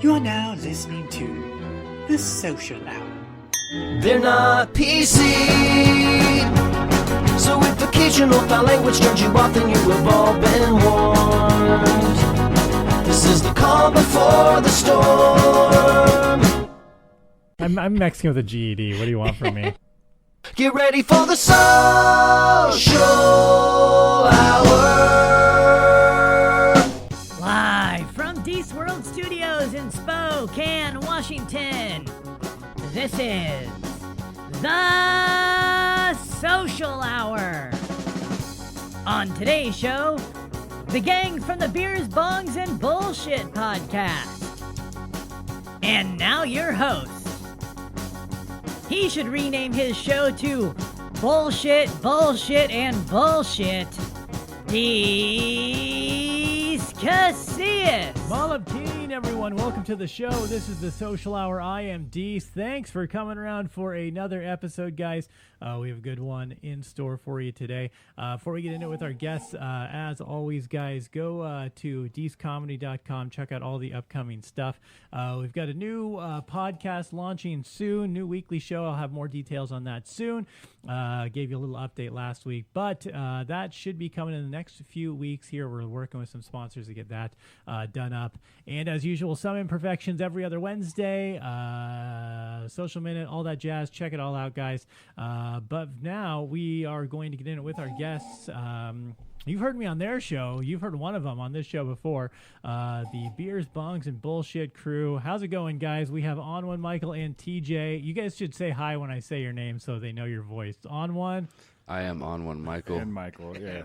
You're now listening to The Social Hour. They're not PC. So if occasional foul language turns you off, then you have all been warned. This is the calm before the storm. I'm Mexican with a GED. What do you want from me? Get ready for the Social Hour. Live from Deece World Studios in Spokane, Washington. This is The Social Hour. On today's show, the gang from the Beers, Bongs, and Bullshit podcast. And now your host. He should rename his show to Bullshit, Bullshit, and Bullshit. Deece Casillas. Malabteen, everyone. Welcome to the show. This is The Social Hour. I am Deece. Thanks for coming around for another episode, guys. We have a good one in store for you today. Before we get into it with our guests, as always, guys, go to deececomedy.com. Check out all the upcoming stuff. We've got a new podcast launching soon, new weekly show. I'll have more details on that soon. Gave you a little update last week, but that should be coming in the next few weeks here. We're working with some sponsors to get that done up. And as usual, some imperfections every other Wednesday, Social Minute, all that jazz. Check it all out, guys. But now we are going to get in it with our guests. You've heard me on their show. You've heard one of them on this show before. The Beers, Bongs, and Bullshit crew. How's it going, guys? We have On One, Michael, and TJ. You guys should say hi when I say your name so they know your voice. On One. I am On One, Michael. And Michael, yeah.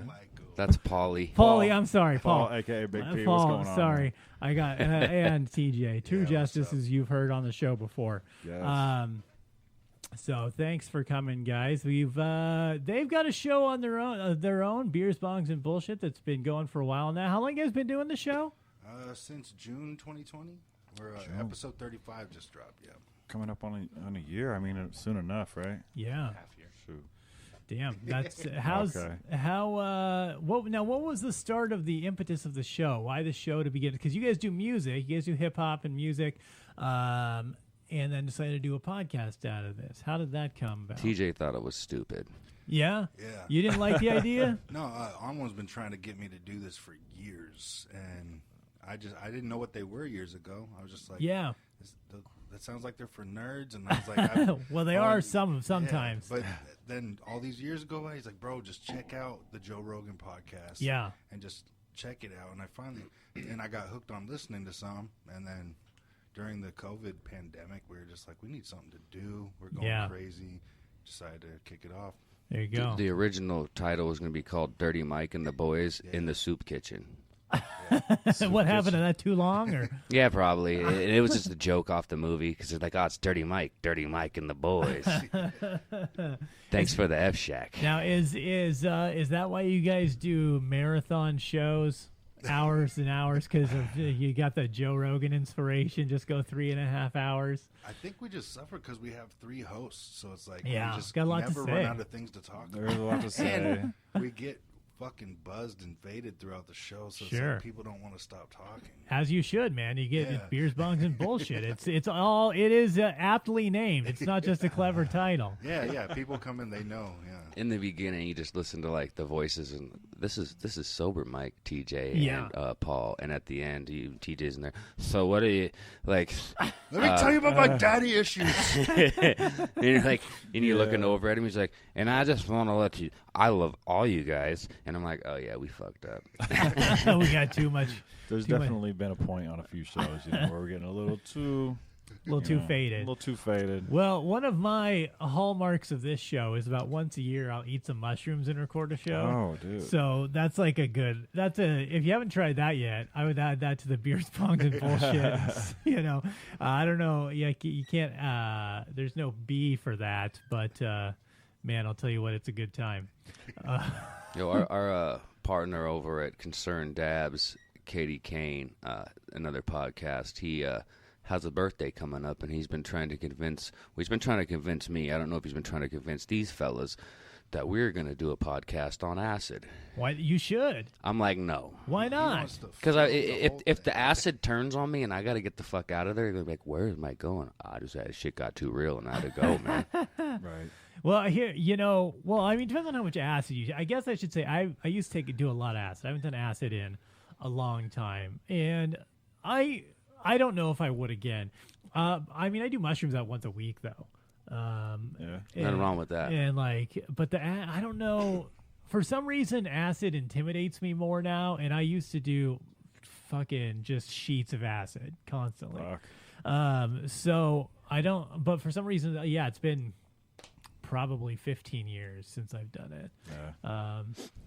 That's Paulie. Paulie, I'm sorry. Paul, a.k.a. Big P. Paul, What's going on? sorry. I got, and TJ. Two justices you've heard on the show before. Yes. So thanks for coming, guys. They've got a show on their own, Beers, Bongs, and Bullshit, that's been going for a while now. How long have you guys been doing the show? Since June 2020. We're episode 35 just dropped. Yeah, Coming up on a year. I mean, soon enough, right? Yeah. half year. Shoot. Damn. That's Okay. what was the start of the impetus of the show? Why the show to begin? Because you guys do music, you guys do hip hop and music, and then decided to do a podcast out of this. How did that come about? TJ thought it was stupid. Yeah? Yeah. You didn't like the idea? No, On One's been trying to get me to do this for years, and I didn't know what they were years ago. I was just like, Yeah. that sounds like they're for nerds, and I was like, Well, they are sometimes. Yeah, but then all these years go by, he's like, bro, just check out the Joe Rogan podcast. Yeah. And just check it out. And I got hooked on listening to some, and then during the COVID pandemic, we were just like, we need something to do. We're going crazy. Decided to kick it off. There you go. The original title was going to be called Dirty Mike and the Boys in the Soup Kitchen. What happened to that too long? Or Yeah, probably. It was just a joke off the movie because it's like, oh, it's Dirty Mike and the Boys. Thanks for the F Shack. Now, is that why you guys do marathon shows, hours and hours? Because you got the Joe Rogan inspiration, just go 3.5 hours. I think we just suffer because we have 3 hosts, so it's like Yeah, we just got a lot to never say. run out of things to talk about. There's a lot to say. We get fucking buzzed and faded throughout the show, so it's Sure. like people don't want to stop talking. As you should, man. You get Yeah. Beers, Bongs, and Bullshit. It is aptly named. It's not just a clever title. Yeah, people come in, they know, yeah. In the beginning, you just listen to like the voices, and this is sober Mike, TJ, Yeah. and Paul, and at the end, TJ's in there. So what are you like? Let me tell you about my daddy issues. And you're like, and you're looking over at him. He's like, and I just want to let you. I love all you guys, and I'm like, oh yeah, we fucked up. We got too much. There's Too much. definitely been a point on a few shows, where we're getting a little too... Faded. A little too faded. Well, one of my hallmarks of this show is about once a year I'll eat some mushrooms and record a show. Oh, dude. So that's like if you haven't tried that yet, I would add that to the Beers, Bongs, and Bullshit. I don't know. You can't, there's no B for that, but man, I'll tell you what, it's a good time. Our partner over at Concerned Dabs, Katie Kane, another podcast, he has a birthday coming up, and he's been trying to convince me, I don't know if he's been trying to convince these fellas that we were going to do a podcast on acid. Why you should? I'm like, no. Why not? Because if the acid turns on me and I got to get the fuck out of there, you're like, where is Mike going? I just had shit got too real and I had to go, man. Right. Well, here, I mean, depends on how much acid you. I guess I should say I used to do a lot of acid. I haven't done acid in a long time, and I don't know if I would again. I mean, I do mushrooms out once a week though. Nothing wrong with that. And but I don't know. For some reason, acid intimidates me more now, and I used to do fucking just sheets of acid constantly. Fuck. So I don't. But for some reason, yeah, it's been probably 15 years since I've done it. Yeah.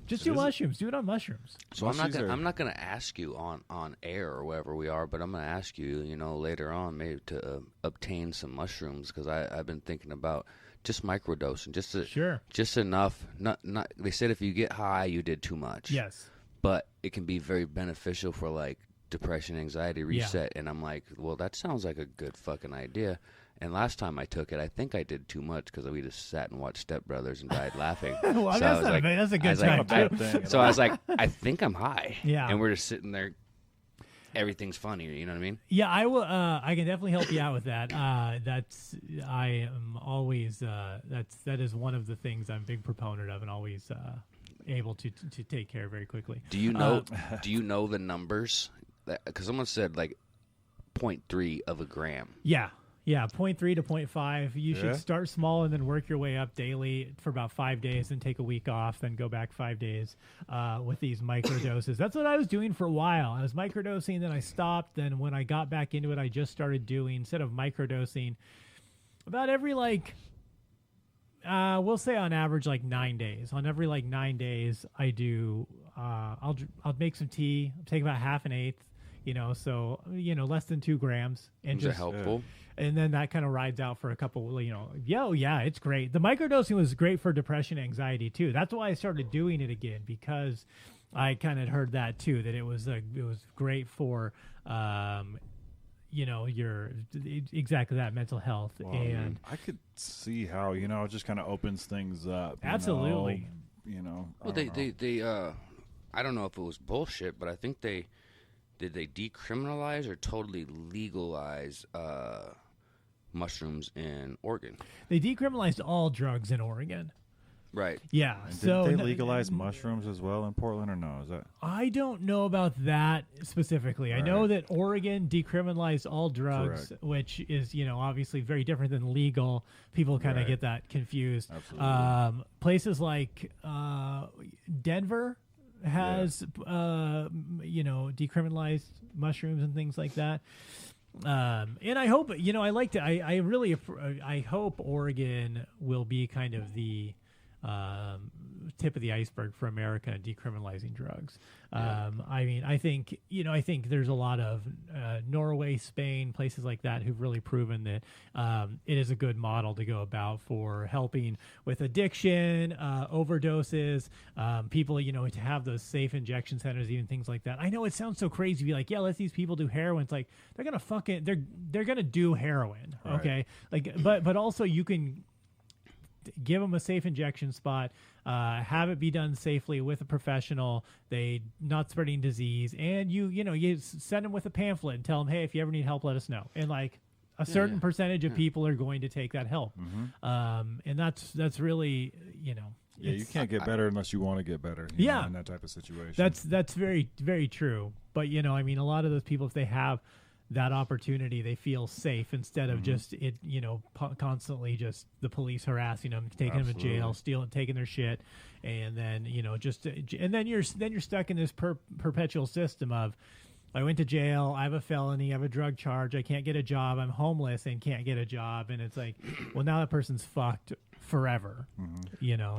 Just do mushrooms. Do it on mushrooms. So I'm not gonna ask you on air or wherever we are, but I'm gonna ask you, later on maybe to obtain some mushrooms because I've been thinking about just microdosing, just enough. Not. They said if you get high, you did too much. Yes. But it can be very beneficial for like depression, anxiety, reset. And I'm like, well, that sounds like a good fucking idea. And last time I took it, I think I did too much because we just sat and watched Step Brothers and died laughing. Well, so that's a good time too. So I was like, I think I'm high. Yeah. And we're just sitting there. Everything's funny. You know what I mean? Yeah, I will. I can definitely help you out with that. I am always. That is one of the things I'm a big proponent of, and always able to take care of very quickly. Do you know? Do you know the numbers? Because someone said like 0.3 of a gram. Yeah. Yeah, 0.3 to 0.5. You should start small and then work your way up daily for about 5 days, then take a week off, then go back 5 days with these microdoses. That's what I was doing for a while. I was microdosing, then I stopped. Then when I got back into it, I just started doing, instead of microdosing, about every we'll say on average 9 days. On every 9 days, I do. I'll make some tea. I'll take about half an eighth. So less than 2 grams, and Is it helpful? And then that kind of rides out for a couple. Yeah, it's great. The microdosing was great for depression, anxiety too. That's why I started doing it again, because I kind of heard that too, that it was great for, your exactly that mental health. Well, and I could see how it just kind of opens things up. Absolutely. Well, they I don't know if it was bullshit, but I think did they decriminalize or totally legalize mushrooms in Oregon? They decriminalized all drugs in Oregon. Right. Yeah. And So did they legalize mushrooms as well in Portland, or no? Is that? I don't know about that specifically. I know that Oregon decriminalized all drugs, which is, obviously very different than legal. People kind of get that confused. Absolutely. Places like Denver has, decriminalized mushrooms and things like that. And I hope, I hope Oregon will be kind of the tip of the iceberg for America in decriminalizing drugs. I think there's a lot of Norway, Spain, places like that who've really proven that it is a good model to go about for helping with addiction, overdoses, people, to have those safe injection centers, even things like that. I know it sounds so crazy to be like, yeah, let these people do heroin. It's like, they're going to they're going to do heroin. Right. Okay. But also you can give them a safe injection spot, have it be done safely with a professional, they not spreading disease, and you send them with a pamphlet and tell them, hey, if you ever need help, let us know. And a certain percentage of people are going to take that help. And that's really, Yeah, you can't get better unless you want to get better. In that type of situation. That's very, very true. But a lot of those people, if they have that opportunity, they feel safe instead of just it, constantly just the police harassing them, taking them to jail, taking their shit, and then and then you're stuck in this perpetual system of, I went to jail, I have a felony, I have a drug charge, I can't get a job, I'm homeless and can't get a job, and it's like, well, now that person's fucked forever,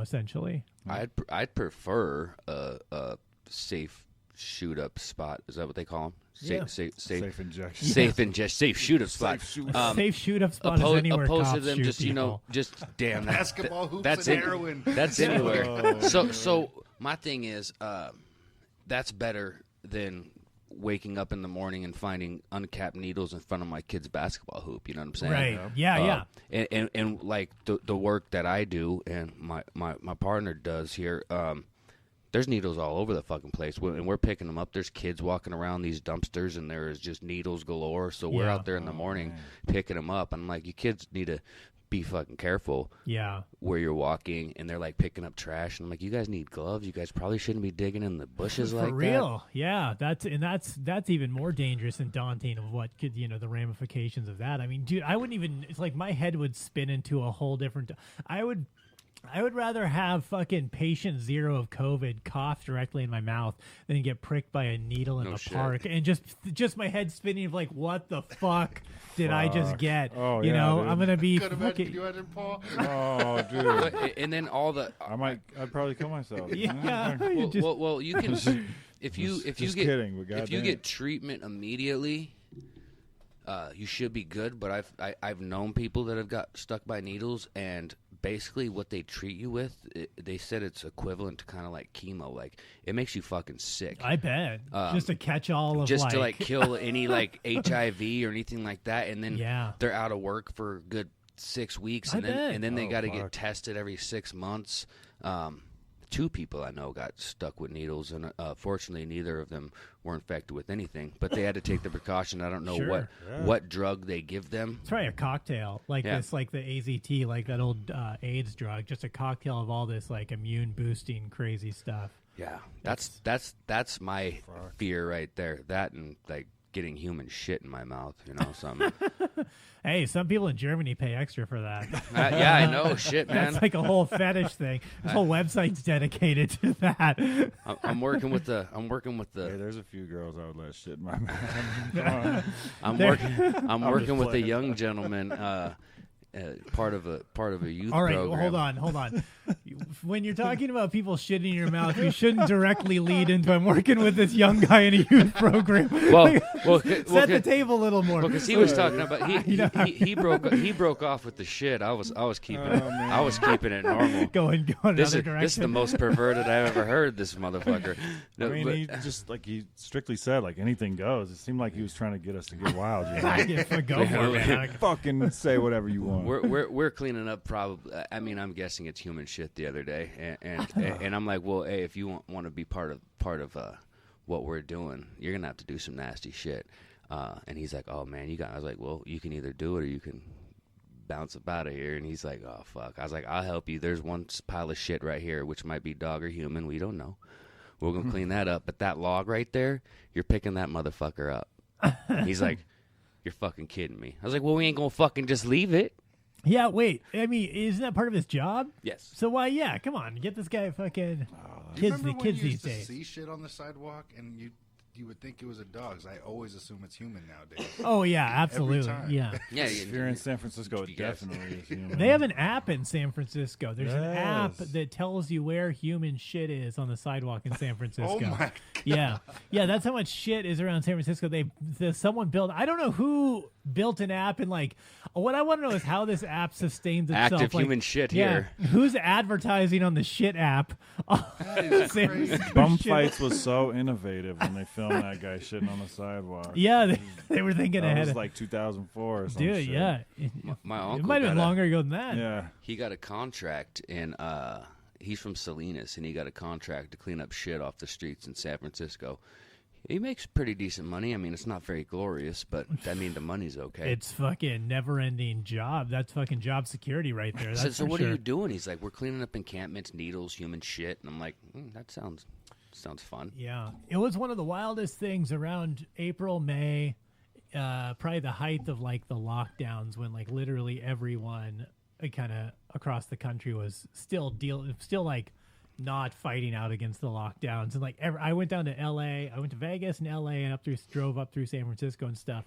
essentially. I'd prefer a safe shoot up spot. Is that what they call them? Safe injection. Safe shoot up spot. Safe shoot up spot is anywhere opposed cops to them shoot just people. Basketball hoops that's and heroin. That's anywhere. So my thing is, that's better than waking up in the morning and finding uncapped needles in front of my kid's basketball hoop. You know what I'm saying? Right. Yeah. And like the work that I do and my partner does here, there's needles all over the fucking place, and we're picking them up. There's kids walking around these dumpsters, and there is just needles galore. So we're out there in the morning picking them up. I'm like, you kids need to be fucking careful. Yeah. Where you're walking, and they're like picking up trash, and I'm like, you guys need gloves. You guys probably shouldn't be digging in the bushes like that. For real. Yeah. That's even more dangerous and daunting of what could, the ramifications of that. I mean, dude, I wouldn't even. It's like my head would spin into a whole different. I would rather have fucking patient 0 of COVID cough directly in my mouth than get pricked by a needle in the park and just my head spinning of like, what the fuck did I just get? Oh, dude. I'm gonna be fucking. You imagine, Paul? Oh, dude. And then all the I'd probably kill myself. Yeah. Well, you can if you get treatment immediately. You should be good, but I've known people that have got stuck by needles, and basically what they treat you with, they said it's equivalent to kind of like chemo. Like, it makes you fucking sick. I bet. Just to catch all of just to like kill any like HIV or anything like that, and then they're out of work for a good 6 weeks, and then they got to get tested every 6 months. 2 people I know got stuck with needles, and fortunately neither of them were infected with anything, but they had to take the precaution. I don't know what drug they give them. It's probably a cocktail like this, like the AZT, like that old AIDS drug, just a cocktail of all this like immune boosting crazy stuff. Yeah, that's my fear right there. That and like getting human shit in my mouth, something. Hey, some people in Germany pay extra for that. Yeah, I know. Shit, man. That's like a whole fetish thing. This whole website's dedicated to that. I'm working with the. Hey, there's a few girls I would let shit in my mouth. I'm working with a young gentleman. Part of a youth All right, program. hold on. When you're talking about people shitting in your mouth, you shouldn't directly lead into I'm working with this young guy in a youth program. Set the table a little more. Because he was talking about he broke off with the shit. I was keeping it normal. Going another direction. This is the most perverted I've ever heard. This motherfucker. No, I mean, he strictly said like anything goes. It seemed like he was trying to get us to get wild. Go for it, man. Fucking say whatever you want. We're cleaning up probably. I mean, I'm guessing it's human shit the other day, and I'm like, well, hey, if you want to be part of what we're doing, you're gonna have to do some nasty shit. And he's like, oh man, I was like, well, you can either do it or you can bounce up out of here. And he's like, oh fuck. I was like, I'll help you. There's one pile of shit right here, which might be dog or human. We don't know. We're gonna clean that up. But that log right there, you're picking that motherfucker up. He's like, you're fucking kidding me. I was like, well, we ain't gonna fucking just leave it. Yeah, wait. I mean, isn't that part of his job? Yes. So why? Yeah, come on, get this guy fucking kids. The kids these days. See shit on the sidewalk, and you would think it was a dog's. I always assume it's human nowadays. Oh yeah, absolutely. Yeah. If you're in San Francisco, it definitely is human. They have an app in San Francisco. There's an app that tells you where human shit is on the sidewalk in San Francisco. Oh my God. Yeah, that's how much shit is around San Francisco. Someone built. I don't know who built an app, and like, what I want to know is how this app sustains itself. Active human shit here. Who's advertising on the shit app? Bum Fights was so innovative when they filmed that guy shitting on the sidewalk. Yeah, they were thinking ahead. It was like 2004 or something. Dude, shit. yeah. My uncle. It might have been longer ago than that. Yeah. He got a contract in. He's from Salinas, and he got a contract to clean up shit off the streets in San Francisco. He makes pretty decent money. I mean, it's not very glorious, but I mean, the money's okay. It's fucking never-ending job. That's fucking job security right there. That's so what are you doing? He's like, we're cleaning up encampments, needles, human shit. And I'm like, that sounds fun. Yeah. It was one of the wildest things around April, May, probably the height of like the lockdowns when like literally everyone kind of across the country was still like not fighting out against the lockdowns. And like I went down to LA, I went to Vegas and LA and drove up through San Francisco and stuff.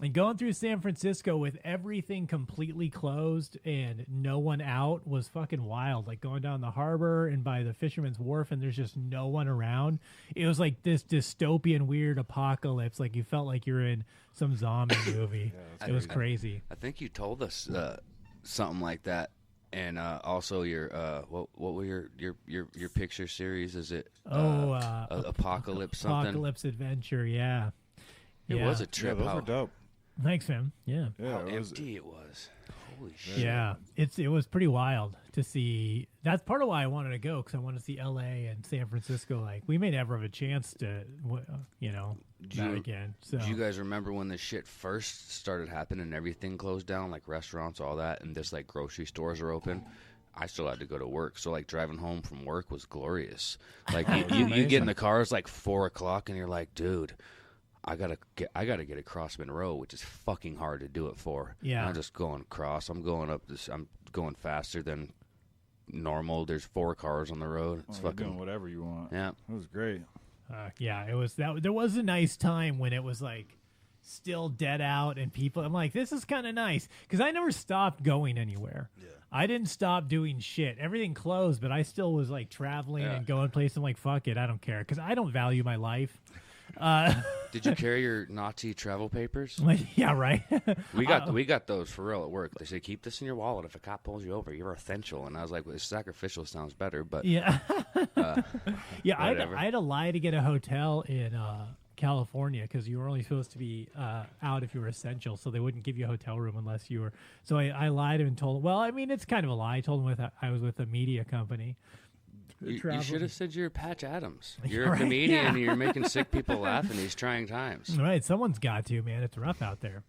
And going through San Francisco with everything completely closed and no one out was fucking wild. Like going down the harbor and by the Fisherman's Wharf and there's just no one around. It was like this dystopian weird apocalypse. Like you felt like you're in some zombie movie. It was crazy. I think you told us something like that. And also your what were your picture series? Is it Apocalypse something? Apocalypse Adventure, yeah. It was a trip. Yeah, those were dope. Thanks, man. Yeah. How empty it was. Holy shit. Yeah, it was pretty wild to see. That's part of why I wanted to go, because I wanted to see L.A. and San Francisco. Like, we may never have a chance to, that again. So. Do you guys remember when this shit first started happening and everything closed down, like restaurants, all that, and just like grocery stores are open? I still had to go to work, so like driving home from work was glorious. Like you get in the car, it's like 4 o'clock, and you're like, dude, I gotta get across Monroe, which is fucking hard to do it for. Yeah, I'm just going across. I'm going faster than normal. There's 4 cars on the road. It's fucking doing whatever you want. Yeah, it was great. Yeah, it was that. There was a nice time when it was like still dead out and people. I'm like, this is kind of nice, because I never stopped going anywhere. Yeah, I didn't stop doing shit. Everything closed, but I still was like traveling and going places. I'm like, fuck it, I don't care, because I don't value my life. Did you carry your Nazi travel papers? Yeah, right. we got those for real at work. They say, keep this in your wallet. If a cop pulls you over, you're essential. And I was like, well, sacrificial sounds better, but yeah, yeah. I had to lie to get a hotel in California, because you were only supposed to be out if you were essential, so they wouldn't give you a hotel room unless you were. So I lied and told. Well, I mean, it's kind of a lie. I told them I was with a media company. You should have said you're Patch Adams. You're a comedian. Yeah. And you're making sick people laugh in these trying times. Right. Someone's got to, man. It's rough out there.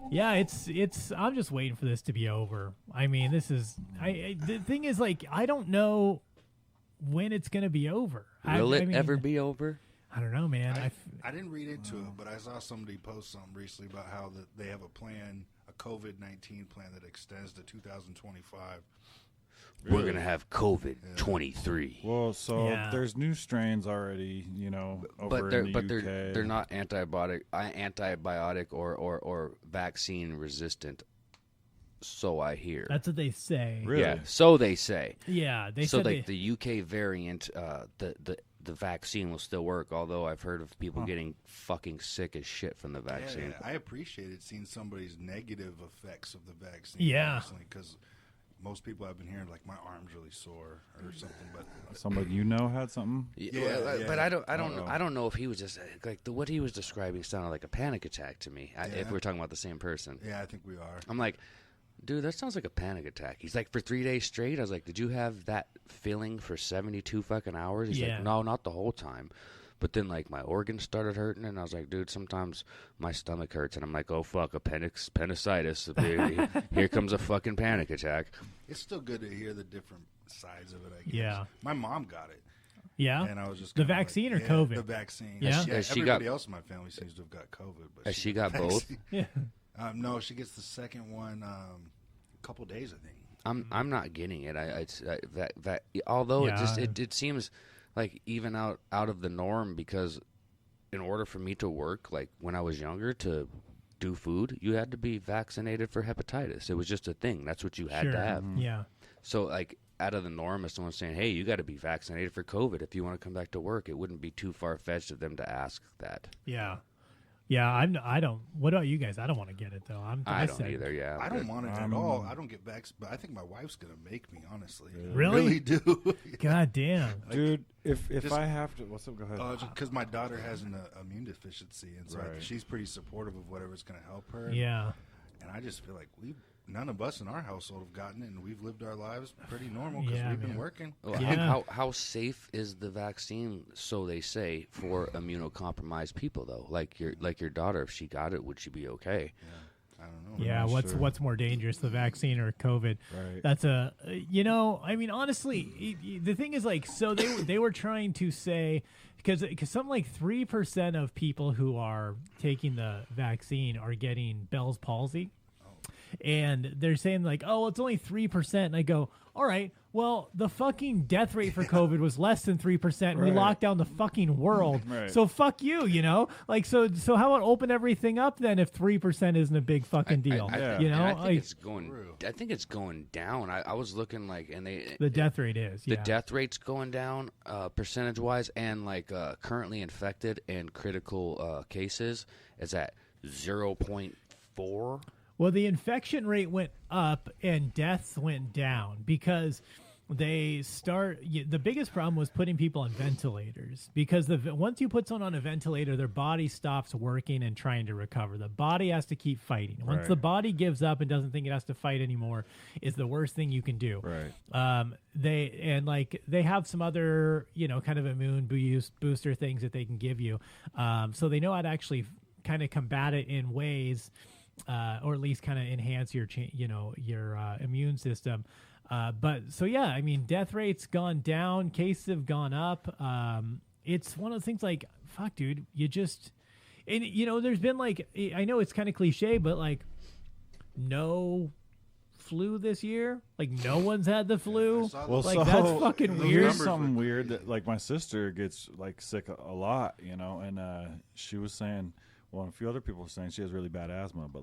Yeah, it's. I'm just waiting for this to be over. I mean, this is. The thing is, like, I don't know when it's going to be over. Will it ever be over? I don't know, man. I didn't read into it, but I saw somebody post something recently about how they have a plan, a COVID-19 plan that extends to 2025. We're going to have COVID-23. Well, so there's new strains already, over in the UK. They're not antibiotic or vaccine resistant. So I hear. That's what they say. Really? Yeah, so they say. Yeah, they so said like the UK variant, the vaccine will still work, although I've heard of people getting fucking sick as shit from the vaccine. Yeah, I appreciated seeing somebody's negative effects of the vaccine. Yeah. Because most people I've been hearing, like, my arm's really sore or something. But somebody had something. Yeah. But I don't know if he was just like what he was describing sounded like a panic attack to me. If we're talking about the same person. Yeah, I think we are. I'm like, dude, that sounds like a panic attack. He's like, for 3 days straight? I was like, did you have that feeling for 72 fucking hours? He's like, no, not the whole time. But then, like, my organs started hurting, and I was like, dude, sometimes my stomach hurts. And I'm like, oh, fuck, appendicitis. Here comes a fucking panic attack. It's still good to hear the different sides of it, I guess. Yeah. My mom got it. Yeah? And I was just the vaccine like, or COVID? The vaccine. Yeah? Everybody else in my family seems to have got COVID. But has she got both? Yeah. No, she gets the second one a couple days, I think. I'm not getting it. Although it seems like even out of the norm, because in order for me to work, like when I was younger, to do food, you had to be vaccinated for hepatitis. It was just a thing. That's what you had to have. Yeah. So like out of the norm, if someone's saying, hey, you got to be vaccinated for COVID if you want to come back to work, it wouldn't be too far-fetched of them to ask that. Yeah. Yeah, I don't. What about you guys? I don't want to get it though. I don't either. Yeah, I don't want it at all. I don't get vaccinated, but I think my wife's gonna make me. Honestly, really? I really do. God damn, dude. If I have to, what's up? Go ahead. Because my daughter has an immune deficiency, and so she's pretty supportive of whatever's gonna help her. Yeah, and I just feel like none of us in our household have gotten it, and we've lived our lives pretty normal because we've been working. Well, how safe is the vaccine, so they say, for immunocompromised people, though? Like your daughter, if she got it, would she be okay? Yeah, I don't know. Yeah, what's more dangerous, the vaccine or COVID? Right. That's I mean, honestly, the thing is, like, so they were trying to say, because something like 3% of people who are taking the vaccine are getting Bell's palsy. And they're saying, like, oh, it's only 3%. And I go, all right, well, the fucking death rate for COVID was less than 3%. And we locked down the fucking world. Right. So fuck you, Like, so how about open everything up then if 3% isn't a big fucking deal? I think it's going down. I was looking, like, and the death rate is. The death rate's going down percentage-wise, and, like, currently infected and critical cases is at 0.4%. Well, the infection rate went up and deaths went down because the biggest problem was putting people on ventilators, because once you put someone on a ventilator, their body stops working and trying to recover. The body has to keep fighting. Once the body gives up and doesn't think it has to fight anymore, is the worst thing you can do. Right. They have some other, kind of immune booster things that they can give you. So they know how to actually kind of combat it in ways, or at least kind of enhance your immune system. Death rate's gone down, cases have gone up. It's one of those things like, fuck, dude, there's been I know it's kind of cliche, but no flu this year. No one's had the flu. That's fucking weird. Here's something weird that my sister gets sick a lot, and she was saying, well, and a few other people were saying she has really bad asthma, but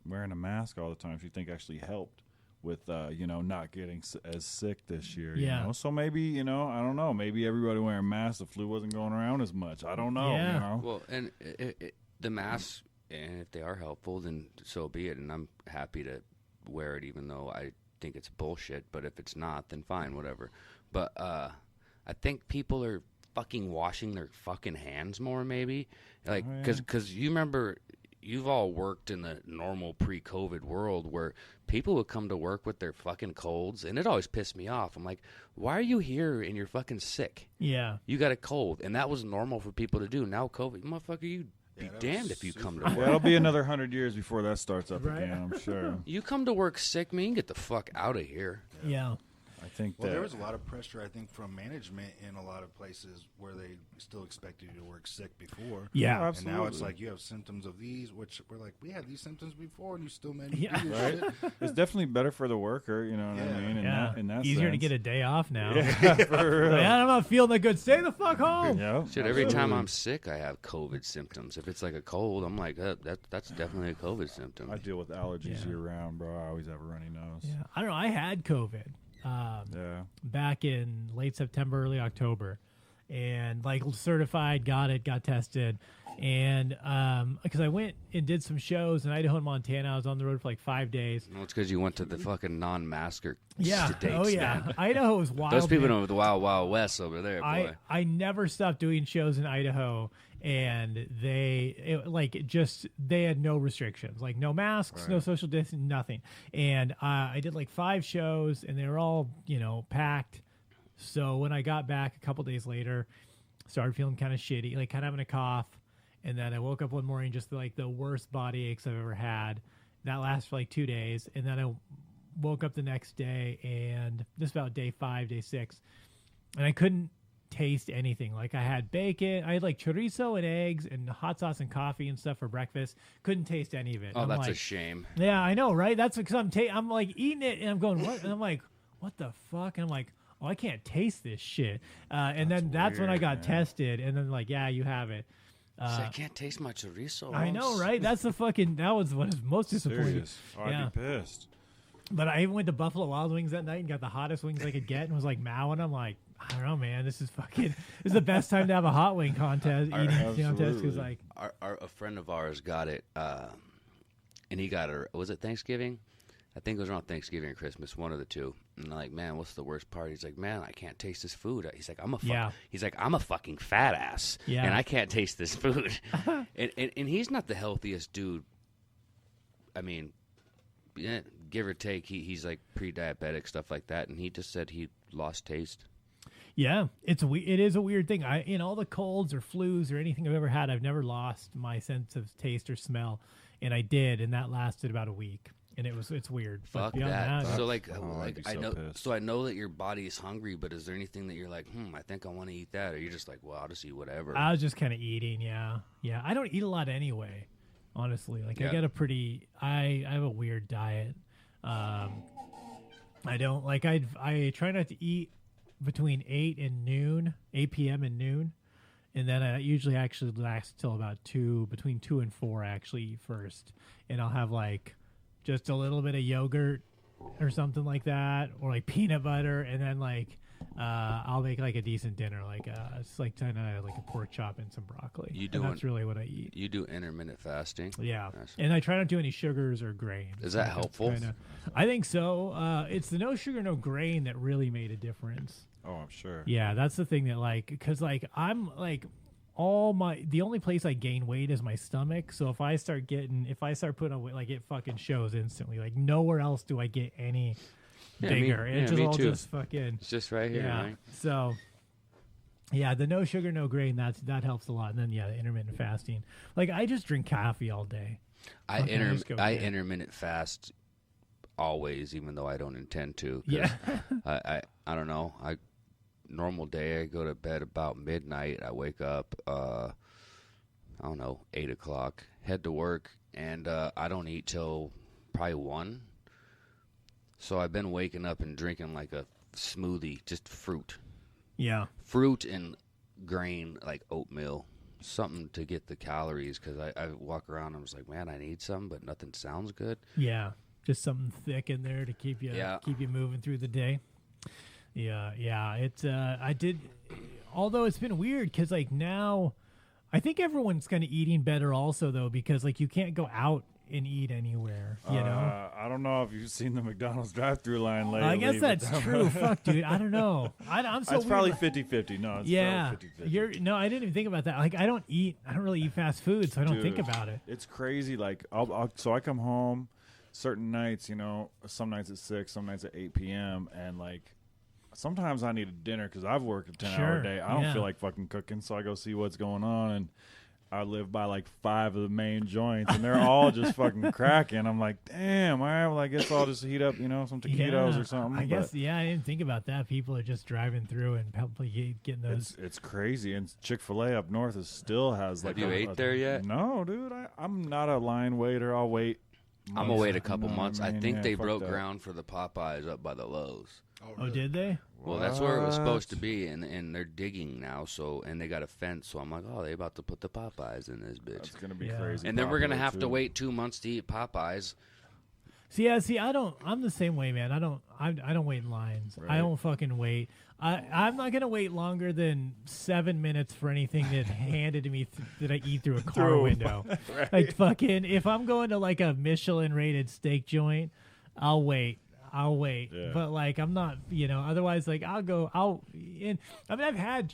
wearing a mask all the time, she think actually helped with not getting as sick this year. Yeah. So maybe I don't know. Maybe everybody wearing masks, the flu wasn't going around as much. I don't know. Yeah. Well, and the masks, and if they are helpful, then so be it. And I'm happy to wear it, even though I think it's bullshit. But if it's not, then fine, whatever. But I think people are fucking washing their fucking hands more, maybe, because you remember. You've all worked in the normal pre-COVID world where people would come to work with their fucking colds, and it always pissed me off. I'm like, why are you here and you're fucking sick? Yeah. You got a cold, and that was normal for people to do. Now COVID, motherfucker, you'd be damned if you come to work. Yeah, it'll be another 100 years before that starts up again, I'm sure. You come to work sick, man, you can get the fuck out of here. Yeah. I think there was a lot of pressure, I think, from management in a lot of places where they still expected you to work sick before. Yeah, and absolutely. now it's like you have symptoms of these, which we're like, we had these symptoms before, and you still made me do this shit. It's definitely better for the worker, you know what I mean? In that easier sense. to get a day off now. Yeah, for real. I'm not feeling that good. Stay the fuck home. Yeah, Shit, every time I'm sick, I have COVID symptoms. If it's like a cold, I'm like, that's definitely a COVID symptom. I deal with allergies year round, bro. I always have a runny nose. Yeah, I don't know. I had COVID. Back in late September, early October, and certified, got tested, and because I went and did some shows in Idaho and Montana. I was on the road for 5 days. Well, it's because you went to the fucking non-masker states, man. Idaho is wild. Those people know the wild, wild west over there, boy. I never stopped doing shows in Idaho, and they had no restrictions, no masks, no social distancing, nothing. And I did 5 shows, and they were all packed. So when I got back a couple days later, started feeling kind of shitty, kind of having a cough, and then I woke up one morning just the worst body aches I've ever had. That lasted for 2 days, and then I woke up the next day, and just about day 5, day 6, and I couldn't taste anything. I had bacon, I had chorizo and eggs and hot sauce and coffee and stuff for breakfast. Couldn't taste any of it. Oh, that's a shame. Yeah, I know, right? That's because I'm eating it, and I'm going, what? And I'm like, what the fuck? And I'm like, oh, I can't taste this shit. And that's when I got tested, and then yeah, you have it. I can't taste my chorizo. I know, right? That's that was what is most disappointing. Serious. Oh, I'd be pissed. But I even went to Buffalo Wild Wings that night and got the hottest wings I could get, and was mowing. I'm like, I don't know, man. This is the best time to have a hot wing contest. Because a friend of ours got it, and he got it. Was it Thanksgiving? I think it was around Thanksgiving or Christmas, one of the two. And I'm like, man, what's the worst part? He's like, man, I can't taste this food. He's like, I'm a fucking fat ass, and I can't taste this food. and he's not the healthiest dude. I mean, yeah, give or take, he's pre-diabetic, stuff like that, and he just said he lost taste. Yeah, it is a weird thing. In all the colds or flus or anything I've ever had, I've never lost my sense of taste or smell, and I did, and that lasted about a week. And it's weird. Fuck that. So I know. So I know that your body is hungry, but is there anything that you're like, I think I want to eat that, or you're just like, well, I'll just eat whatever. I was just kind of eating. Yeah. I don't eat a lot anyway. Honestly, I get I have a weird diet. I don't I try not to eat between 8 p.m. and noon, and then I usually actually last till about between 2 and 4. I actually eat first, and I'll have just a little bit of yogurt or something like that, or peanut butter, and then I'll make like a decent dinner, like it's like tonight, like a pork chop and some broccoli. That's really what I eat. You do intermittent fasting? Yeah, and I try not to do any sugars or grains. Is that helpful? I think so. It's the no sugar, no grain that really made a difference. Oh, I'm sure. Yeah, that's the thing that because I'm like. The only place I gain weight is my stomach. So if I start putting on weight, like it fucking shows instantly. Like nowhere else do I get any bigger. It's just fucking. It's just right here. Yeah. Right? So yeah, the no sugar, no grain. That helps a lot. And then the intermittent fasting. Like I just drink coffee all day. I intermittent fast always, even though I don't intend to. Yeah. I don't know. Normal day, I go to bed about midnight. I wake up, I don't know, 8 o'clock, head to work, and I don't eat till probably 1. So I've been waking up and drinking like a smoothie, just fruit. Yeah. Fruit and grain, like oatmeal, something to get the calories, because I walk around and I was like, man, I need something, but nothing sounds good. Yeah, just something thick in there to keep you moving through the day. Yeah. It's I did, although it's been weird because like now, I think everyone's kind of eating better also though because like you can't go out and eat anywhere. You know. I don't know if you've seen the McDonald's drive-through line lately. I guess that's true. Fuck, dude. I don't know. I'm so. It's probably 50-50. No, it's probably 50-50. No, I didn't even think about that. Like I don't really eat fast food, so I don't think about it. It's crazy. Like so I come home certain nights. You know, some nights at 6, some nights at 8 p.m. and like. Sometimes I need a dinner because I've worked a 10-hour day. I don't feel like fucking cooking, so I go see what's going on. And I live by like 5 of the main joints, and they're all just fucking cracking. I'm like, damn, all right, well, I guess I'll just heat up, some taquitos or something. I guess, I didn't think about that. People are just driving through and probably getting those. It's crazy. And Chick-fil-A up north still has like. Have you ate there yet? No, dude. I'm not a line waiter. I'll wait. I'm going to wait a couple months. I think they broke ground for the Popeyes up by the Lowe's. Oh, did they? Well, that's where it was supposed to be, and they're digging now. And they got a fence. So I'm like, oh, they about to put the Popeyes in this bitch. It's gonna be crazy. And then we're gonna have to wait 2 months to eat Popeyes. See, I don't. I'm the same way, man. I don't wait in lines. Right. I don't fucking wait. I'm not gonna wait longer than 7 minutes for anything that handed to me that I eat through a car window. Right. Like fucking, if I'm going to like a Michelin-rated steak joint, I'll wait. Yeah. But like I'm not, otherwise like I've had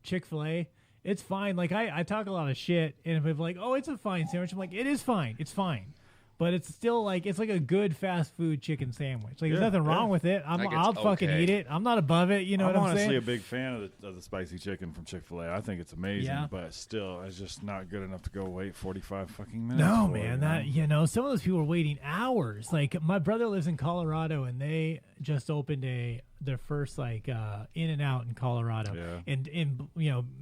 Chick-fil-A. It's fine. Like I talk a lot of shit and if I'm like, oh, it's a fine sandwich, I'm like, it is fine. It's fine. But it's still like it's like a good fast food chicken sandwich. Like there's nothing wrong with it. I'll fucking eat it. I'm not above it. You know what I'm saying? I'm honestly a big fan of the spicy chicken from Chick-fil-A. I think it's amazing. Yeah. But still, it's just not good enough to go wait 45 fucking minutes. No, man. Some of those people are waiting hours. Like my brother lives in Colorado, and they just opened their first like In-N-Out in Colorado. Yeah. And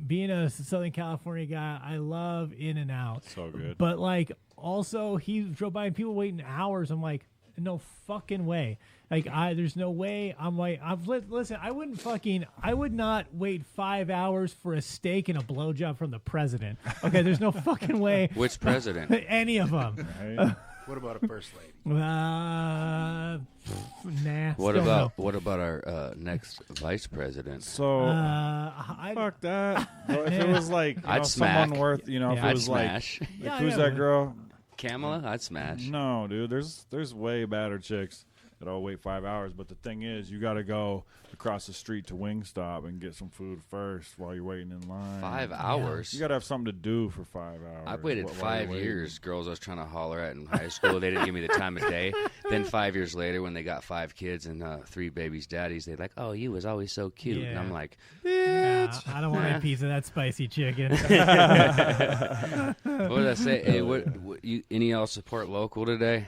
being a Southern California guy, I love In-N-Out. So good. But like. Also, he drove by and people waiting hours. I'm like, no fucking way. Like, there's no way. I'm like, listen, I would not wait 5 hours for a steak and a blowjob from the president. Okay, there's no fucking way. Which president? Any of them. Right. What about a first lady? Nah. What about our next vice president? So fuck that. If it was like someone worth, if it was smash. Like who's that girl? Kamala, I'd smash. No, dude. There's way badder chicks that I'll wait 5 hours. But the thing is, you got to go across the street to Wingstop and get some food first while you're waiting in line. 5 hours? You got to have something to do for 5 hours. I waited 5 years. Girls I was trying to holler at in high school, they didn't give me the time of day. Then 5 years later, when they got 5 kids and 3 babies' daddies, they're like, oh, you was always so cute. Yeah. And I'm like, bitch. I don't want a piece of that spicy chicken. What did I say? Hey, any of y'all support local today?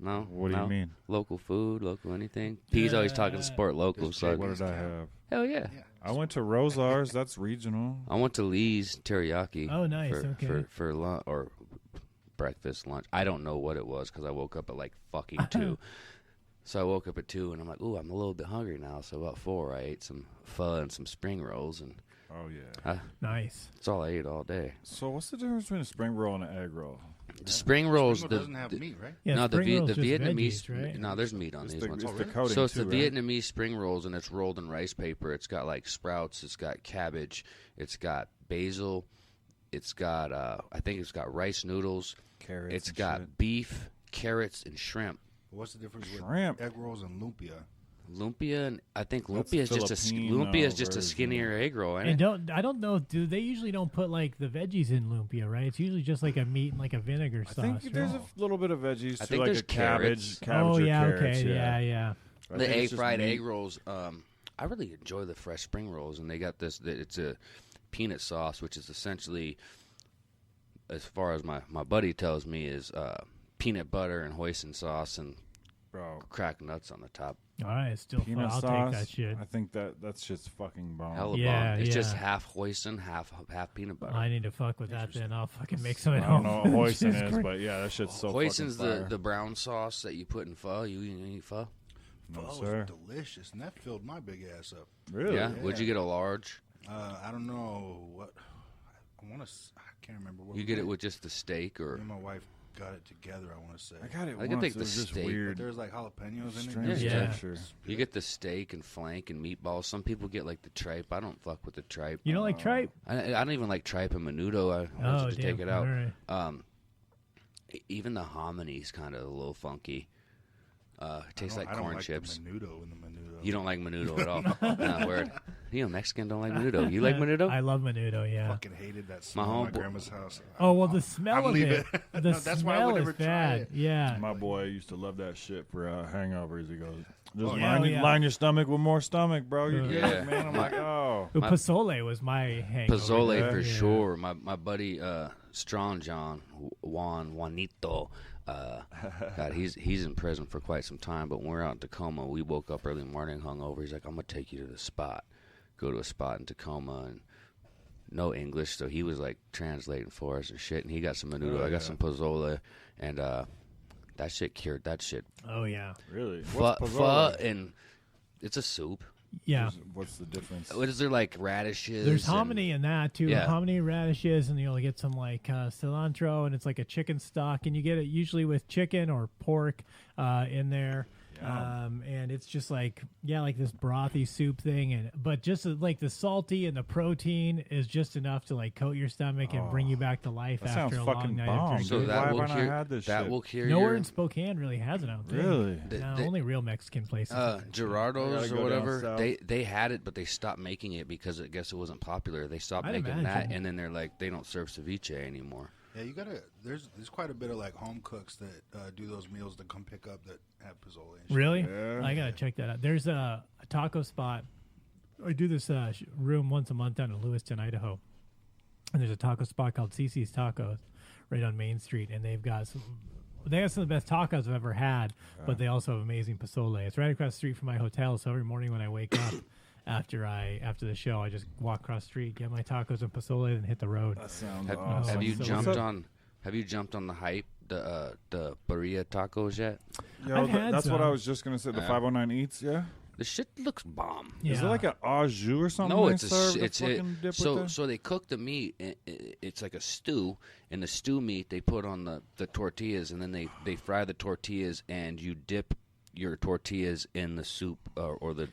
No. What do you mean? Local food, local anything. P's always talking sport local. So what did I have? Hell yeah. I went to Rosar's. That's regional. I went to Lee's Teriyaki. Oh, nice. For lunch or breakfast, lunch. I don't know what it was because I woke up at like fucking 2. So I woke up at 2 and I'm like, ooh, I'm a little bit hungry now. So about 4, I ate some pho and some spring rolls and. Oh yeah. Nice. That's all I ate all day. So what's the difference between a spring roll and an egg roll? The spring rolls. Spring roll doesn't have meat, right? Yeah, no, the just Vietnamese. veggies, right? No, there's meat on these ones. It's the coating So it's too, the right? Vietnamese spring rolls, and it's rolled in rice paper. It's got like sprouts. It's got cabbage. It's got basil. It's got I think it's got rice noodles. Carrots. It's and got shit. beef, carrots, and shrimp. What's the difference Shrimp. with egg rolls and lumpia? Lumpia, and I think That's lumpia is just a Filipino version. skinnier egg roll, ain't And it? I don't know. Do they usually don't put like the veggies in lumpia, right? It's usually just like a meat and like a vinegar sauce. I think right? there's a little bit of veggies I too, think like there's a cabbage. Oh or yeah, carrots, okay, yeah. I think The it's egg just fried meat. egg rolls. I really enjoy the fresh spring rolls, and they got this. It's a peanut sauce, which is essentially, as far as my buddy tells me, is peanut butter and hoisin sauce and Bro, cracked nuts on the top. All right, still fun. peanut I'll sauce. take that shit. I think that shit's fucking bomb. Hella Yeah, bomb. It's just yeah. half hoisin, half peanut butter. I need to fuck with that then. I'll fucking make some at I home. don't know what hoisin Jesus is, Christ. but yeah, that shit's so Hoisin's fucking fire. the brown sauce that you put in pho. You eat pho? No, Pho sir. was delicious, and that filled my big ass up. Really? Yeah? Would you get a large? I don't know what. I want to. I can't remember what. You get it with just the steak, or Me and my wife got it together. I want to say. I got it I could once. take It the was just steak. weird. There's like jalapenos in Strange it. Yeah. texture. you get the steak and flank and meatballs. Some people get like the tripe. I don't fuck with the tripe. You don't like tripe? I don't even like tripe and menudo. I Oh, wanted to damn. take it out. All right. Even the homony's kind of a little funky. It tastes like I don't corn like chips. The menudo in the menudo. You don't like menudo at all. Nah, word. You know, Mexican don't like menudo. You like menudo? I love menudo. Yeah. Fucking hated that smell at my homeboy- grandma's house. Oh well, the smell I'm of leaving. it. The No, that's why I smell would is never try bad. it. Yeah. My boy used to love that shit for hangovers. He goes, just yeah. line your stomach with more stomach, bro. You're Yeah. good, man. I'm like, oh. Ooh, Pozole was my hangover. Pozole Yeah. for Yeah. sure. My buddy Strong John Juanito. God, he's in prison for quite some time. But when we were out in Tacoma, we woke up early morning, hungover. He's like, "I'm gonna take you to the spot." Go to a spot in Tacoma, and no English, so he was like translating for us and shit. And he got some menudo. Oh, I got yeah. some pozole, and that shit cured that shit. Oh yeah. Really? Pho, What's pozole? and it's a soup. Yeah. What's the difference? What is there, like radishes? There's and- hominy in that too. Yeah. Hominy, radishes, and you'll get some like cilantro, and it's like a chicken stock, and you get it usually with chicken or pork in there. And it's just like like this brothy soup thing, but just like the salty and the protein is just enough to like coat your stomach and bring you back to life That after sounds a long fucking night bomb, of drinking. So dude. that Why will haven't I cure. had this That shit? will cure. Nowhere your, in Spokane really has it. I don't think. Really? No, the- only real Mexican places. I gotta Gerardo's go or down whatever, south. they had it, but they stopped making it because I guess it wasn't popular. They stopped I'd making imagine. that, and then they're like, they don't serve ceviche anymore. Yeah, you gotta. There's quite a bit of like home cooks that do those meals that come pick up that have pozole. And shit. Really? Yeah. I gotta check that out. There's a taco spot. I do this room once a month down in Lewiston, Idaho, and there's a taco spot called CC's Tacos right on Main Street, and they've got some. They got some of the best tacos I've ever had, but they also have amazing pozole. It's right across the street from my hotel, so every morning when I wake up after the show, I just walk across the street, get my tacos and pozole, and hit the road. That sounds Have, awesome. have you So jumped what's on? Have you jumped on the hype, the burrito tacos yet? Yo, I've had that's what some. I was just gonna say. The 509 Eats, yeah. The shit looks bomb. Yeah. Is it like an au jus or something? No, they it's serve to it's fucking dip so with that? so they cook the meat. It's like a stew, and the stew meat they put on the tortillas, and then they fry the tortillas, and you dip your tortillas in the soup or the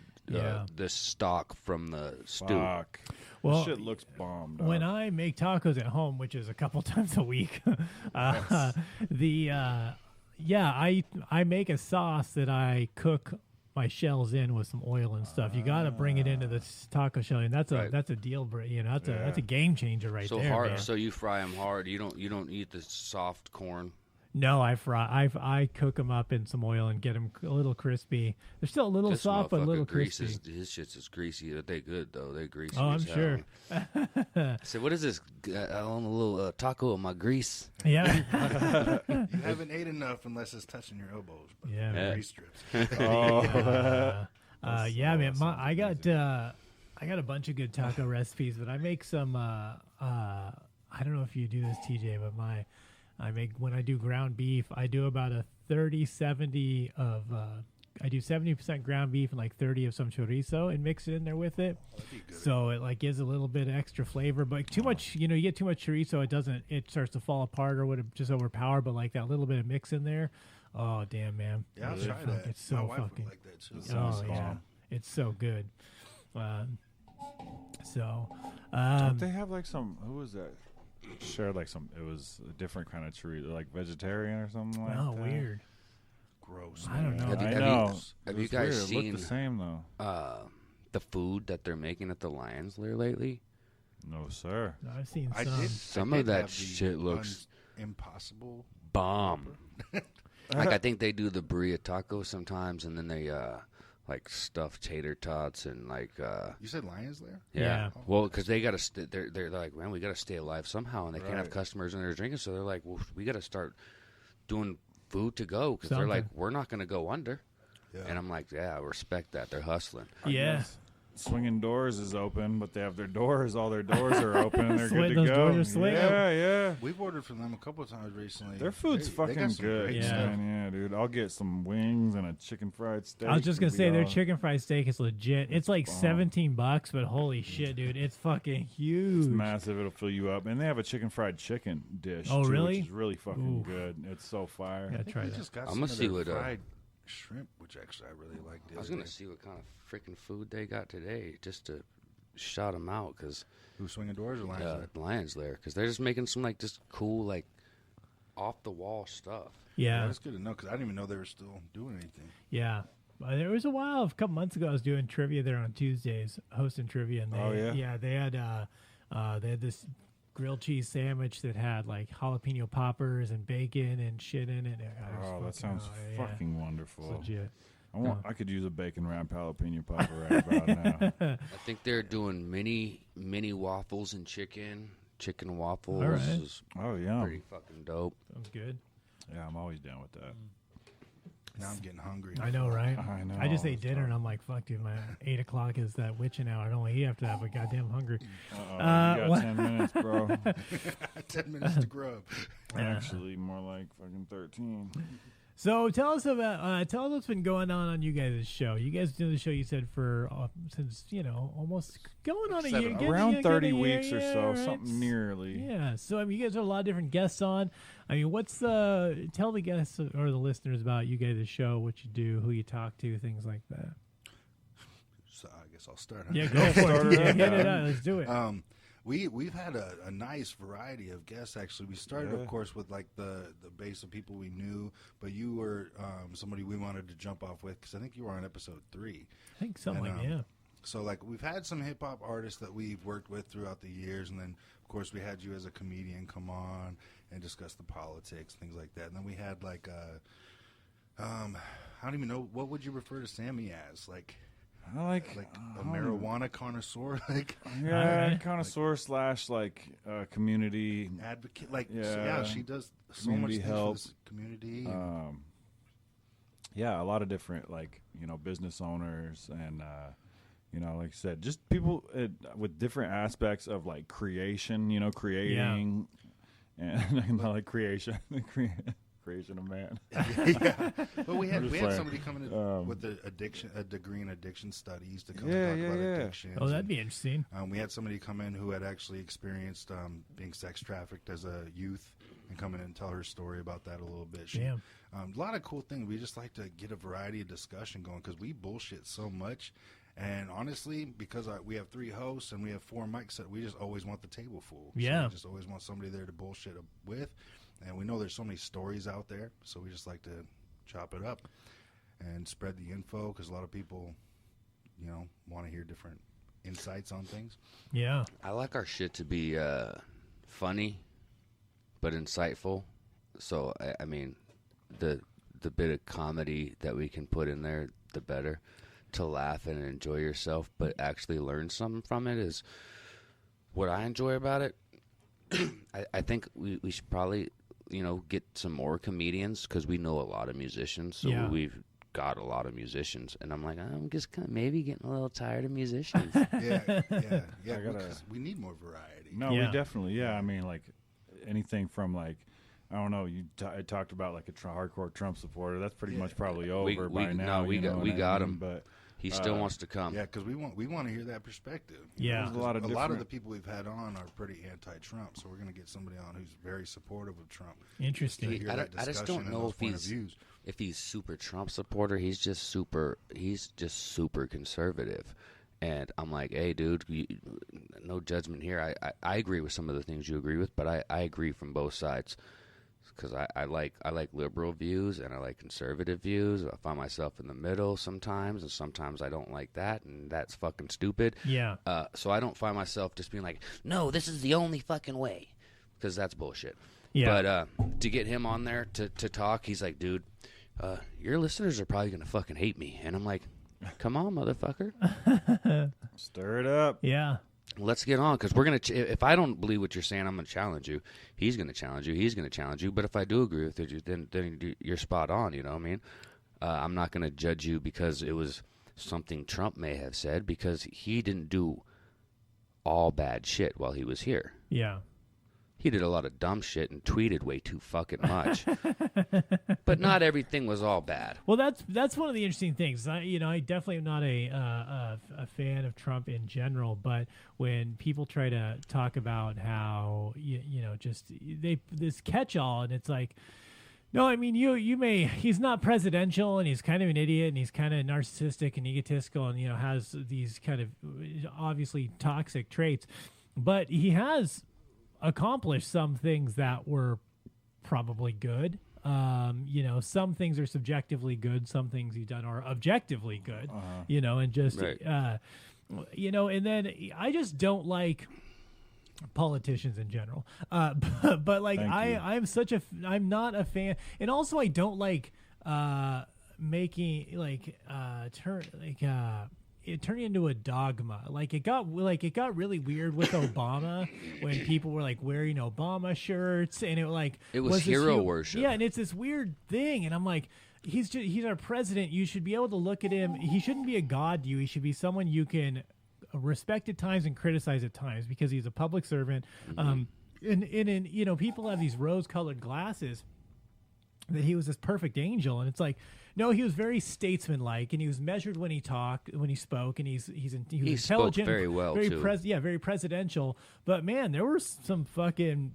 stock from the stew. Fuck. Well, This shit looks bomb. Dog. When I make tacos at home, which is a couple times a week, I make a sauce that I cook my shells in with some oil and stuff. You got to bring it into the taco shell, and that's Right. a deal breaker. You know, that's a game changer right So there. hard. man. So you fry them hard. You don't eat the soft corn. No, I cook them up in some oil and get them a little crispy. They're still a little This soft, but a little motherfucker greases. crispy. His shit's is greasy. But they good though. They greasy. Oh, I'm as hell. sure. I said, what is this? I want a little taco of my grease. Yeah, You haven't ate enough unless it's touching your elbows. But Yeah. Yeah. grease strips. yeah, man. I got a bunch of good taco recipes, but I make some. I don't know if you do this, TJ, but when I do ground beef, I do about a 30-70 of I do 70% ground beef and like 30 of some chorizo and mix it in there with it. That'd be good. So it like gives a little bit of extra flavor, but too much, you get too much chorizo, it starts to fall apart or would just overpower. But like that little bit of mix in there, oh damn, man, Yeah, I'll try that. It's so My wife fucking would like that too. oh yeah, it's so good. Don't they have like some? Who was that? Shared like some. It was a different kind of chorizo, like vegetarian or something like that. Oh, weird. Gross. I don't know. Have you guys weird. seen It looked the same though? The food that they're making at the Lions Lair lately? No, sir. No, I've seen I some. did. Some I of did that have the shit looks impossible. bomb. Like I think they do the burrito taco sometimes, and then they like stuffed tater tots and like You said Lions Lair? Yeah. Well, because they got to they're like, man, we got to stay alive somehow, and they can't have Right. customers in there drinking, so they're like, well, we got to start doing food to go because they're Something. like, we're not going to go under. Yeah. And I'm like, yeah, I respect that. They're hustling. Yeah. Swinging Doors is open, but they have their doors. All their doors are open. They're Swing- good to those go. doors are swinging. Yeah. We've ordered from them a couple of times recently. Their food's They fucking got some good, great Yeah. stuff. man. Yeah, dude. I'll get some wings and a chicken fried steak. I was just gonna It'll be say their all- chicken fried steak is legit. It's like bomb. $17, but holy shit, dude, it's fucking huge. It's massive. It'll fill you up. And they have a chicken fried chicken dish. Oh, too, really? Which is really fucking Oof. good. It's so fire. Yeah, I think try we that. just got I'm some gonna of see their what, fried shrimp, which actually I really like. I was going to see what kind of freaking food they got today just to shout them out because Who's Swinging Doors or Lions Lair? Lions Lair, because they're just making some like just cool like off the wall stuff. Yeah, That's good to know because I didn't even know they were still doing anything. yeah. There was a couple months ago, I was doing trivia there on Tuesdays, hosting trivia, and they they had this grilled cheese sandwich that had like jalapeno poppers and bacon and shit in it. Oh, that sounds fucking wonderful. legit. I could use a bacon wrapped jalapeno popper right about now. I think they're doing mini waffles and chicken waffles. All right. Is Oh, yeah. pretty fucking dope. Sounds good. Yeah, I'm always down with that. Now I'm getting hungry. I know, right? I know. I just ate It's dinner, tough. and I'm like, fuck, dude, my 8 o'clock is that witching hour. I don't want to eat after that, but goddamn hungry. You got what- 10 minutes, bro. 10 minutes to grub. Actually, more like fucking 13. So tell us what's been going on you guys' show. You guys do the show, you said, for since almost going on a year, Around 30 getting a year, weeks or yeah, so, right? something nearly. Yeah. So I mean, you guys have a lot of different guests on. I mean, tell the guests or the listeners about you guys' show, what you do, who you talk to, things like that. So I guess I'll start. Huh? Yeah, go for it. Yeah, get it out. Let's do it. We've had a nice variety of guests. Actually, we started, of course, with like the base of people we knew, but you were somebody we wanted to jump off with because I think you were on episode 3. I think something and, like yeah. So like we've had some hip hop artists that we've worked with throughout the years, and then of course we had you as a comedian come on and discuss the politics, things like that. And then we had like I don't even know, what would you refer to Sammy as, like I like a marijuana connoisseur, like connoisseur / like community. advocate, like Yeah. she does so much Community things help. for this community. Yeah, a lot of different like business owners and like I said, just people with different aspects of like creation, creating, and not like creation of man. Yeah. But we had playing. somebody coming in with a degree in addiction studies to come and talk about addiction. Oh, that'd be interesting. We had somebody come in who had actually experienced being sex trafficked as a youth and come in and tell her story about that a little bit. Damn. A lot of cool things. We just like to get a variety of discussion going because we bullshit so much. And honestly, because we have 3 hosts and we have 4 mics set, we just always want the table full. Yeah. So we just always want somebody there to bullshit with. And we know there's so many stories out there, so we just like to chop it up and spread the info because a lot of people, want to hear different insights on things. Yeah. I like our shit to be funny, but insightful. So I mean, the bit of comedy that we can put in there, the better. To laugh and enjoy yourself, but actually learn something from it is what I enjoy about it. I think we should probably get some more comedians because we know a lot of musicians. So we've got a lot of musicians, and I'm like, I'm just kind of maybe getting a little tired of musicians. Yeah. Because we need more variety. No, we definitely, I mean, like anything from like I don't know. I talked about like a hardcore Trump supporter. That's pretty much probably over by now. No, we got him, but he still wants to come. Yeah, because we want to hear that perspective. Yeah, a lot of the people we've had on are pretty anti-Trump, so we're going to get somebody on who's very supportive of Trump. Interesting. I just don't know if he's super Trump supporter. He's just super conservative. And I'm like, hey, dude, no judgment here. I agree with some of the things you agree with, but I agree from both sides. Because I like liberal views and I like conservative views. I find myself in the middle sometimes, and sometimes I don't like that, and that's fucking stupid. Yeah. So I don't find myself just being like, no, this is the only fucking way, because that's bullshit. Yeah. But to get him on there to talk, he's like, dude, your listeners are probably gonna fucking hate me, and I'm like, come on, motherfucker, stir it up. Yeah. Let's get on, because we're going to if I don't believe what you're saying, I'm going to challenge you. He's going to challenge you. He's going to challenge you. But if I do agree with you, then you're spot on, you know what I mean? I'm not going to judge you because it was something Trump may have said, because he didn't do all bad shit while he was here. Yeah. He did a lot of dumb shit and tweeted way too fucking much. But not everything was all bad. Well, that's one of the interesting things. I definitely am not a fan of Trump in general, but when people try to talk about how this catch-all, and it's like, no, I mean he's not presidential, and he's kind of an idiot, and he's kind of narcissistic and egotistical, and has these kind of obviously toxic traits, but he has accomplished some things that were probably good. Some things are subjectively good, some things he's done are objectively good. And just right. And then I just don't like politicians in general. But like I'm not a fan, and also I don't like making it turned into a dogma. It got really weird with Obama when people were like wearing Obama shirts, and it was hero worship. Yeah, and it's this weird thing, and I'm like, he's our president. You should be able to look at him. He shouldn't be a god to you. He should be someone you can respect at times and criticize at times, because he's a public servant. Mm-hmm. And people have these rose-colored glasses that he was this perfect angel, and it's like, no, he was very statesman-like, and he was measured when he spoke, and he was intelligent, spoke very well, too. Very presidential. But man, there was some fucking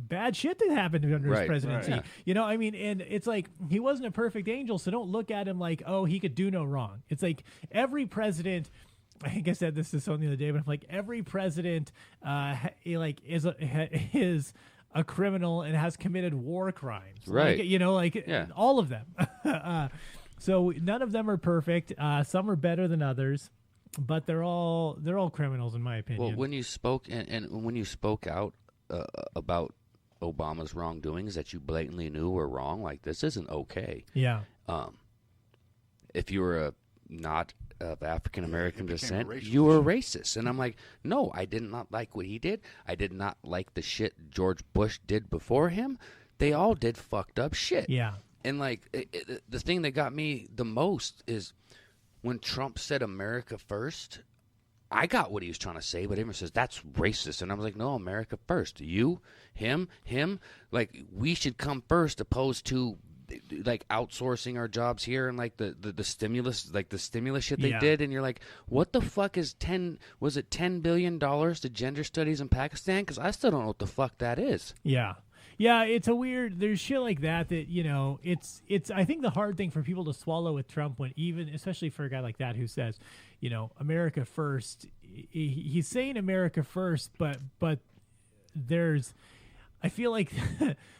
bad shit that happened under his presidency. Right. And it's like, he wasn't a perfect angel, so don't look at him like, oh, he could do no wrong. It's like every president. I think I said this to someone the other day, but I'm like, every president is a criminal and has committed war crimes. Right. All of them. So none of them are perfect. Some are better than others, but they're all criminals in my opinion. Well, when you spoke and when you spoke out about Obama's wrongdoings that you blatantly knew were wrong, like, this isn't okay. Yeah. If you were not of African American descent, you were racist. And I'm like, no, I did not like what he did. I did not like the shit George Bush did before him. They all did fucked up shit. Yeah. And the thing that got me the most is when Trump said America first. I got what he was trying to say, but everyone says that's racist. And I was like, no, America first. You, him. Like, we should come first, opposed to like outsourcing our jobs here, and like the stimulus, like the stimulus shit they did. And you're like, what the fuck is $10 billion to gender studies in Pakistan? Because I still don't know what the fuck that is. Yeah, it's a weird, there's shit like that it's I think the hard thing for people to swallow with Trump, when even especially for a guy like that who says, America first, he's saying America first, but there's, I feel like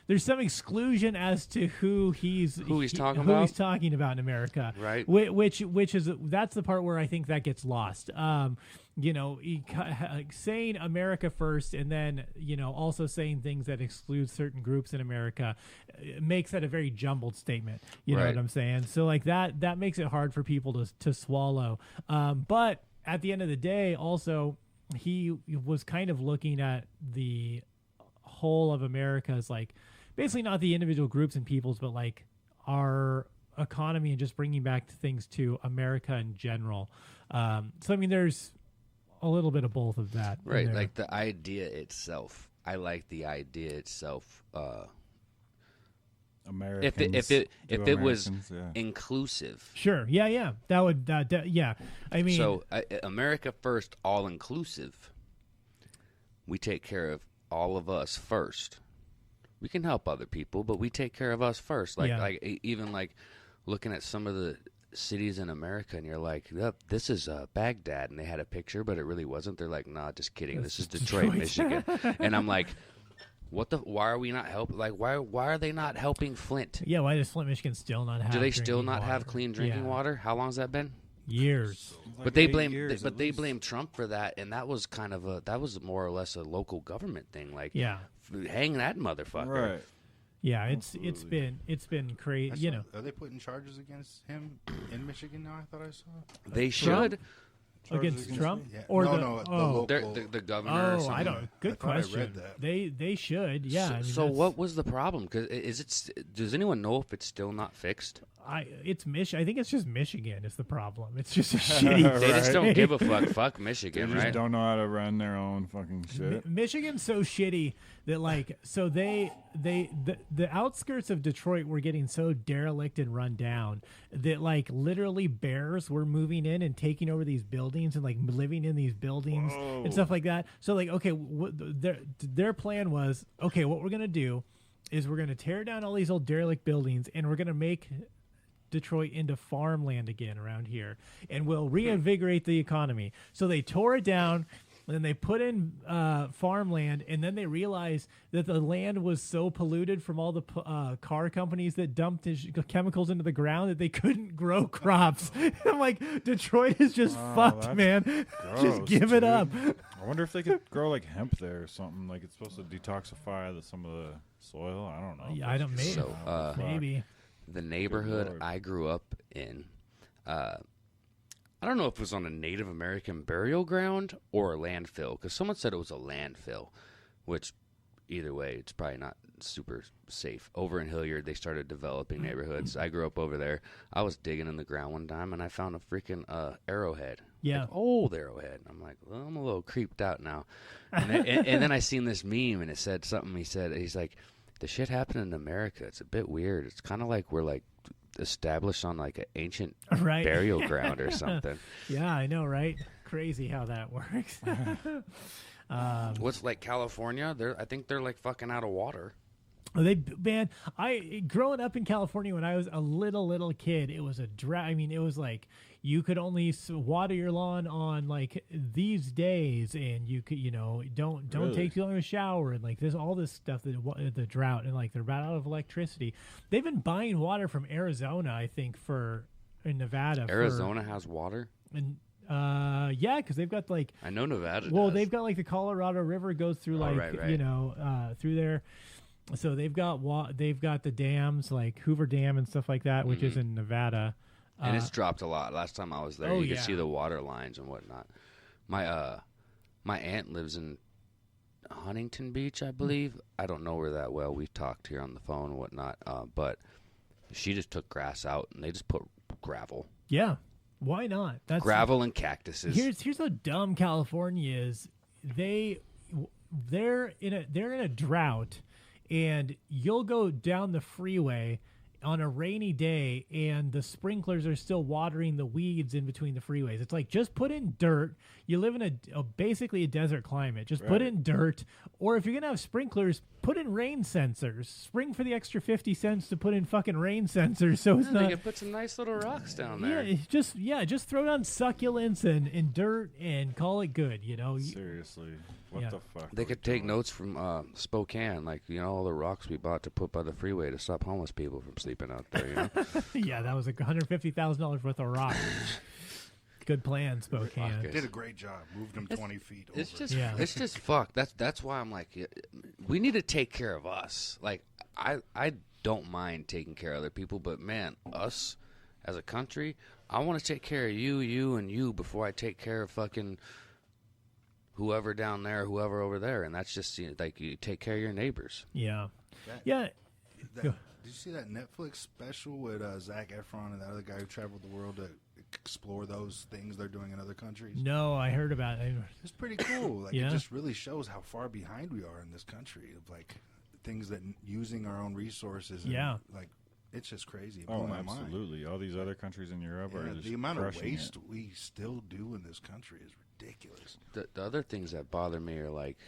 there's some exclusion as to who he's talking about in America, right? Which is, that's the part where I think that gets lost. Saying America first, and then also saying things that exclude certain groups in America, makes that a very jumbled statement. You know what I'm saying? So like that makes it hard for people to swallow. But at the end of the day, also he was kind of looking at the whole of America as like basically not the individual groups and peoples, but like our economy, and just bringing back things to America in general. So I mean, there's a little bit of both of that, right? Like the idea itself I like the idea itself. Americans, if it was inclusive. Sure. Yeah. That would. Yeah. I mean. So America first, all inclusive. We take care of all of us first. We can help other people, but we take care of us first. Even like looking at some of the cities in America, and you're like, yep, this is Baghdad, and they had a picture, but it really wasn't. They're like, nah, just kidding. This is Detroit, Michigan. And I'm like, why are we not helping? Like, why are they not helping Flint? Yeah, why does Flint, Michigan still not have? Do they still not have clean drinking water? How long has that been? Years. But they blame Trump for that, and that was that was more or less a local government thing. Like, hang that motherfucker. Right. Yeah, it's been crazy. Are they putting charges against him in Michigan now? I thought I saw. They should. Against Trump? Yeah. Or the governor. Oh, I don't. Good question. I read that. They should. Yeah. So what was the problem? Because does anyone know if it's still not fixed? I think it's just Michigan is the problem. It's just a shitty. They just don't give a fuck. Fuck Michigan, they just don't know how to run their own fucking shit. Michigan's so shitty that the outskirts of Detroit were getting so derelict and run down that literally bears were moving in and taking over these buildings and living in these buildings and stuff like that. So their plan was, okay, what we're gonna do is we're gonna tear down all these old derelict buildings and we're gonna make Detroit into farmland again around here, and we'll reinvigorate the economy. So they tore it down, and then they put in farmland, and then they realized that the land was so polluted from all the car companies that dumped chemicals into the ground that they couldn't grow crops. I'm like, Detroit is just fucked, man. Gross, just give it up. I wonder if they could grow hemp there or something. Like it's supposed to detoxify some of the soil. I don't know. Yeah, I don't. Maybe. The neighborhood I grew up in, I don't know if it was on a Native American burial ground or a landfill, because someone said it was a landfill, which either way, it's probably not super safe. Over in Hilliard, they started developing neighborhoods. I grew up over there. I was digging in the ground one time, and I found a freaking arrowhead. Yeah. Old arrowhead. And I'm like, well, I'm a little creeped out now. And then I seen this meme, and it said something. He's like, the shit happened in America. It's a bit weird. It's kind of like we're established on an ancient burial ground or something. Yeah, I know, right? Crazy how that works. What's California? I think they're fucking out of water. Growing up in California when I was a little kid, it was a drought. I mean, it was you could only water your lawn on these days, and you could, don't really? Take too long to shower, and there's all this stuff the drought, and they're about out of electricity. They've been buying water from Arizona, I think, in Nevada. Arizona has water, and yeah, because they've got I know Nevada. Well, does. they've got the Colorado River goes through through there. So they've got the dams Hoover Dam and stuff like that, which is in Nevada. And it's dropped a lot. Last time I was there, you could see the water lines and whatnot. My aunt lives in Huntington Beach, I believe. I don't know her that well. We've talked here on the phone and whatnot. But she just took grass out and they just put gravel. Yeah, why not? That's gravel and cactuses. Here's how dumb California is. They're in a drought, and you'll go down the freeway on a rainy day and the sprinklers are still watering the weeds in between the freeways. It's just put in dirt. You live in basically a desert climate. Just put in dirt, or if you're going to have sprinklers, put in rain sensors. Spring for the extra 50 cents to put in fucking rain sensors. So it's not. They could put some nice little rocks down there. Just throw down succulents and dirt and call it good, Seriously. What the fuck? They could take notes from Spokane, all the rocks we bought to put by the freeway to stop homeless people from sleeping out there, Yeah, that was $150,000 worth of rocks. Good plan, Spokane. Did a great job. Moved them 20 feet over. It's just fucked. That's why I'm we need to take care of us. I don't mind taking care of other people, but man, us as a country, I want to take care of you, and you before I take care of fucking whoever down there, whoever over there, and that's just you take care of your neighbors. Yeah, Did you see that Netflix special with Zac Efron and the other guy who traveled the world to explore those things they're doing in other countries? No, I heard about it. It's pretty cool. Like Yeah. it just really shows how far behind we are in this country of like things that using our own resources. And, Yeah. like it's just crazy. It Oh, blew my mind. absolutely. All these other countries in Europe are Yeah, just the amount of crushing waste it. we still do in this country is ridiculous. The other things that bother me are like,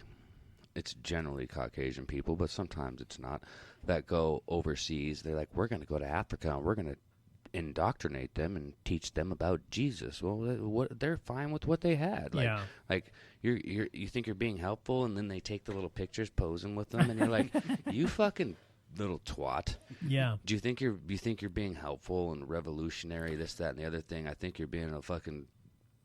it's generally Caucasian people, but sometimes it's not, that go overseas. They're like, we're going to go to Africa and we're going to indoctrinate them and teach them about Jesus. Well, they're fine with what they had. Like, Yeah. like you think you're being helpful, and then they take the little pictures posing with them, and you're like, you fucking little twat. Yeah. Do you think you're being helpful and revolutionary, this, that, and the other thing? I think you're being a fucking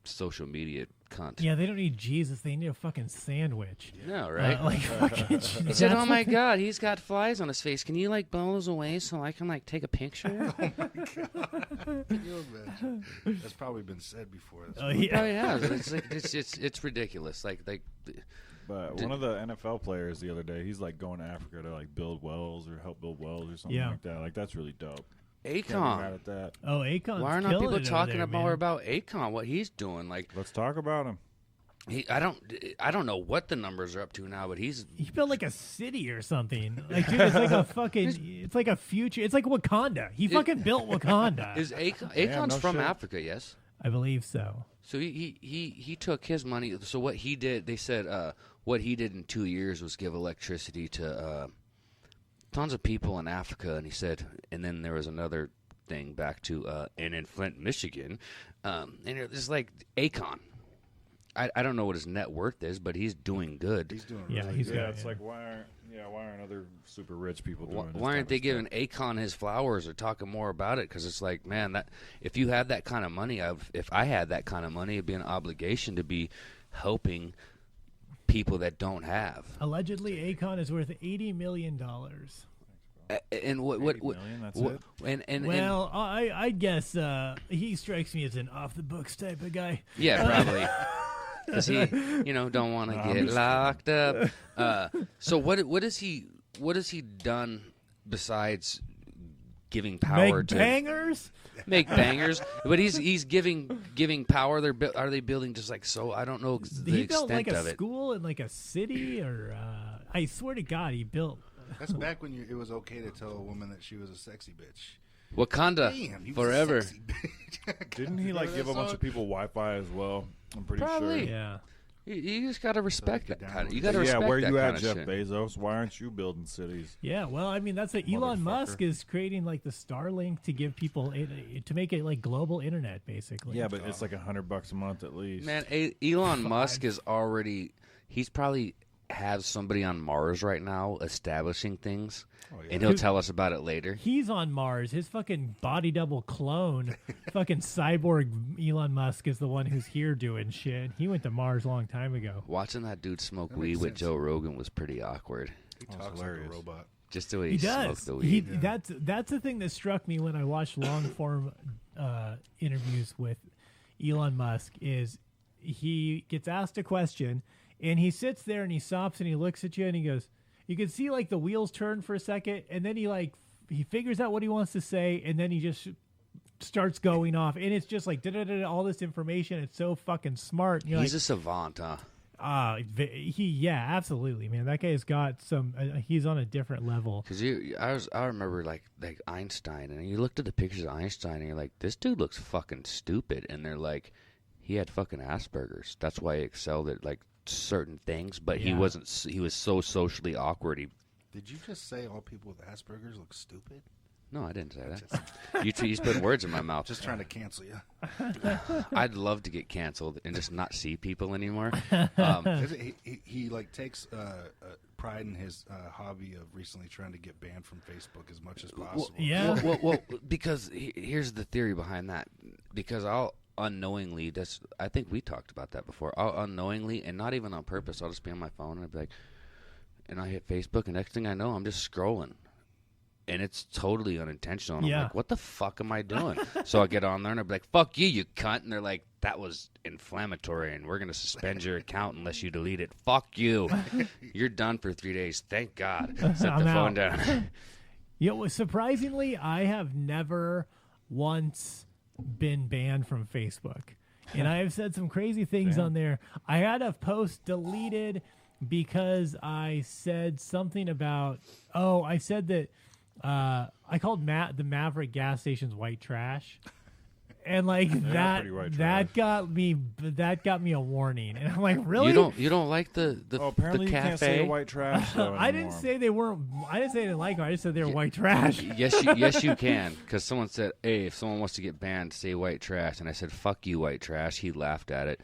social media cunt. Yeah, they don't need Jesus. They need a fucking sandwich. No, right? Like fucking. He said, "Oh my God, he's got flies on his face. Can you like blow those away so I can like take a picture?" Can you imagine? That's probably been said before. That's Oh, He yeah. probably has. It's like it's ridiculous. Like But one of the NFL players the other day, he's like going to Africa to like build wells or help build wells or something Yeah. like that. Like that's really dope. Can't be mad Akon. at that. Oh, Akon's Why are not killing people it over talking there, more man. about Akon? What he's doing? Like Let's talk about him. I don't know what the numbers are up to now, but he's He built like a city or something. Like, dude, it's like a fucking. It's like a future. It's like Wakanda. He fucking built Wakanda. is Akon's no from shit. Africa, yes. I believe so. So he took his money. So what he did, they said, what he did in 2 years was give electricity to tons of people in Africa, and he said, and then there was another thing back to and in Flint, Michigan, and it's like Akon. I don't know what his net worth is, but he's doing good. he's doing Yeah, really he's good. Yeah, good. it's like why aren't other super rich people doing this Why type aren't they of giving stuff? Akon his flowers or talking more about it? Because it's like, man, that if you had that kind of money, if I had that kind of money, it'd be an obligation to be helping people that don't have. Allegedly, Akon is worth $80 million. And what 80 million, that's what it? and Well, I guess he strikes me as an off the books type of guy. yeah, probably. Because he, don't want to get locked up. So what has he done besides giving power Make to bangers. make bangers? But he's giving power. Are they building just like so? I don't know the He built extent like a of it. school in like a city, or I swear to God, he built. That's back when it was okay to tell a woman that she was a sexy bitch. Wakanda Damn, he was forever. a sexy bitch. Didn't he like give a bunch of people Wi-Fi as well? I'm pretty Probably. sure. Yeah. You just gotta respect So you that could kind of. You download gotta it. respect Yeah, where that you kind at, of Jeff shit. Bezos? Why aren't you building cities? Yeah, well, I mean, that's what Elon Motherfucker. Musk is creating, like the Starlink to give people to make it like global internet, basically. Yeah, but it's like $100 a month at least. Man, Elon Musk is already. He's probably has somebody on Mars right now establishing things, and he'll tell us about it later. He's on Mars. His fucking body double clone, fucking cyborg Elon Musk is the one who's here doing shit. He went to Mars a long time ago. Watching that dude smoke That weed makes with sense. Joe Rogan was pretty awkward. He That's talks like hilarious. a robot. Just the way He he does. smoked the weed. That's the thing that struck me when I watched long form interviews with Elon Musk is he gets asked a question and he sits there and he stops and he looks at you and he goes, you can see like the wheels turn for a second and then he figures out what he wants to say and then he just starts going off and it's just like all this information. It's so fucking smart. And you're He's a savant, huh? yeah, absolutely, man. That guy's got some. He's on a different level. Because I remember like Einstein, and you looked at the pictures of Einstein, and you're like, this dude looks fucking stupid, and they're like, he had fucking Asperger's. That's why he excelled at like certain things, but he Yeah. wasn't. He was so socially awkward. Did you just say all people with Asperger's look stupid? No, I didn't say that. You put words in my mouth. Just trying to cancel you. I'd love to get canceled and just not see people anymore. He like takes pride in his hobby of recently trying to get banned from Facebook as much as possible. Yeah. Well, because here's the theory behind that. Because I'll unknowingly, I think we talked about that before. I'll unknowingly, and not even on purpose, I'll just be on my phone and I'll be like, and I hit Facebook, and next thing I know, I'm just scrolling. And it's totally unintentional. And Yeah. I'm like, what the fuck am I doing? So I get on there and I'll be like, fuck you, you cunt. And they're like, that was inflammatory and we're going to suspend your account unless you delete it. Fuck you. You're done for 3 days. Thank God. Set I'm the out. phone down. Surprisingly, I have never once been banned from Facebook. And I have said some crazy things on there. I had a post deleted because I said something about, I said that I called the Maverick gas stations white trash. And like that got me a warning, and I'm like, really? You don't like the apparently the you cafe? can't say white trash. I didn't say they weren't. I didn't say I didn't like them. I just said they were white trash. Yes, you can. Because someone said, "Hey, if someone wants to get banned, say white trash." And I said, "Fuck you, white trash." He laughed at it.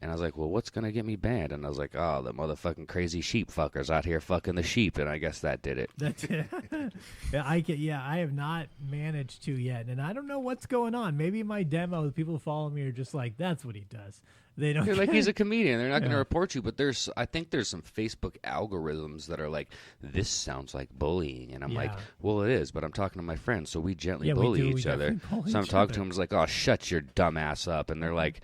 And I was like, well, what's going to get me banned? And I was like, oh, the motherfucking crazy sheep fuckers out here fucking the sheep. And I guess that did it. That's it. I have not managed to yet. And I don't know what's going on. Maybe my demo, the people who follow me are just like, that's what he does. They don't. They're like, he's a comedian. They're not going to report you. But I think there's some Facebook algorithms that are like, this sounds like bullying. And I'm like, well, it is. But I'm talking to my friends, so we gently bully each other. So I'm talking to them, like, oh, shut your dumb ass up. And they're like,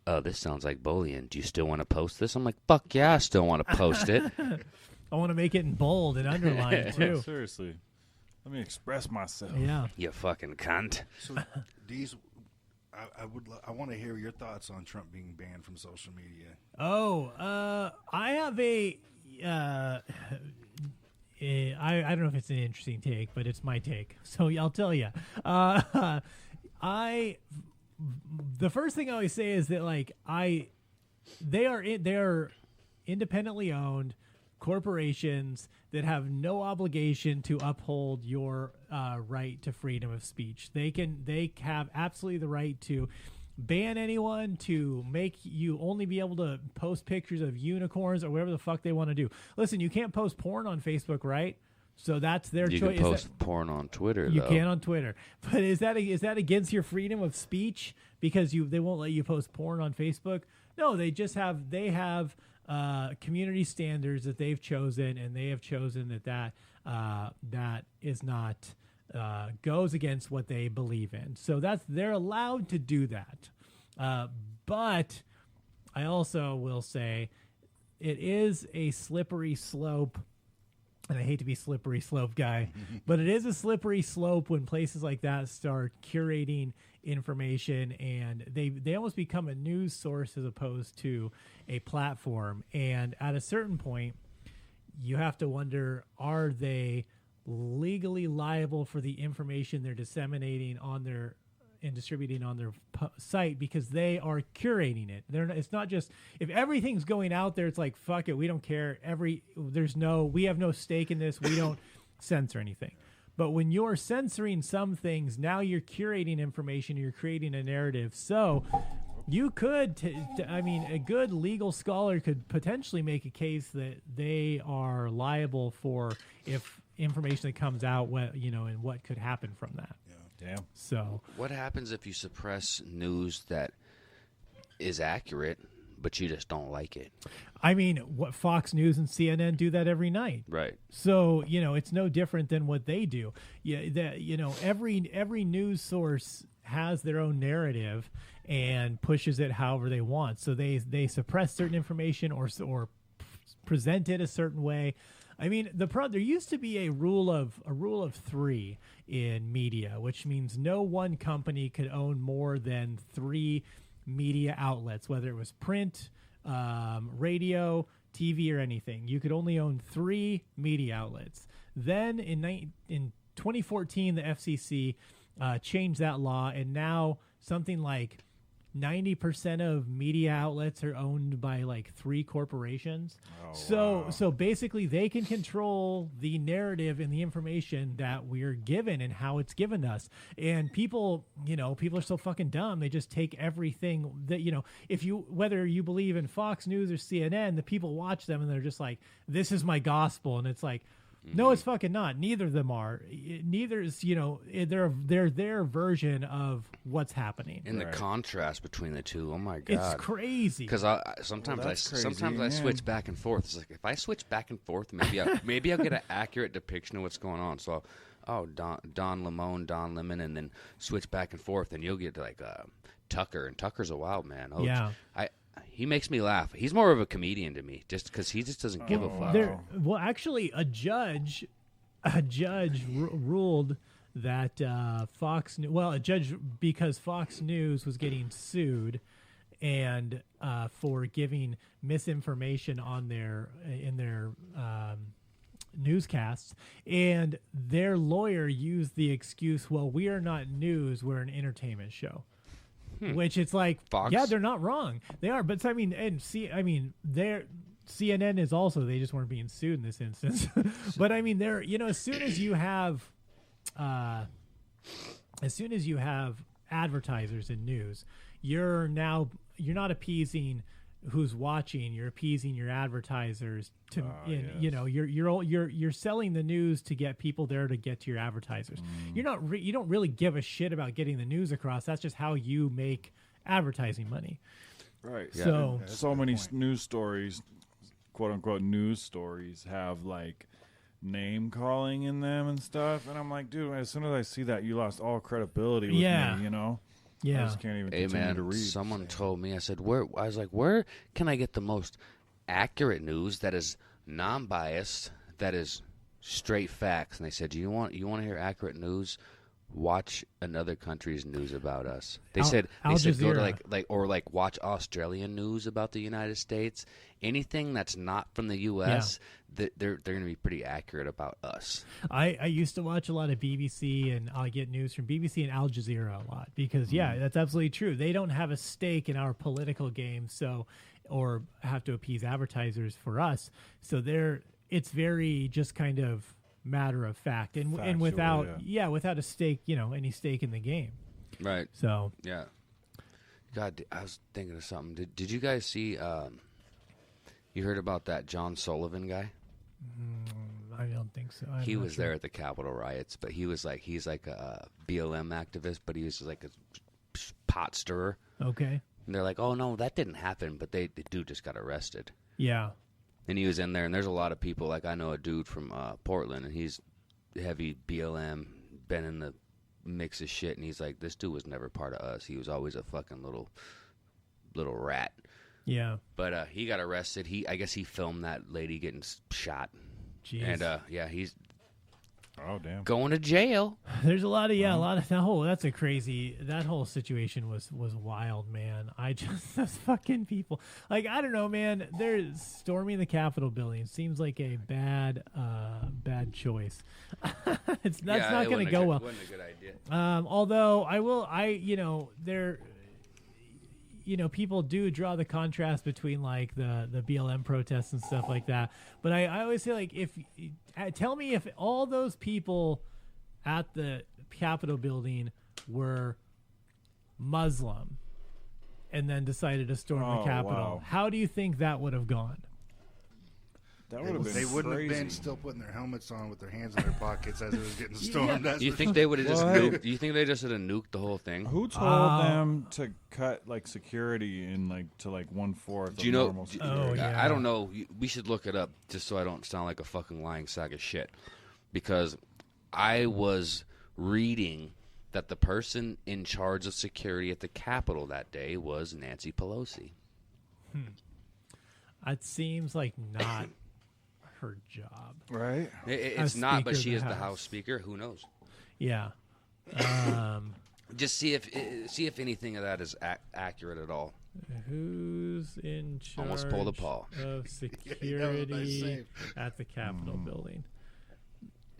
oh, this sounds like bullying. Do you still want to post this? I'm like, fuck yeah, I still want to post it. I want to make it in bold and underlined, too. Seriously. Let me express myself. Yeah. You fucking cunt. So, Deece, I want to hear your thoughts on Trump being banned from social media. I have a... I don't know if it's an interesting take, but it's my take. So I'll tell you. The first thing I always say is that they are independently owned corporations that have no obligation to uphold your right to freedom of speech. They have absolutely the right to ban anyone, to make you only be able to post pictures of unicorns or whatever the fuck they want to do. Listen, you can't post porn on Facebook, right? So that's their choice. You can post porn on Twitter, You can on Twitter. But is that against your freedom of speech because they won't let you post porn on Facebook? No, they have community standards that they've chosen, and they have chosen that is not goes against what they believe in. So they're allowed to do that. But I also will say it is a slippery slope. And I hate to be slippery slope guy, but it is a slippery slope when places like that start curating information, and they almost become a news source as opposed to a platform. And at a certain point, you have to wonder, are they legally liable for the information they're disseminating on their and distributing on their site, because they are curating it. It's not just, if everything's going out there, it's like, fuck it, we don't care. We have no stake in this. We don't censor anything. But when you're censoring some things, now you're curating information, you're creating a narrative. So you could, a good legal scholar could potentially make a case that they are liable for if information that comes out, and what could happen from that. Damn. So what happens if you suppress news that is accurate, but you just don't like it? I mean, what Fox News and CNN do that every night. Right. So, it's no different than what they do. Every news source has their own narrative and pushes it however they want. So they suppress certain information or present it a certain way. I mean, there used to be a rule of three in media, which means no one company could own more than 3 media outlets, whether it was print, radio, TV, or anything. You could only own 3 media outlets. Then in 2014, the FCC changed that law, and now something like 90% of media outlets are owned by like 3 corporations. So basically they can control the narrative and the information that we're given and how it's given us. And people are so fucking dumb. They just take everything that, whether you believe in Fox News or CNN, the people watch them and they're just like, this is my gospel. And it's like, no, it's fucking not. Neither of them are. Neither is, they're their version of what's happeing. And the contrast between the two, oh my God. It's crazy. Because sometimes I switch back and forth. It's like, if I switch back and forth, maybe I'll get an accurate depiction of what's going on. So, Don Lemon, and then switch back and forth, and you'll get like Tucker, and Tucker's a wild man. Yeah. He makes me laugh. He's more of a comedian to me, just because he just doesn't give a fuck. Well, actually, a judge ruled that a judge, because Fox News was getting sued and for giving misinformation on in their newscasts, and their lawyer used the excuse, well, we are not news, we're an entertainment show. Which it's like, Fox? Yeah, they're not wrong. They are, but they're CNN is also, they just weren't being sued in this instance. But I mean, they're, as soon as you have advertisers in news, you're not appeasing who's watching, you're appeasing your advertisers to you're selling the news to get people there to get to your advertisers. You don't really give a shit about getting the news across. That's just how you make advertising money. Right. Yeah. So many news stories, quote unquote news stories, have like name calling in them and stuff, and I'm like, dude, as soon as I see that, you lost all credibility with me, Yeah. I just can't even Hey continue man, to read. someone told me, I said, where can I get the most accurate news that is non-biased, that is straight facts? And they said, you want to hear accurate news? Watch another country's news about us. They said go to watch Australian news about the United States. Anything that's not from the U.S., they're going to be pretty accurate about us. I used to watch a lot of BBC, and I get news from BBC and Al Jazeera a lot because that's absolutely true. They don't have a stake in our political game, or have to appease advertisers for us. So it's very just kind of matter of fact, and Factual, without a stake, any stake in the game. Right. So yeah. God, I was thinking of something. Did you guys see? You heard about that John Sullivan guy? I don't think so. He was there at the Capitol riots, but he's like a BLM activist, but he was like a pot stirrer. Okay. And they're like, oh no, that didn't happen, but the dude just got arrested. Yeah. And he was in there, and there's a lot of people. Like, I know a dude from Portland, and he's heavy BLM, been in the mix of shit, and he's like, this dude was never part of us. He was always a fucking little rat. Yeah. But he got arrested. I guess he filmed that lady getting shot. Jeez. And he's going to jail. There's a lot of that whole situation was wild, man. Those fucking people, like, I don't know, man, they're storming the Capitol building. Seems like a bad choice. That's not going to go well. Wasn't a good idea. Although people do draw the contrast between like the BLM protests and stuff like that. But I always say, like, tell me if all those people at the Capitol building were Muslim and then decided to storm the Capitol. Wow. How do you think that would have gone? That would have been They wouldn't crazy. have been still putting their helmets on with their hands in their pockets as it was getting stormed. Do you think they would have just nuked? Do you think they just would have nuked the whole thing? Who told them to cut like security in to 1/4? Do you know? Normal I don't know. We should look it up just so I don't sound like a fucking lying sack of shit. Because I was reading that the person in charge of security at the Capitol that day was Nancy Pelosi. It seems like not her job, right? It's not, but she is the House Speaker. Who knows? Yeah. Just see if anything of that is accurate at all. Who's in charge Almost pulled a Paul. of security at the Capitol building?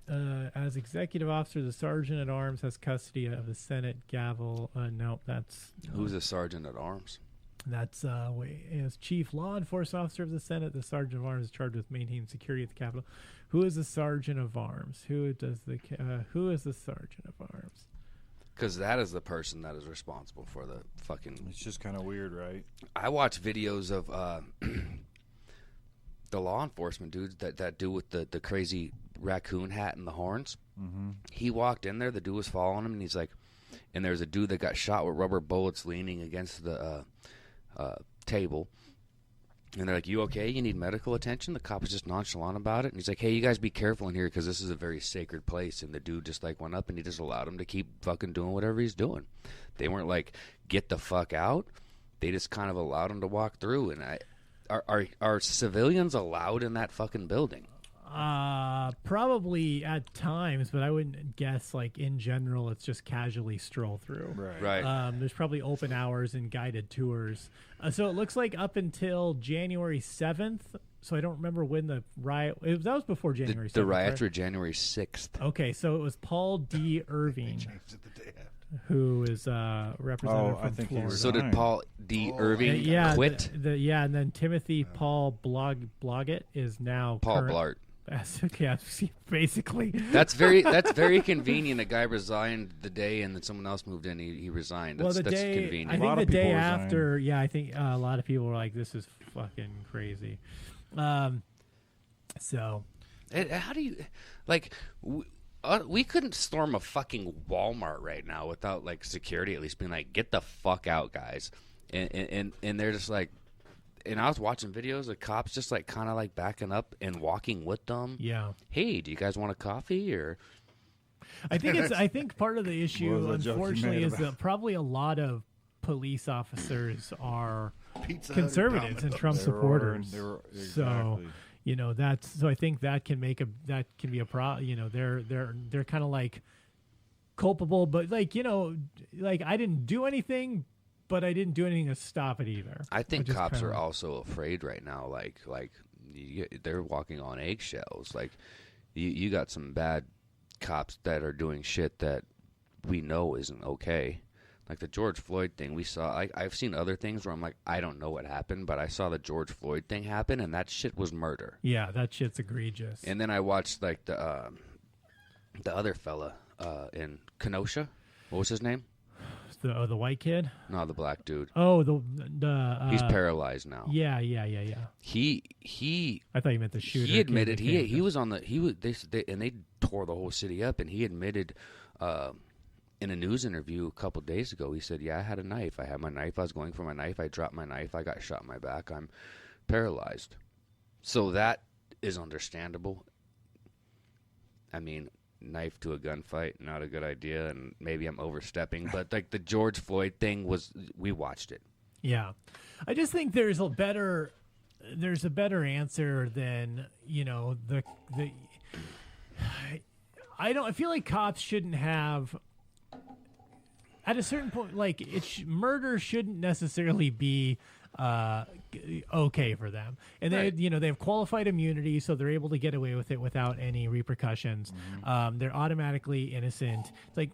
As executive officer, the sergeant at arms has custody of the Senate gavel. No, that's who's the sergeant at arms? That's as chief law enforcement officer of the Senate, the sergeant of arms is charged with maintaining security at the Capitol. Who is the sergeant of arms? Who is the sergeant of arms? Because that is the person that is responsible for the fucking. It's just kind of weird, right? I watch videos of the law enforcement dudes that dude with the crazy raccoon hat and the horns. Mm-hmm. He walked in there. The dude was following him, and he's like, and there's a dude that got shot with rubber bullets leaning against the table. And they're like, you okay? You need medical attention? The cop was just nonchalant about it. And he's like, hey, you guys be careful in here because this is a very sacred place. And the dude just like went up and he just allowed him to keep fucking doing whatever he's doing. They weren't like, get the fuck out. They just kind of allowed him to walk through. And are civilians allowed in that fucking building? Probably at times, but I wouldn't guess like in general it's just casually stroll through. Right. There's probably open hours and guided tours. So it looks like up until January 7th. So I don't remember when the riot. That was before January 7th. The riots right? were January 6th. Okay, so it was Paul D. Irving, Changed it the day after. who is representative I from think he Florida. was- So did Paul D. Irving quit? And then Timothy Paul Blogett is now Paul current- Blart. Yeah, basically. That's very convenient. A guy resigned the day, and then someone else moved in. He resigned. That's convenient. I A lot think of the day people resigned. after. Yeah, I think a lot of people were like, "This is fucking crazy." So, How do you like? We couldn't storm a fucking Walmart right now without like security at least being like, "Get the fuck out, guys!" And they're just like. And I was watching videos of cops just like kind of like backing up and walking with them. yeah. Hey, do you guys want a coffee or? I think part of the issue, What was that joke you unfortunately, made is about- that probably a lot of police officers are Pizza Hut and conservatives and Domino's. Trump supporters. They were So, exactly. I think that can be a problem. They're kind of like culpable, but like I didn't do anything, but I didn't do anything to stop it either. I think Which is cops kinda are also afraid right now. They're walking on eggshells. Like you got some bad cops that are doing shit that we know isn't okay. Like the George Floyd thing we saw. I've seen other things where I'm like, I don't know what happened, but I saw the George Floyd thing happen, and that shit was murder. Yeah, that shit's egregious. And then I watched like the other fella in Kenosha. What was his name? The white kid. No, the black dude. Oh, the He's paralyzed now. Yeah. He I thought you meant the shooter. He admitted kid that he was on the they tore the whole city up, and he admitted in a news interview a couple days ago. He said, "Yeah, I had a knife. I had my knife. I was going for my knife. I dropped my knife. I got shot in my back. I'm paralyzed." So that is understandable. I mean, knife to a gunfight, not a good idea, and maybe I'm overstepping. But like the George Floyd thing we watched it. Yeah, I just think there's a better answer than the. I feel like cops shouldn't have. At a certain point, like murder shouldn't necessarily be okay for them, and they have qualified immunity, so they're able to get away with it without any repercussions. They're automatically innocent. It's like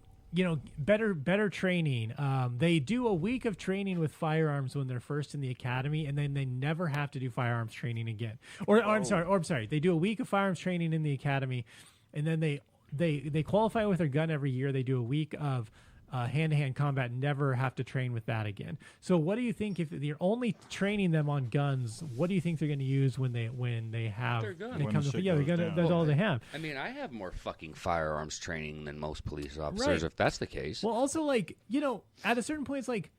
better training. They do a week of training with firearms when they're first in the academy, and then they never have to do firearms training again. I'm sorry. They do a week of firearms training in the academy, and then they qualify with their gun every year. They do a week of hand-to-hand combat, never have to train with that again. So what do you think if you're only training them on guns? What do you think they're going to use when they have Their gun. They When come the to, shit yeah, they're goes gonna, down. that's all they have. I mean, I have more fucking firearms training than most police officers, Right. if that's the case. Well, also like at a certain point, it's like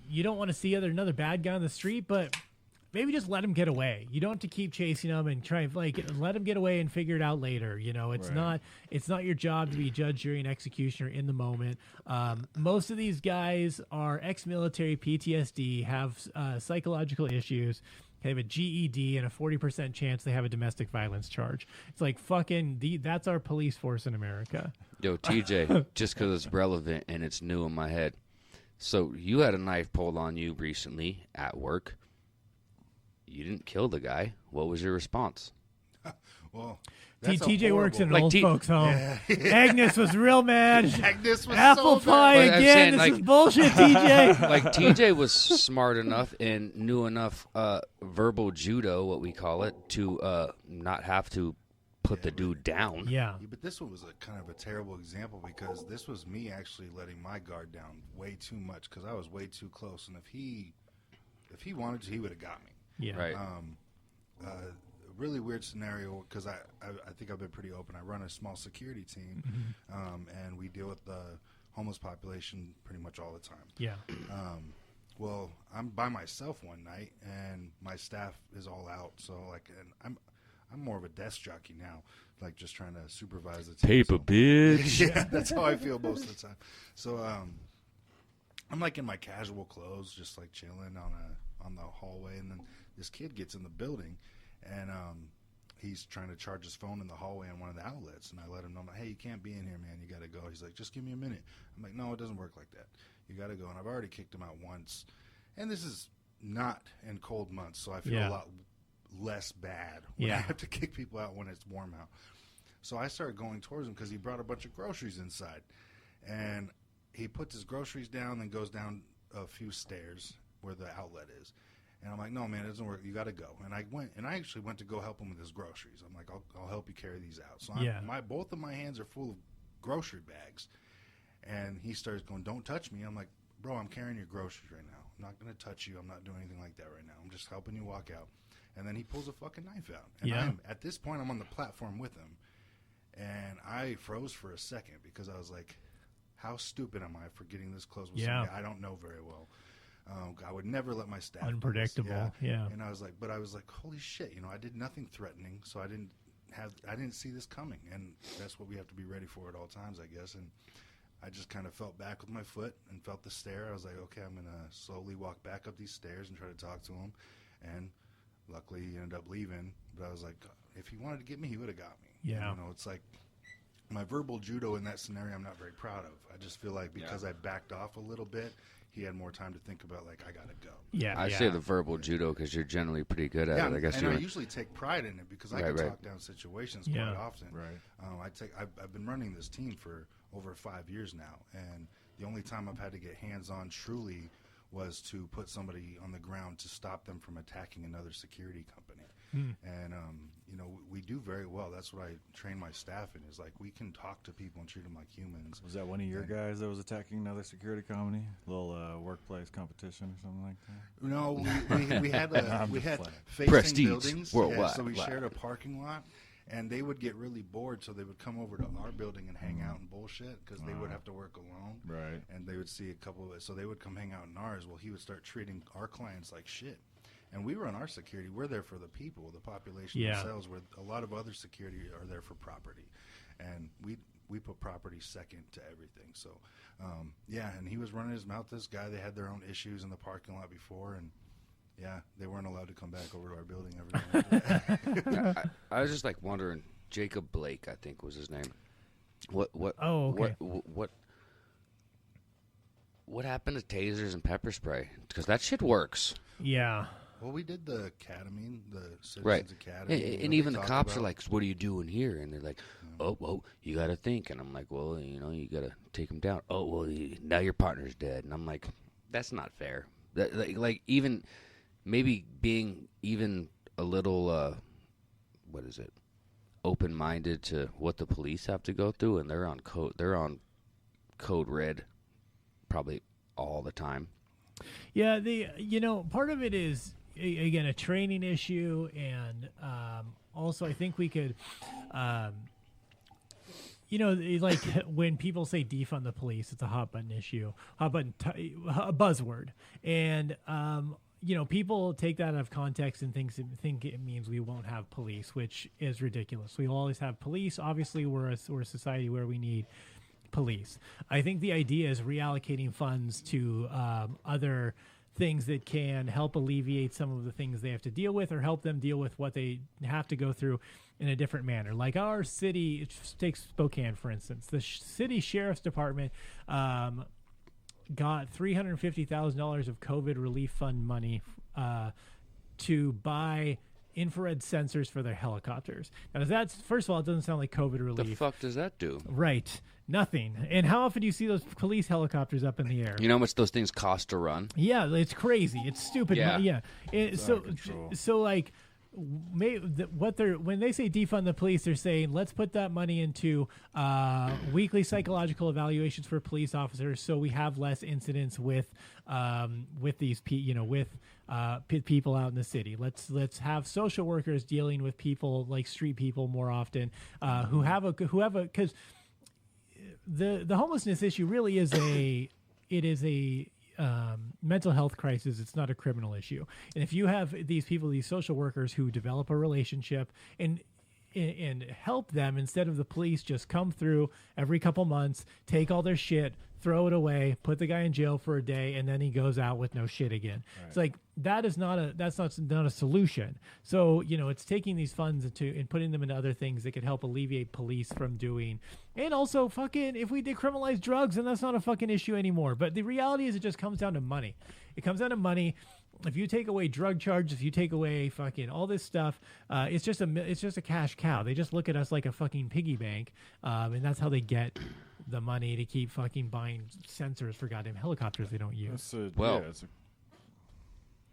you don't want to see another bad guy on the street, but maybe just let him get away. You don't have to keep chasing him and try let him get away and figure it out later. It's Right. it's not your job to be judge, jury, and executioner in the moment. Most of these guys are ex-military, PTSD, have psychological issues. They have a GED and a 40% chance they have a domestic violence charge. It's like that's our police force in America. Yo, TJ, just because it's relevant and it's new in my head. So you had a knife pulled on you recently at work. You didn't kill the guy. What was your response? Well, that's TJ works in an Like old T- folks home. Agnes was real mad. Agnes was Apple so pie But I'm again. saying, This like- is bullshit, TJ. Like TJ was smart enough and knew enough verbal judo, what we call it, to not have to put the dude down. Yeah. Yeah, but this one was a kind of a terrible example because this was me actually letting my guard down way too much because I was way too close. And if he wanted to, he would have got me. Yeah. Right. Really weird scenario because I think I've been pretty open. I run a small security team, and we deal with the homeless population pretty much all the time. Yeah. Well, I'm by myself one night, and my staff is all out. So and I'm more of a desk jockey now, like just trying to supervise the team. Paper bitch. Yeah, that's how I feel most of the time. So I'm like in my casual clothes, just like chilling on the hallway, and then this kid gets in the building, and he's trying to charge his phone in the hallway in one of the outlets, and I let him know, hey, you can't be in here, man. You got to go. He's like, just give me a minute. I'm like, no, it doesn't work like that. You got to go. And I've already kicked him out once, and this is not in cold months, so I feel a lot less bad when I have to kick people out when it's warm out. So I started going towards him because he brought a bunch of groceries inside, and he puts his groceries down, then goes down a few stairs where the outlet is. And I'm like, no, man, it doesn't work. You got to go. And I actually went to go help him with his groceries. I'm like, I'll help you carry these out. So both of my hands are full of grocery bags. And he starts going, don't touch me. I'm like, bro, I'm carrying your groceries right now. I'm not going to touch you. I'm not doing anything like that right now. I'm just helping you walk out. And then he pulls a fucking knife out. And at this point, I'm on the platform with him. And I froze for a second because I was like, how stupid am I for getting this close with somebody I don't know very well? I would never let my staff. Unpredictable, And I was like, holy shit, I did nothing threatening, so I didn't see this coming, and that's what we have to be ready for at all times, I guess. And I just kind of felt back with my foot and felt the stare. I was like, okay, I'm gonna slowly walk back up these stairs and try to talk to him. And luckily, he ended up leaving. But I was like, if he wanted to get me, he would have got me. Yeah, it's like my verbal judo in that scenario. I'm not very proud of. I just feel like because I backed off a little bit, he had more time to think about, like, I got to go. I say the verbal judo because you're generally pretty good at it. I guess and I usually take pride in it because I can talk down situations quite often. I've been running this team for over 5 years now, and the only time I've had to get hands-on truly was to put somebody on the ground to stop them from attacking another security company. And, we do very well. That's what I train my staff in, is like we can talk to people and treat them like humans. Was that one of your guys that was attacking another security company? A little workplace competition or something like that? No, we had facing Prestige buildings. worldwide. So we shared a parking lot. And they would get really bored, so they would come over to our building and hang out and bullshit because they would have to work alone. Right. And they would see a couple of it. So they would come hang out in ours. Well, he would start treating our clients like shit. And we run our security. We're there for the people, the population themselves, where a lot of other security are there for property. And we put property second to everything. So, and he was running his mouth. This guy, they had their own issues in the parking lot before, and they weren't allowed to come back over to our building every day. I was just like wondering, Jacob Blake, I think was his name. What happened to tasers and pepper spray? Because that shit works. Yeah. Well, we did the academy, the Citizens Academy. And even the cops are like, what are you doing here? And they're like, oh, you got to think. And I'm like, well, you got to take him down. Oh, well, now your partner's dead. And I'm like, that's not fair. Like even maybe being even a little, open-minded to what the police have to go through. And they're on code red probably all the time. Yeah, part of it is, again, a training issue, and also I think we could, like when people say defund the police, it's a hot button issue, a buzzword, and people take that out of context and think it means we won't have police, which is ridiculous. We will always have police. Obviously, we're a society where we need police. I think the idea is reallocating funds to other things that can help alleviate some of the things they have to deal with, or help them deal with what they have to go through in a different manner. Like our city, take Spokane, for instance. The city sheriff's department got $350,000 of COVID relief fund money to buy infrared sensors for their helicopters. Now, first of all, it doesn't sound like COVID relief. The fuck does that do? Right. Nothing. And how often do you see those police helicopters up in the air? You know how much those things cost to run? Yeah, it's crazy. It's stupid. Yeah. So like, when they say defund the police, they're saying let's put that money into weekly psychological evaluations for police officers, so we have less incidents with these people out in the city. Let's have social workers dealing with people like street people more often, who have because the homelessness issue really is a mental health crisis. It's not a criminal issue. And if you have these people, these social workers who develop a relationship, and and help them instead of the police just come through every couple months, take all their shit, throw it away, put the guy in jail for a day, and then he goes out with no shit again. Right. It's like that's not a solution. So it's taking these funds and putting them into other things that could help alleviate police from doing. And also, fucking, if we decriminalize drugs, then that's not a fucking issue anymore. But the reality is, it just comes down to money. It comes down to money. If you take away drug charges, if you take away fucking all this stuff, it's just a cash cow. They just look at us like a fucking piggy bank, and that's how they get the money to keep fucking buying sensors for goddamn helicopters they don't use.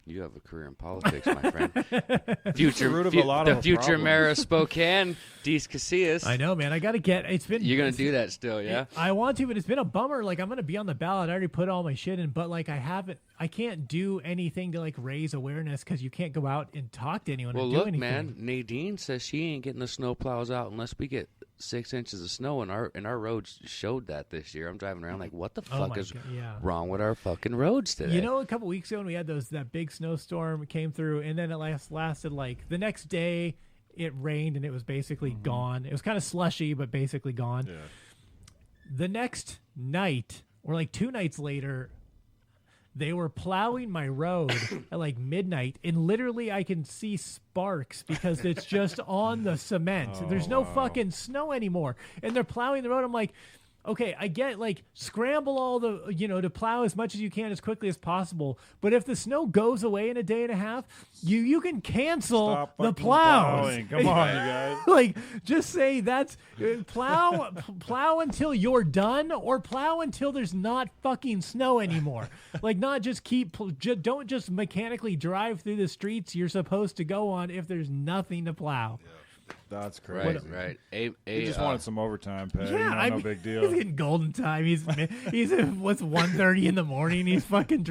You have a career in politics, my friend. The future mayor of Spokane, Deece Casillas. I know, man. I got to get. You're gonna do that still, yeah? I want to, but it's been a bummer. Like, I'm gonna be on the ballot. I already put all my shit in, but like I can't do anything to like raise awareness because you can't go out and talk to anyone. Well, or do look, anything. man. Nadine says she ain't getting the snow plows out unless we get 6 inches of snow, and our roads showed that this year. I'm driving around like, what the fuck is wrong with our fucking roads today? A couple weeks ago when we had that big snowstorm came through, and then it lasted like the next day. It rained and it was basically gone. It was kind of slushy, but basically gone. Yeah. The next night, or like 2 nights later, they were plowing my road at like midnight, and literally I can see sparks because it's just on the cement. There's no fucking snow anymore, and they're plowing the road. I'm like, okay, I get like scramble all the, to plow as much as you can as quickly as possible. But if the snow goes away in a day and a half, you can cancel the plows. Plowing. Come on, you guys. Like, just say that's plow until you're done, or plow until there's not fucking snow anymore. Like, not just don't just mechanically drive through the streets you're supposed to go on if there's nothing to plow. Yeah. That's crazy. Right. He just wanted some overtime pay. Yeah, no big deal. He's getting golden time. He's what's 1:30 in the morning. He's fucking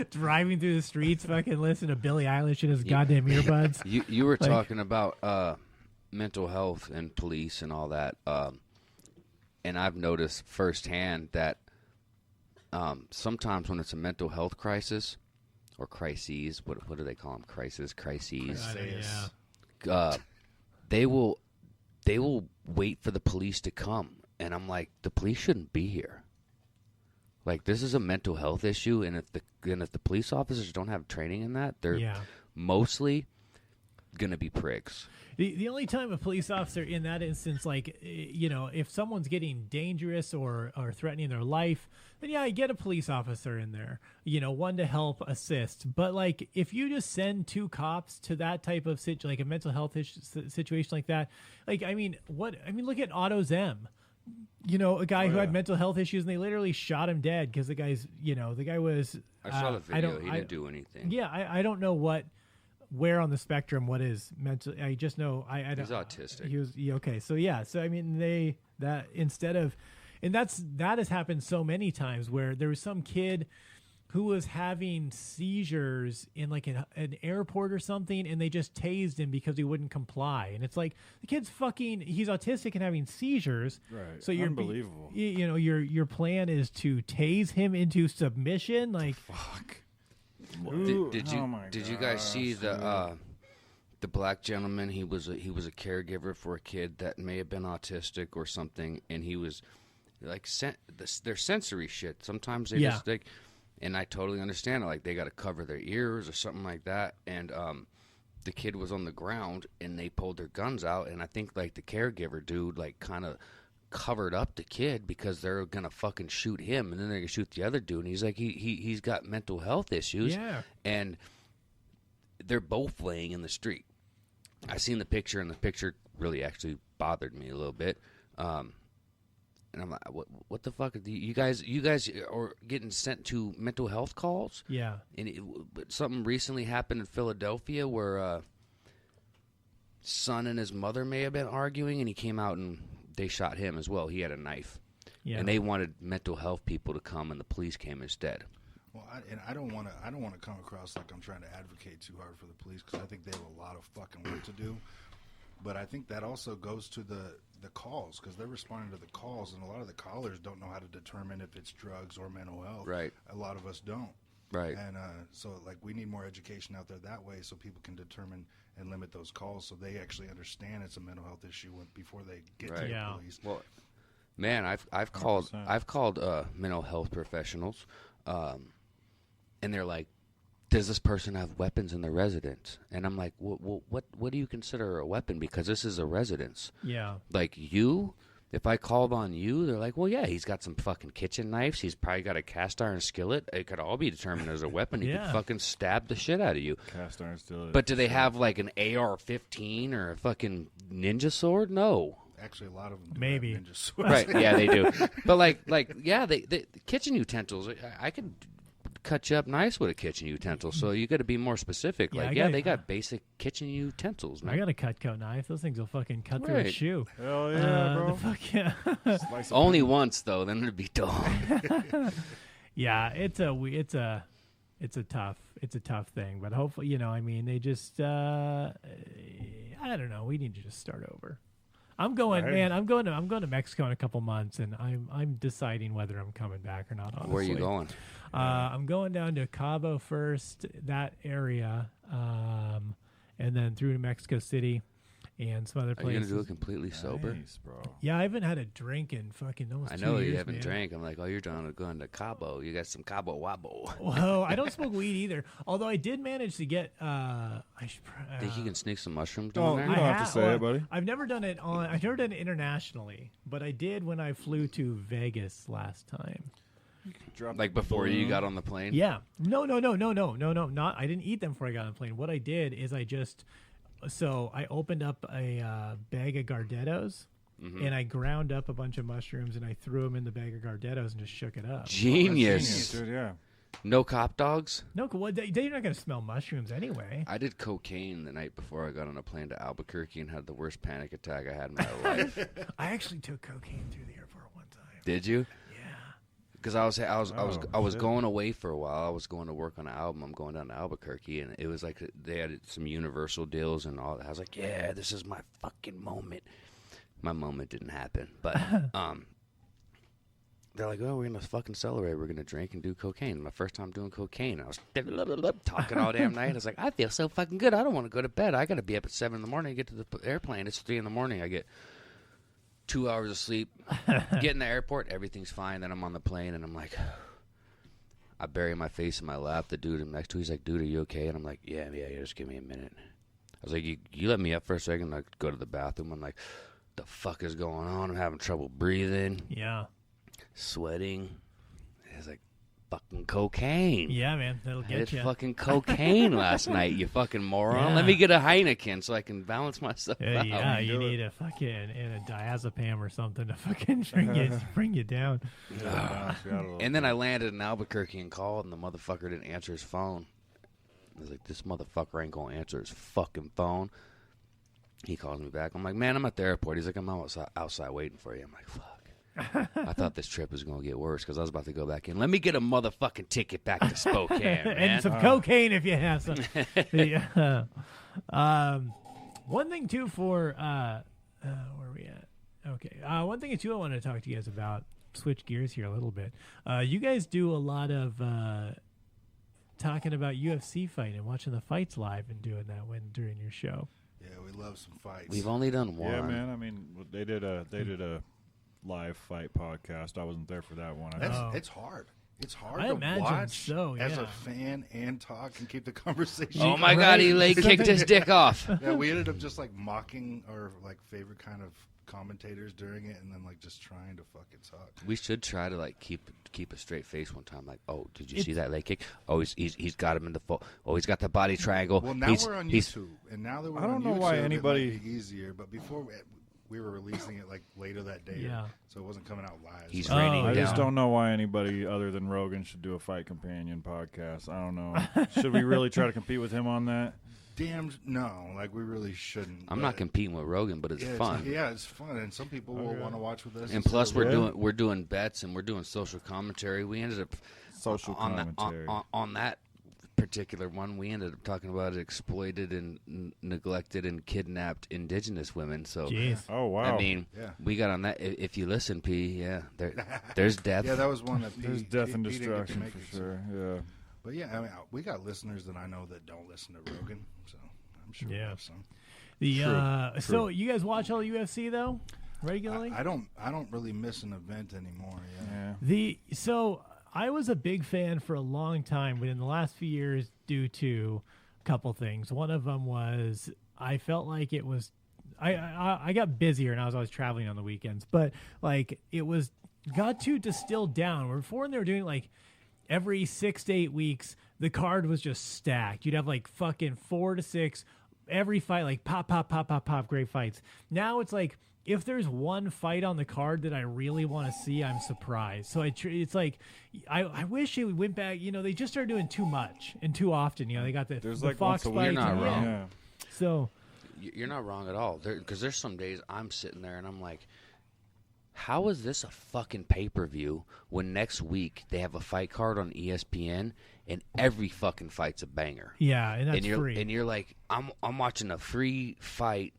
driving through the streets, fucking listening to Billie Eilish in his goddamn earbuds. You were talking about mental health and police and all that, and I've noticed firsthand that sometimes when it's a mental health crisis or crises, what do they call them? Crises. Yeah. They will wait for the police to come, and I'm like, the police shouldn't be here. Like, this is a mental health issue, and if the police officers don't have training in that, they're mostly gonna be pricks. The only time a police officer in that instance, like, if someone's getting dangerous or threatening their life, then I get a police officer in there, one to help assist. But like, if you just send 2 cops to that type of like a mental health situation like that, like, look at Otto Zem. A guy who had mental health issues, and they literally shot him dead because the guy was. I saw the video. He didn't do anything. Yeah, I don't know where on the spectrum what is mental. I just know I don't. He's autistic. He was okay. So yeah. So that has happened so many times where there was some kid who was having seizures in like an airport or something, and they just tased him because he wouldn't comply. And it's like, the kid's he's autistic and having seizures. Right. So unbelievable. Your plan is to tase him into submission. Like, fuck. Did you guys see the black gentleman? He was a caregiver for a kid that may have been autistic or something, and he was like their sensory shit. Sometimes they just like, and I totally understand it. Like, they got to cover their ears or something like that. And the kid was on the ground, and they pulled their guns out, and I think like the caregiver dude like kind of covered up the kid because they're gonna fucking shoot him, and then they're gonna shoot the other dude. And he's like, he's got mental health issues. Yeah. And they're both laying in the street. I seen the picture, and the picture really actually bothered me a little bit. And I'm like, what the fuck? You guys are getting sent to mental health calls? Yeah. And something recently happened in Philadelphia where son and his mother may have been arguing, and he came out and they shot him as well. He had a knife. Yeah. And they wanted mental health people to come, and the police came instead. Well, I don't want to come across like I'm trying to advocate too hard for the police, because I think they have a lot of fucking work to do. But I think that also goes to the calls, because they're responding to the calls, and a lot of the callers don't know how to determine if it's drugs or mental health. Right. A lot of us don't. Right. And so, like, we need more education out there that way so people can determine and limit those calls so they actually understand it's a mental health issue before they get to the police. Well, man, I've called mental health professionals, and they're like, does this person have weapons in their residence? And I'm like, what do you consider a weapon? Because this is a residence. Yeah. Like you, if I called on you, they're like, well, yeah, he's got some fucking kitchen knives. He's probably got a cast iron skillet. It could all be determined as a weapon. He could fucking stab the shit out of you. Cast iron skillet. But do they have like an AR-15 or a fucking ninja sword? No. Actually, a lot of them do maybe have ninja swords. Right? Yeah, they do. But the kitchen utensils. I could cut you up nice with a kitchen utensil. So you got to be more specific. They got basic kitchen utensils. Man. I got a Cutco knife. Those things will fucking cut through a shoe. Hell yeah, bro. Only once though, then it'd be done. Yeah, it's a tough thing. But hopefully, they just I don't know. We need to just start over. I'm going to Mexico in a couple months, and I'm deciding whether I'm coming back or not. Honestly. Where are you going? I'm going down to Cabo first, that area, and then through to Mexico City and some other places. Are you gonna do it completely sober? Nice, bro. Yeah, I haven't had a drink in fucking almost 2 years. I know you haven't man. drank. I'm like, oh, you're going to Cabo. You got some Cabo Wabo. Whoa, I don't smoke weed either. Although I did manage to get. Think you can sneak some mushrooms Oh, down there? you don't have to say it, buddy. I've never done it internationally, but I did when I flew to Vegas last time. Like before you got on the plane? Yeah. No. Not. I didn't eat them before I got on the plane. What I did is I opened up a bag of Gardettos, and I ground up a bunch of mushrooms, and I threw them in the bag of Gardettos and just shook it up. Genius. Dude, yeah. No cop dogs? No, they're not going to smell mushrooms anyway. I did cocaine the night before I got on a plane to Albuquerque and had the worst panic attack I had in my life. I actually took cocaine through the airport one time. Did you? Yeah. Because I was going away for a while. I was going to work on an album. I'm going down to Albuquerque, and it was like they had some Universal deals and all that. I was like, yeah, this is my fucking moment. My moment didn't happen, but they're like, oh, we're gonna fucking celebrate. We're gonna drink and do cocaine. My first time doing cocaine. I was talking all damn night. I was like, I feel so fucking good. I don't want to go to bed. I got to be up at 7 in the morning to get to the airplane. It's 3 in the morning. I get 2 hours of sleep. Get in the airport. Everything's fine. Then I'm on the plane, and I'm like, I bury my face in my lap. The dude I'm next to, he's like, dude, are you okay? And I'm like, yeah, just give me a minute. I was like, you let me up for a second. I go to the bathroom. I'm like, the fuck is going on? I'm having trouble breathing. Yeah. Sweating. It's like fucking cocaine. Yeah, man, that'll get you. Fucking cocaine last night, you fucking moron. Yeah. Let me get a Heineken so I can balance myself out. Yeah, you need a fucking and a diazepam or something to fucking bring you down. And then I landed in Albuquerque and called, and the motherfucker didn't answer his phone. I was like, this motherfucker ain't gonna answer his fucking phone. He calls me back. I'm like, man, I'm at the airport. He's like, I'm outside waiting for you. I'm like, fuck. I thought this trip was going to get worse because I was about to go back in. Let me get a motherfucking ticket back to Spokane, man. And some cocaine if you have some. One thing, too, for... where are we at? Okay. One thing, too, I wanted to talk to you guys about, switch gears here a little bit. You guys do a lot of talking about UFC fighting and watching the fights live and doing that during your show. Yeah, we love some fights. We've only done one. Yeah, man. I mean, they did a live fight podcast. I wasn't there for that one. It's hard. It's hard I to imagine watch so, as yeah. a fan and talk and keep the conversation. Oh my God, he leg kicked his dick off. Yeah, we ended up just like mocking our like favorite kind of commentators during it, and then like just trying to fucking talk. We should try to like keep a straight face one time. Like, oh, did you see that leg kick? Oh, he's got him in the full. Oh, he's got the body triangle. Well, now we're on YouTube, and now that we're on YouTube, know why anybody it might be easier. But before we were releasing it like later that day, so it wasn't coming out live. He's so. raining I down. just don't know why anybody other than Rogan should do a fight companion podcast. I don't know. Should we really try to compete with him on that? Damn, no. Like, we really shouldn't. I'm not competing with Rogan, but it's fun. It's fun, and some people will want to watch with us. And plus, we're doing bets and we're doing social commentary. We ended up on that particular one. We ended up talking about exploited and neglected and kidnapped indigenous women. So, oh wow! I mean, we got on that. If you listen, P, there's death. Yeah, that was one that there's death and destruction for sure. Yeah. But yeah, I mean, we got listeners that I know that don't listen to Rogan, so I'm sure we have some. True. So you guys watch all UFC though regularly? I don't really miss an event anymore. So I was a big fan for a long time, but in the last few years, due to a couple things. One of them was I felt like it was I got busier and I was always traveling on the weekends, but like it got too distilled down. Where before they were doing like every 6 to 8 weeks, the card was just stacked. You'd have like fucking 4 to 6 every fight, like pop, great fights. Now it's like if there's one fight on the card that I really want to see, I'm surprised. So it's like I wish it went back. You know, they just started doing too much and too often. You know, they got the like Fox fight. You're not wrong. Yeah. So you're not wrong at all. Because there's some days I'm sitting there and I'm like, how is this a fucking pay-per-view when next week they have a fight card on ESPN and every fucking fight's a banger? Yeah, and that's free. And you're like, I'm watching a free fight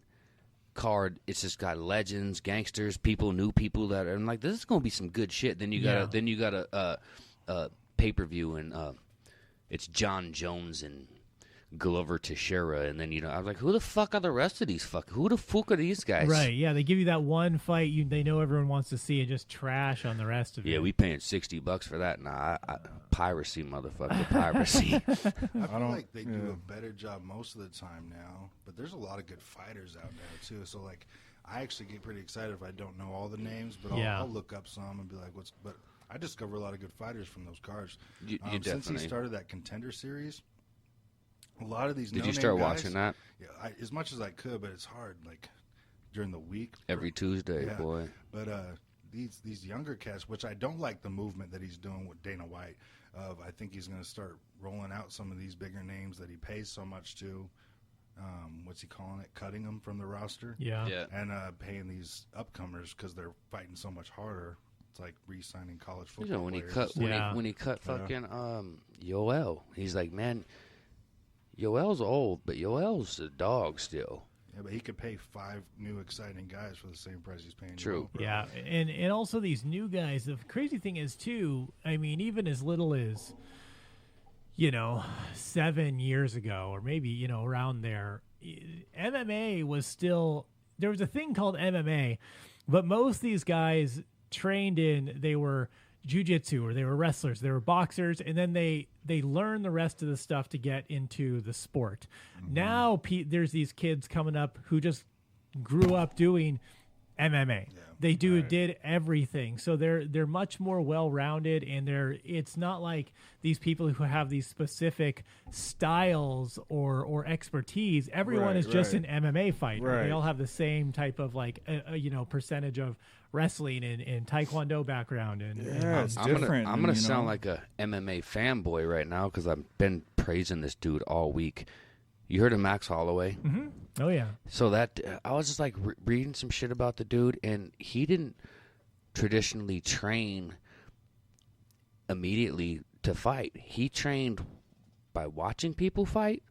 card. It's just got legends, gangsters, new people that are. I'm like, this is gonna be some good shit. Then you got a pay-per-view and it's John Jones and Glover Teixeira, and then I was like, who the fuck are the rest of these who the fuck are these guys? Right, yeah, they give you that one fight they know everyone wants to see and just trash on the rest of it. Yeah, we paying $60 for that. Nah, piracy, motherfucker, piracy. I feel like they do a better job most of the time now, but there's a lot of good fighters out there too. So like, I actually get pretty excited if I don't know all the names, but I'll look up some and be like, but I discover a lot of good fighters from those cards. You since he started that Contender Series. A lot of these. Did you start watching that? Yeah, as much as I could, but it's hard. Like during the week, every Tuesday, boy. But these younger cats, which I don't like the movement that he's doing with Dana White. I think he's going to start rolling out some of these bigger names that he pays so much to. What's he calling it? Cutting them from the roster. Yeah. And paying these upcomers because they're fighting so much harder. It's like re-signing college football players. When he cut fucking Yoel, he's like, man. Yoel's old, but Yoel's a dog still. Yeah, but he could pay 5 new exciting guys for the same price he's paying. True. Yeah, and also these new guys. The crazy thing is too. I mean, even as little as 7 years ago, or maybe around there, MMA was still there was a thing called MMA, but most of these guys trained they were jiu-jitsu or they were wrestlers, they were boxers, and then they learn the rest of the stuff to get into the sport. Mm-hmm. Now there's these kids coming up who just grew up doing MMA. Yeah, they did everything. So they're much more well-rounded, and it's not like these people who have these specific styles or expertise. Everyone is just an MMA fighter. Right. They all have the same type of percentage of wrestling and taekwondo background, and it's different. I'm gonna sound like a MMA fanboy right now because I've been praising this dude all week. You heard of Max Holloway? Mm-hmm. Oh yeah. So that I was just like reading some shit about the dude, and he didn't traditionally train immediately to fight. He trained by watching people fight,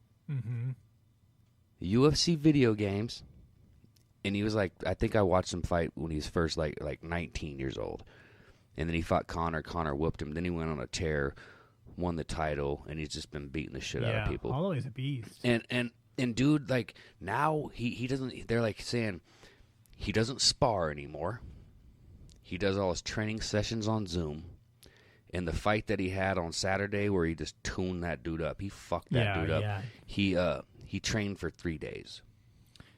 UFC video games. And he was like, I think I watched him fight when he was first like 19 years old. And then he fought Conor. Conor whooped him. Then he went on a tear, won the title, and he's just been beating the shit out of people. Holloway's a beast. And dude, like now he doesn't. They're like saying he doesn't spar anymore. He does all his training sessions on Zoom. And the fight that he had on Saturday, where he just tuned that dude up, he fucked that dude up. Yeah. He trained for 3 days.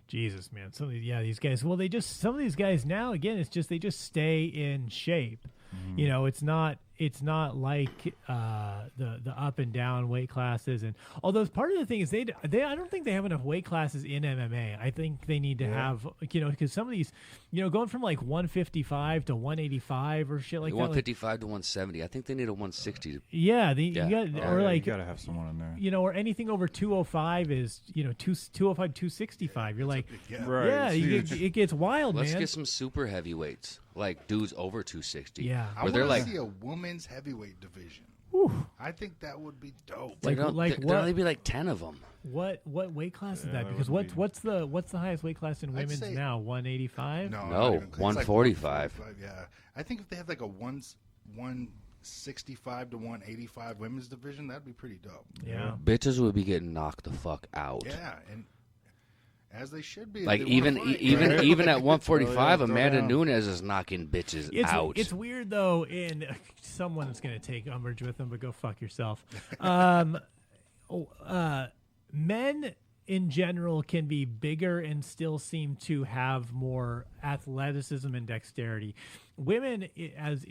Jesus, man. These guys. Well, some of these guys now, again, it's just they just stay in shape. Mm-hmm. It's not like the up and down weight classes, and although part of the thing is I don't think they have enough weight classes in MMA. I think they need to have because some of these going from like 155 to 185 or shit like 155 to 170. I think they need a 160. You gotta have someone in there. Or anything over 205 is 205 265. You're like it gets wild. Let's man. get some super heavyweights. Like dudes over 260. Yeah. I want to see a women's heavyweight division. Whew. I think that would be dope. There'd only be like 10 of them. What weight class is that? Because what's the highest weight class in women's now? 185? No, 145. Yeah. I think if they have like a one 65 to 185 women's division, that'd be pretty dope. Yeah. Bitches would be getting knocked the fuck out. Yeah, and as they should be. Like if they even wanna fight, even right? even at 145, throw Amanda down. Nunes is knocking bitches out. It's weird though, and someone's gonna take umbrage with them, but go fuck yourself. Men in general can be bigger and still seem to have more athleticism and dexterity. Women,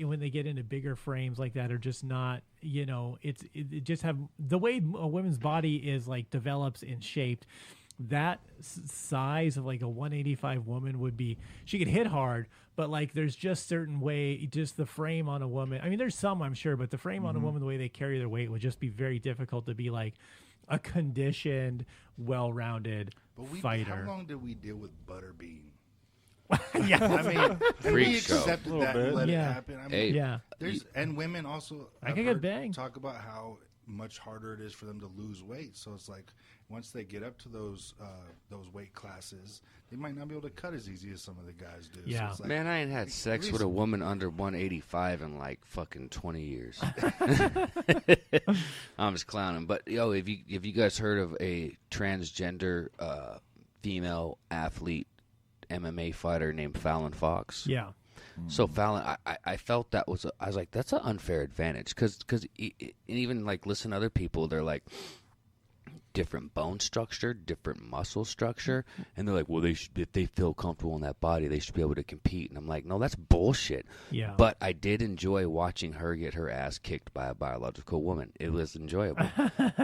when they get into bigger frames like that, are just not. It just have the way a woman's body is like develops and shaped. That size of like a 185 woman would be, she could hit hard, but like there's just certain way, just the frame on a woman. I mean, there's some, I'm sure, but the frame on a woman, the way they carry their weight would just be very difficult to be like a conditioned, well-rounded fighter. How long did we deal with Butterbean? Yeah. I mean, Freak we show. accepted that and let it happen. I mean, Hey, Yeah. and women also I I've can get heard banged. talk about how much harder it is for them to lose weight. So it's like once they get up to those weight classes, they might not be able to cut as easy as some of the guys do. Yeah. So it's like, Man, I ain't had sex with a woman under 185 in like fucking 20 years. I'm just clowning, but yo, if you guys heard of a transgender female athlete MMA fighter named Fallon Fox? Yeah. So Fallon, I felt that was I was like, that's an unfair advantage because even like listen to other people, they're like different bone structure, different muscle structure, and they're like, well, if they feel comfortable in that body, they should be able to compete. And I'm like, no, that's bullshit. Yeah. But I did enjoy watching her get her ass kicked by a biological woman. It was enjoyable.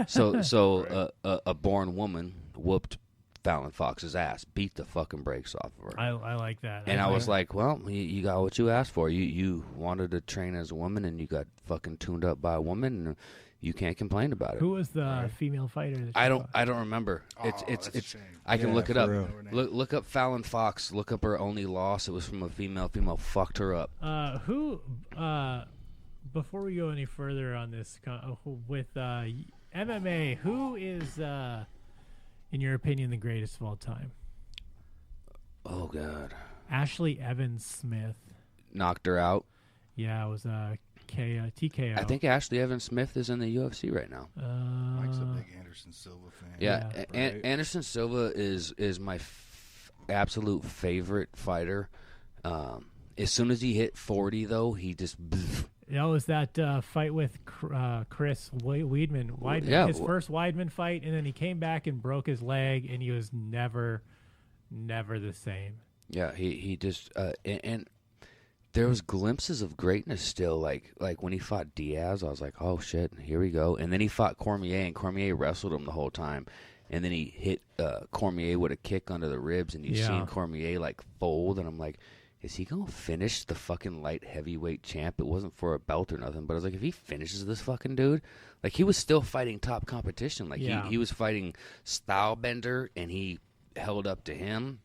So a born woman whooped Fallon Fox's ass, beat the fucking brakes off of her. I like that. And I was like, well, you got what you asked for. You wanted to train as a woman, and you got fucking tuned up by a woman, and you can't complain about it. who was the female fighter? That I you don't remember. that's a It's. shame. I can Yeah, look it for up. real. Look up Fallon Fox. Look up her only loss. It was from a female. Female fucked her up. Who? Before we go any further on this, with MMA, who is, in your opinion, the greatest of all time? Oh God. Ashley Evans Smith. Knocked her out. Yeah, it was TKO. I think Ashley Evans Smith is in the UFC right now. Mike's a big Anderson Silva fan. Yeah, right. Anderson Silva is my absolute favorite fighter. As soon as he hit 40, though, he just. That was that fight with Chris Weidman. Yeah. His first Weidman fight, and then he came back and broke his leg, and he was never the same. Yeah, he just and there was glimpses of greatness still. Like when he fought Diaz, I was like, oh shit, here we go. And then he fought Cormier, and Cormier wrestled him the whole time. And then he hit Cormier with a kick under the ribs, and you seen Cormier like fold, and I'm like, is he gonna finish the fucking light heavyweight champ? It wasn't for a belt or nothing, but I was like, if he finishes this fucking dude, like he was still fighting top competition. Like he was fighting Stylebender, and he held up to him.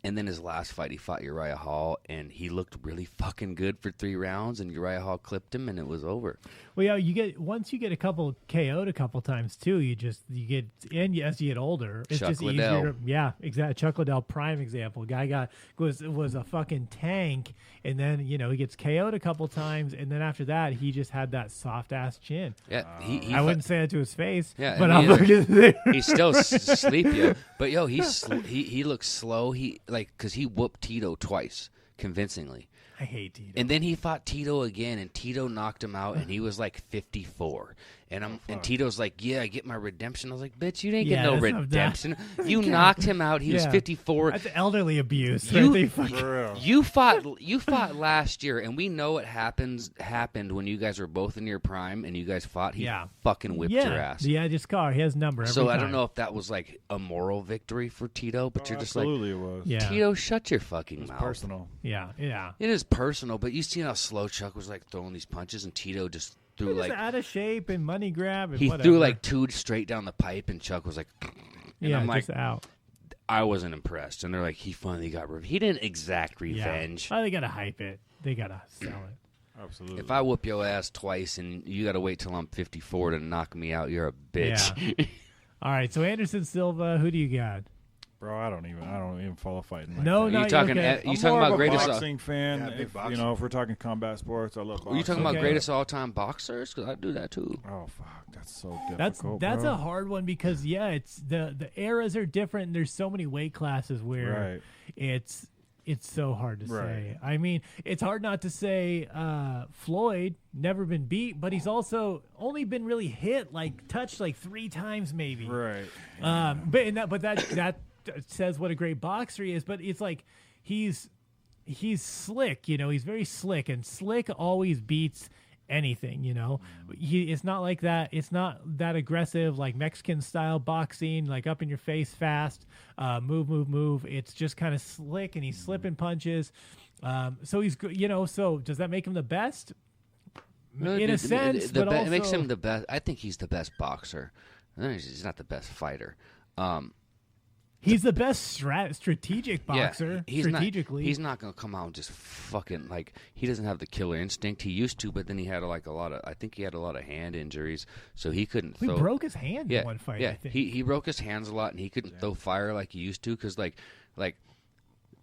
And then his last fight, he fought Uriah Hall, and he looked really fucking good for 3 rounds, and Uriah Hall clipped him, and it was over. Well, yeah, once you get a couple KO'd a couple times too, you get, and as you get older, it's Chuck just Liddell. easier. Yeah, exactly. Chuck Liddell, prime example. Guy was a fucking tank, and then he gets KO'd a couple times, and then after that, he just had that soft ass chin. Yeah, I wouldn't say that to his face. Yeah, but me I'm either. looking there. He's still sleepy, but yo, he looks slow. He because he whooped Tito twice convincingly. I hate Tito. And then he fought Tito again, and Tito knocked him out, and he was like 54. And Tito's like, yeah, I get my redemption. I was like, bitch, you didn't get no that's not redemption. You knocked him out. He was 54. That's elderly abuse. You, For real. you fought last year, and we know what happened when you guys were both in your prime, and you guys fought. He fucking whipped your ass. Yeah, just car. He has number. So I time. don't know if that was like a moral victory for Tito, but you're just like, Absolutely, it was. Yeah. Tito, shut your fucking It's mouth. personal. Yeah. It is personal, but you see how slow Chuck was like throwing these punches, and Tito just threw He was like out of shape and money grab. And he whatever. threw like 2 straight down the pipe, and Chuck was like, and I'm like, just out. I wasn't impressed. And they're like, he finally got revenge. He didn't exact revenge. Yeah. Oh, they gotta hype it. They gotta sell it. Absolutely. If I whoop your ass twice and you got to wait till I'm 54 to knock me out, you're a bitch. Yeah. All right. So Anderson Silva, who do you got? Bro, I don't even follow fighting. Like No, that. no, you talking? okay. You I'm talking more about of a greatest? boxing fan? Yeah, big If, boxing. you know, if we're talking combat sports, I love boxing. Are you talking about Okay. greatest all-time boxers? Because I do that too. Oh fuck, that's so difficult. That's bro. a hard one because it's the eras are different. And there's so many weight classes where it's so hard to say. I mean, it's hard not to say Floyd never been beat, but he's also only been really hit, like touched like 3 times maybe. Right. But that says what a great boxer he is. But it's like he's slick, you know. He's very slick, and slick always beats anything, you know. It's not like that. It's not that aggressive like Mexican style boxing, like up in your face fast, move. It's just kind of slick, and he's slipping punches. So he's, you know. So does that make him the best? In a sense, but also it makes him the best. I think he's the best boxer. He's not the best fighter. He's the best strategic boxer. He's strategically, he's not gonna come out and just fucking like. He doesn't have the killer instinct. He used to, but then he had a lot of. I think he had a lot of hand injuries, so he couldn't. He broke his hand in one fight. Yeah, I think. he broke his hands a lot, and he couldn't throw fire like he used to because like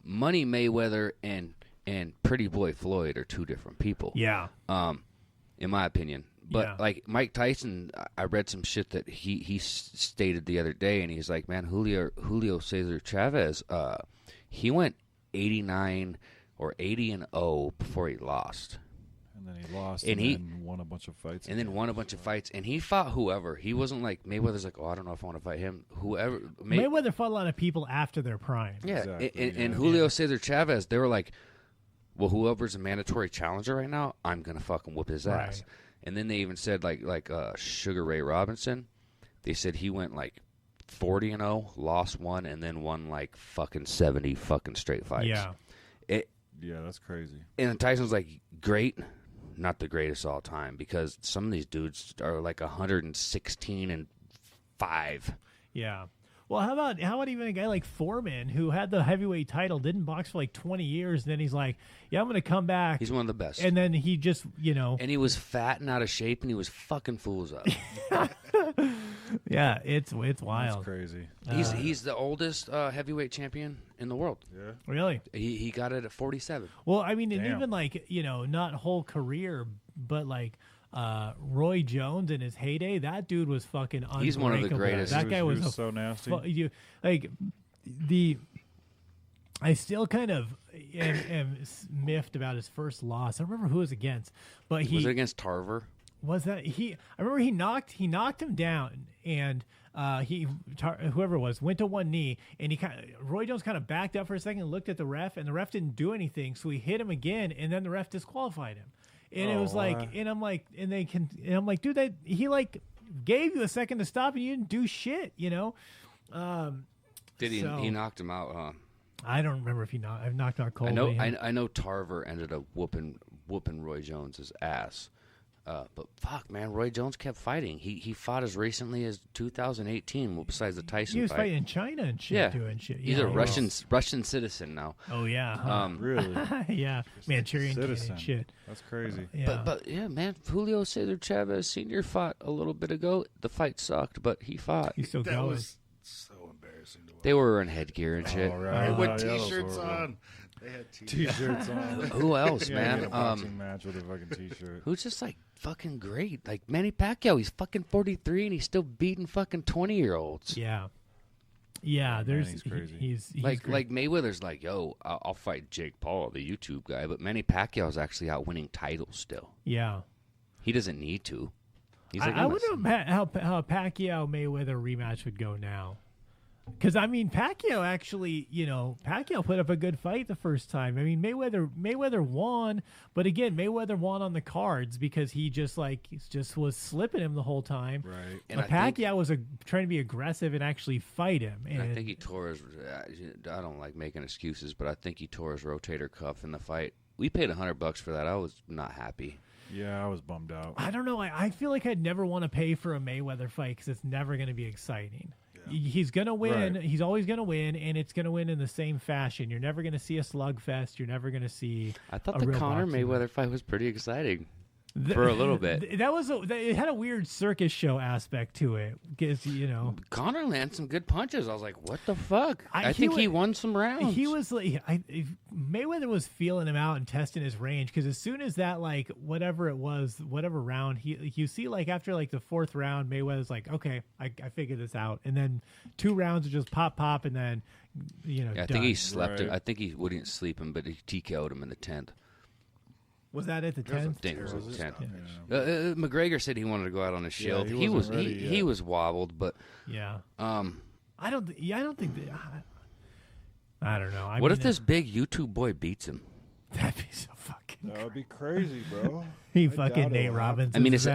Money Mayweather and Pretty Boy Floyd are 2 different people. Yeah. In my opinion. But Yeah. like Mike Tyson, I read some shit that he stated the other day, and he's like, man, Julio Cesar Chavez, he went 89 or 80-0 before he lost. And then he lost, And and he- then won a bunch of fights. And then won a bunch of fights, and he fought whoever. He wasn't like Mayweather's like, oh, I don't know if I want to fight him. Whoever. Mayweather fought a lot of people after their prime. Yeah, Exactly, and Julio Cesar Chavez, they were like, well, whoever's a mandatory challenger right now, I'm gonna fucking whoop his ass. Right. And then they even said like Sugar Ray Robinson, they said he went like 40-0, lost 1, and then won like fucking 70 fucking straight fights. Yeah. Yeah, that's crazy. And Tyson's like, great, not the greatest all time, because some of these dudes are like 116-5. Yeah. Well, how about even a guy like Foreman, who had the heavyweight title, didn't box for like 20 years, and then he's like, yeah, I'm going to come back. He's one of the best. And then he just, you know. And he was fat and out of shape, and he was fucking fools up. Yeah, it's wild. That's crazy. He's the oldest heavyweight champion in the world. Yeah. Really? He got it at 47. Well, I mean, and Damn. even like, you know, not whole career, but like Roy Jones in his heyday, that dude was fucking unbreakable. He's one of the greatest. That guy He was, was so nasty. I still kind of am miffed about his first loss. I don't remember who it was against, but Was it against Tarver? was that he. I remember he knocked him down, and whoever it was went to one knee, and Roy Jones kind of backed up for a second, and looked at the ref, and the ref didn't do anything, so he hit him again, and then the ref disqualified him. And it was like, and I'm like, dude, he like gave you a second to stop, and you didn't do shit, you know. Did he? So- He knocked him out, huh? I don't remember if I've knocked out Cole. I know Tarver ended up whooping Roy Jones's ass. But fuck, man, Roy Jones kept fighting. He fought as recently as 2018. Well, besides the Tyson he was fight. fighting in China and shit, Yeah. doing shit. He's Yeah, a Russian citizen now. Oh yeah, huh? Really? Yeah, Manchurian Kid Citizen. and shit. That's crazy. Yeah. But yeah, man, Julio Cesar Chavez Sr. fought a little bit ago. The fight sucked, but he fought. He's still That going. was so embarrassing to watch. They were wearing headgear and shit. All right. With Yeah, that was T-shirts horrible. on. They had T-shirts. T-shirts on. Who else, Yeah, man? in a boxing match with a fucking T-shirt. Who's just like fucking great? Like Manny Pacquiao, he's fucking 43 and he's still beating fucking 20-year-olds. Yeah. Yeah, there's Manny's crazy. He's Like great. Mayweather's like, yo, I'll fight Jake Paul, the YouTube guy, but Manny Pacquiao's actually out winning titles still. Yeah. He doesn't need to. He's like, I wonder how Pacquiao Mayweather rematch would go now. Because I mean, Pacquiao actually, Pacquiao put up a good fight the first time. I mean, Mayweather won, but again, Mayweather won on the cards because he just was slipping him the whole time. Right. And But Pacquiao was trying to be aggressive and actually fight him. And I And think he tore his. I don't like making excuses, but I think he tore his rotator cuff in the fight. We paid $100 for that. I was not happy. Yeah, I was bummed out. I don't know. I feel like I'd never want to pay for a Mayweather fight because it's never going to be exciting. He's going to win. Right. He's always going to win, and it's going to win in the same fashion. You're never going to see a slugfest. You're never going to see I thought a the real Conor boxing Mayweather match. fight was pretty exciting. for a little bit. It had a weird circus show aspect to it, because Conor landed some good punches. I was like, what the fuck? I think he won some rounds. He was like, Mayweather was feeling him out and testing his range, because as soon as that, like, whatever it was, whatever round, you see, like, after like the fourth round, Mayweather's like, okay, I figured this out, and then 2 rounds of just pop, and then I think he slept him. I think he wouldn't sleep him, but he TKO'd him in the 10th. Was that at the 10th? I think it was the 10th. McGregor said he wanted to go out on his shield. Yeah, he was wobbled, but yeah. I don't think that. I don't know. What if this big YouTube boy beats him? That'd be so fucking. That would be crazy, bro. He fucking Nate Robbins. I mean, it's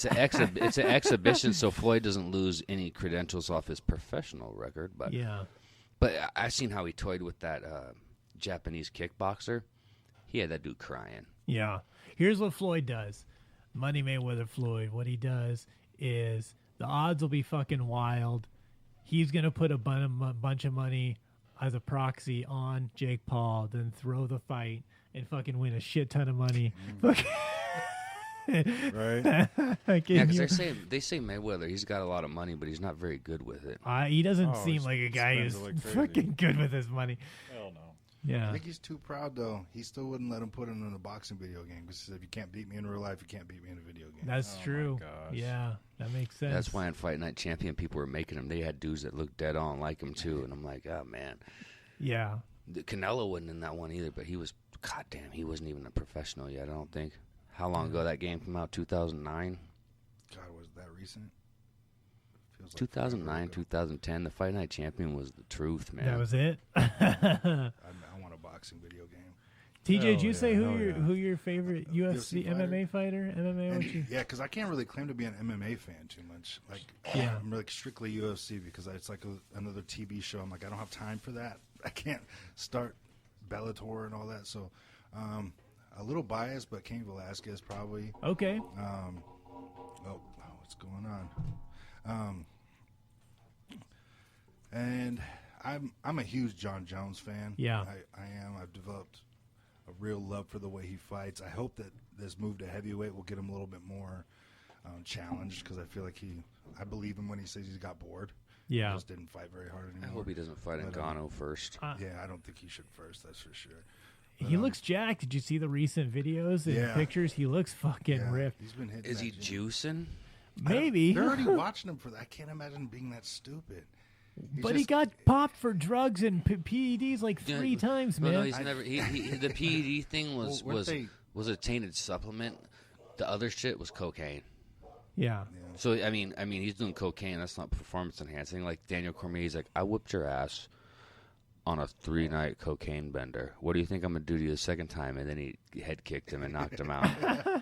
an exhibition, so Floyd doesn't lose any credentials off his professional record. But yeah. But I seen how he toyed with that Japanese kickboxer. He had that dude crying. Yeah. Here's what Floyd does. Money Mayweather Floyd. What he does is the odds will be fucking wild. He's going to put a bunch of money as a proxy on Jake Paul, then throw the fight and fucking win a shit ton of money. Right. Yeah, because they say Mayweather, he's got a lot of money, but he's not very good with it. He doesn't seem like a guy who's fucking good with his money. Hell no. Yeah. I think he's too proud, though. He still wouldn't let him put him in a boxing video game, because he said, if you can't beat me in real life, you can't beat me in a video game. That's true. Yeah, that makes sense. That's why in Fight Night Champion, people were making him. They had dudes that looked dead on like him, too. And I'm like, oh, man. Yeah. Canelo wasn't in that one either, but he was, goddamn, he wasn't even a professional yet, I don't think. How long ago that game came out? 2009? God, was that recent? Feels like 2009, 2010. The Fight Night Champion was the truth, man. That was it? I want a boxing video game. TJ, did you say who your favorite UFC MMA fighter? Yeah, because I can't really claim to be an MMA fan too much. Like, I'm like strictly UFC, because it's like another TV show. I'm like, I don't have time for that. I can't start Bellator and all that. So, a little biased, but Cain Velasquez probably. Okay. What's going on? And I'm a huge John Jones fan. Yeah, I am. I've developed a real love for the way he fights. I hope that this move to heavyweight will get him a little bit more challenged, because I feel like I believe him when he says he's got bored. Yeah, he just didn't fight very hard anymore. I hope he doesn't fight Ngannou first. Yeah, I don't think he should first. That's for sure. But, he looks jacked. Did you see the recent videos and pictures? He looks fucking ripped. He's been hitting. Is he juicing? Maybe. They're already watching him for that. I can't imagine being that stupid. He got popped for drugs and PEDs like 3 times, man. No, he's never. The PED thing was a tainted supplement. The other shit was cocaine. Yeah. So I mean, he's doing cocaine. That's not performance enhancing. Like Daniel Cormier's like, I whipped your ass on a 3-night cocaine bender. What do you think I'm gonna do to you the second time? And then he head kicked him and knocked him out.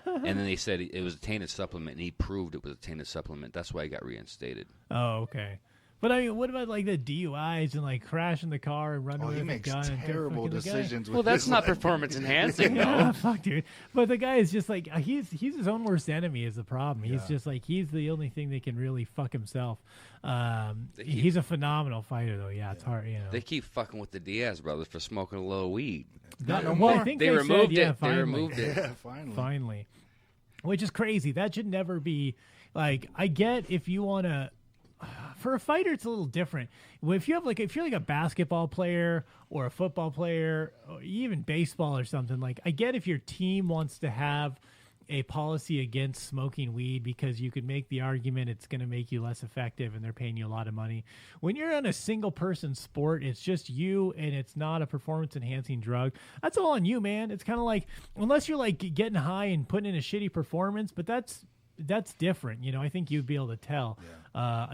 And then they said it was a tainted supplement, and he proved it was a tainted supplement. That's why he got reinstated. Oh, okay. But I mean, what about like the DUIs and like crashing the car and running with a gun? He makes terrible decisions. Well, that's not performance enhancing. Yeah, fuck, dude. But the guy is just like he's his own worst enemy is the problem. He's just like he's the only thing that can really fuck himself. He's a phenomenal fighter, though. Yeah, it's hard. They keep fucking with the Diaz brothers for smoking a little weed. I think they removed it. Yeah, they removed it. Yeah, finally. Which is crazy. That should never be like. I get if you want to. For a fighter, it's a little different. If you're like a basketball player or a football player or even baseball or something, like I get if your team wants to have a policy against smoking weed because you could make the argument it's going to make you less effective and they're paying you a lot of money. When you're on a single person sport, it's just you and it's not a performance enhancing drug. That's all on you, man. It's kind of like, unless you're like getting high and putting in a shitty performance, but that's different. I think you'd be able to tell. Yeah.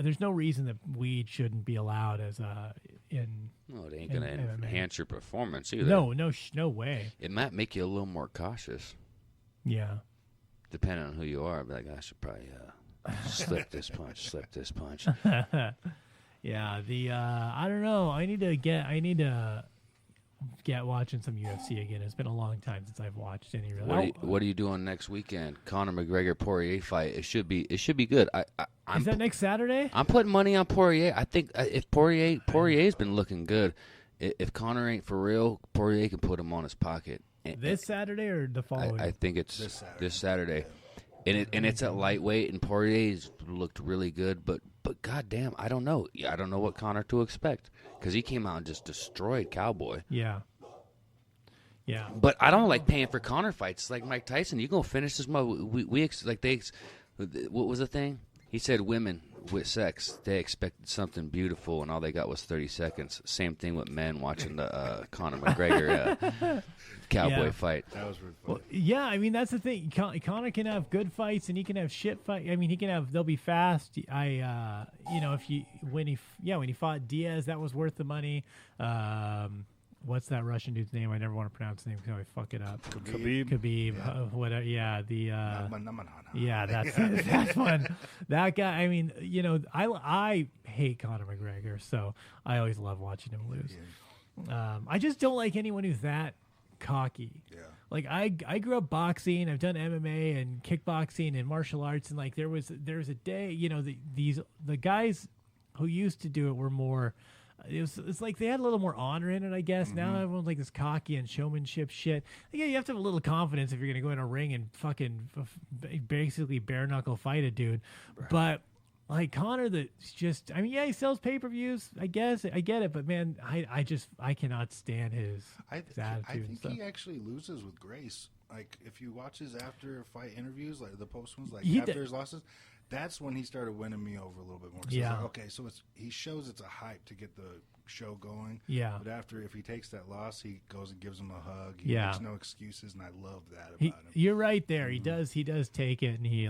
There's no reason that weed shouldn't be allowed as in. No, it ain't going to enhance your performance either. No way. It might make you a little more cautious. Yeah. Depending on who you are, but I should probably slip this punch. Yeah. I don't know. I need to get watching some UFC again. It's been a long time since I've watched any really. What are you doing next weekend? Conor McGregor Poirier fight. It should be good. Is that next Saturday? I'm putting money on Poirier. I think if Poirier's been looking good. If Conor ain't for real, Poirier can put him on his pocket. This Saturday or the following? I think it's this Saturday. And it's at lightweight, and Poirier's looked really good, but goddamn, I don't know. I don't know what Conor to expect because he came out and just destroyed Cowboy. Yeah. But I don't like paying for Conor fights. Like Mike Tyson, you gonna finish this mother? What was the thing? He said women with sex, they expected something beautiful, and all they got was 30 seconds. Same thing with men watching the Conor McGregor Cowboy fight. That was really funny. Well, yeah, I mean that's the thing. Conor can have good fights and he can have shit fight. I mean, they'll be fast. When he fought Diaz, that was worth the money. What's that Russian dude's name? I never want to pronounce his name because I always fuck it up. Khabib. Yeah. Whatever. Yeah. Yeah, that's it. that's one. That guy. I mean, I hate Conor McGregor, so I always love watching him lose. Yeah. I just don't like anyone who's that cocky. Yeah. Like I grew up boxing. I've done MMA and kickboxing and martial arts, and like there was a day, the guys who used to do it were more. It's like they had a little more honor in it, I guess. Mm-hmm. Now everyone's like this cocky and showmanship shit. Yeah, you have to have a little confidence if you're gonna go in a ring and fucking basically bare knuckle fight a dude. Right. But like Conor, he sells pay-per-views. I guess I get it, but man, I cannot stand his attitude. I think he actually loses with grace. Like if you watch his after fight interviews, like the post ones, like after his losses. That's when he started winning me over a little bit more. Yeah. Like, okay, so he shows it's a hype to get the show going. Yeah. But if he takes that loss, he goes and gives him a hug. He makes no excuses, and I love that about him. You're right there. Mm-hmm. He does take it, and he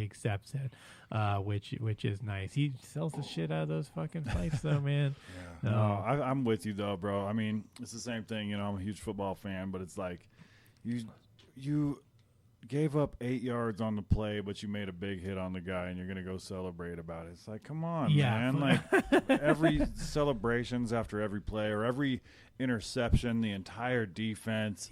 accepts it, which is nice. He sells the shit out of those fucking fights, though, man. Yeah. No, I'm with you though, bro. I mean, it's the same thing. I'm a huge football fan, but it's like you gave up 8 yards on the play, but you made a big hit on the guy, and you're going to go celebrate about it. It's like, come on, man. Like, every celebrations after every play or every interception, the entire defense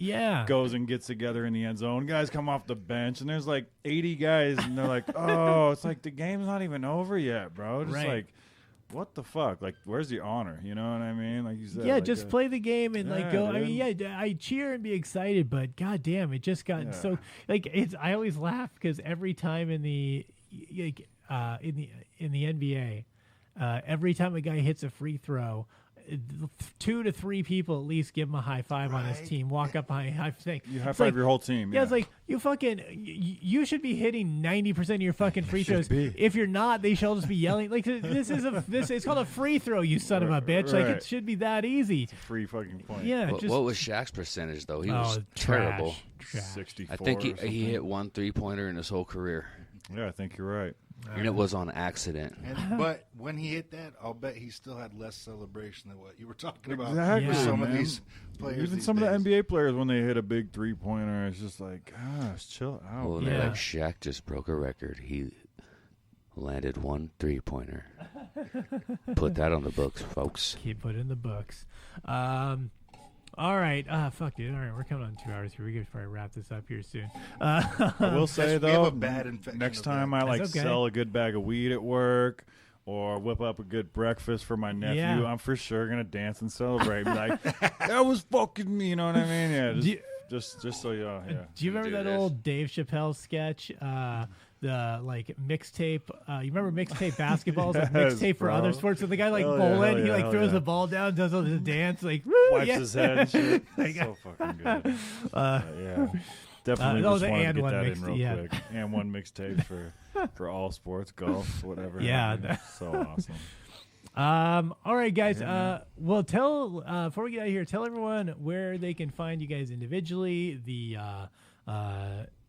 goes and gets together in the end zone. Guys come off the bench, and there's like 80 guys, and they're like, oh, it's like the game's not even over yet, bro. Just like, what the fuck? Like, where's the honor? You know what I mean? Like you said. Yeah, like just play the game and like go. Dude. I mean, I cheer and be excited, but goddamn, it just got so like it's. I always laugh because every time in the NBA, every time a guy hits a free throw, 2 to 3 people at least give him a high five on his team. Walk up behind high thing. You high five your whole team. Yeah, it's like you should be hitting 90% of your fucking free throws. If you're not, they shall just be yelling. Like it's called a free throw, you son of a bitch. Like it should be that easy. It's a free fucking point. Yeah. What was Shaq's percentage though? He was terrible. Trash. 64. I think he hit 1 3-pointer in his whole career. Yeah, I think you're right. And it was on accident. But when he hit that, I'll bet he still had less celebration than what you were talking about. Exactly. With some of these players. Even some of the NBA players, when they hit a big 3-pointer, it's just like, gosh, chill out. Well, like Shaq just broke a record. He landed 1 3-pointer. Put that on the books, folks. Keep it in the books. All right. Fuck, dude. All right, we're coming on 2 hours here. We could probably wrap this up here soon. I will say, though, next time I sell a good bag of weed at work or whip up a good breakfast for my nephew, I'm for sure going to dance and celebrate. Be like, that was fucking me, you know what I mean? Yeah, just so you know. Yeah. Do you remember that old Dave Chappelle sketch? The mixtape. You remember mixtape basketballs? Like mixtape for other sports. So the guy bowling, he throws the ball down, does all this dance, wipes his head and shit. So fucking good. Yeah. Definitely just wanted to get that in real quick. And one mixtape for all sports, golf, whatever. Yeah. So awesome. All right, guys. Well, before we get out of here, tell everyone where they can find you guys individually, the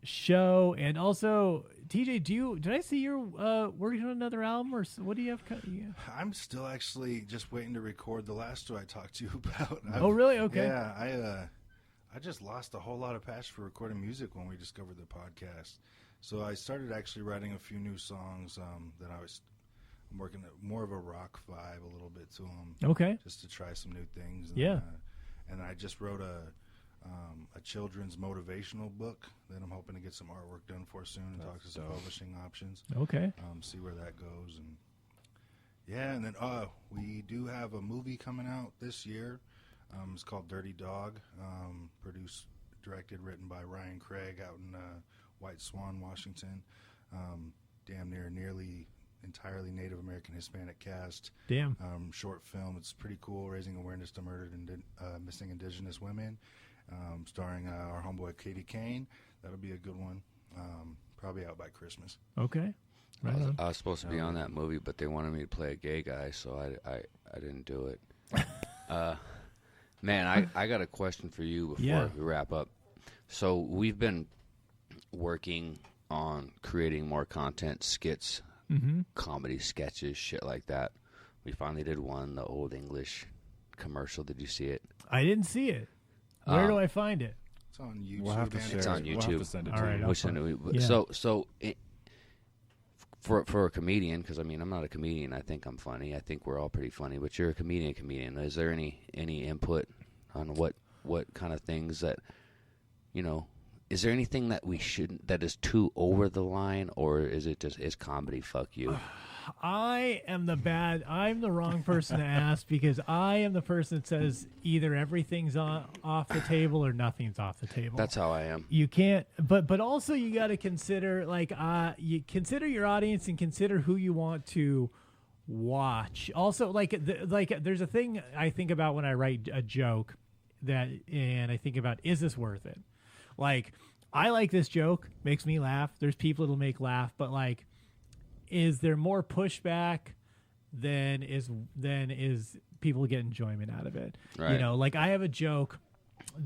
show, and also TJ, did I see you're working on another album, or what do you have? I'm still actually just waiting to record the last two I talked to you about. Oh, really? Okay. Yeah, I just lost a whole lot of passion for recording music when we discovered the podcast. So I started actually writing a few new songs that I'm working at more of a rock vibe a little bit to them. Okay. Just to try some new things. And I just wrote a children's motivational book that I'm hoping to get some artwork done for soon and talk to some publishing options. Okay. See where that goes. And then we do have a movie coming out this year. It's called Dirty Dog. Produced, directed, written by Ryan Craig out in White Swan, Washington. Nearly entirely Native American Hispanic cast. Damn. Short film. It's pretty cool, raising awareness to murdered and missing Indigenous women. Starring our homeboy Katie Kane. That'll be a good one. Probably out by Christmas. Okay. Right I was supposed to be on that movie, but they wanted me to play a gay guy, so I didn't do it. Man, I got a question for you before we wrap up. So we've been working on creating more content, skits, comedy sketches, shit like that. We finally did one, the Old English commercial. Did you see it? I didn't see it. Where do I find it? It's on YouTube. We'll have to share It's on it. YouTube. We'll have to send it All to right, you. I'll Send it. Yeah. So for a comedian, because I mean I'm not a comedian. I think I'm funny. I think we're all pretty funny. But you're a comedian. Is there any input on what kind of things that Is there anything that we shouldn't, that is too over the line, or is it just, is comedy fuck you? I'm the wrong person to ask, because I am the person that says either everything's off the table or nothing's off the table. That's how I am. You can't, but also you got to consider, you consider your audience and consider who you want to watch. Also, there's a thing I think about when I write a joke and I think about, is this worth it? I like this joke, makes me laugh. There's people it'll make laugh, but is there more pushback than is people get enjoyment out of it? Right. I have a joke.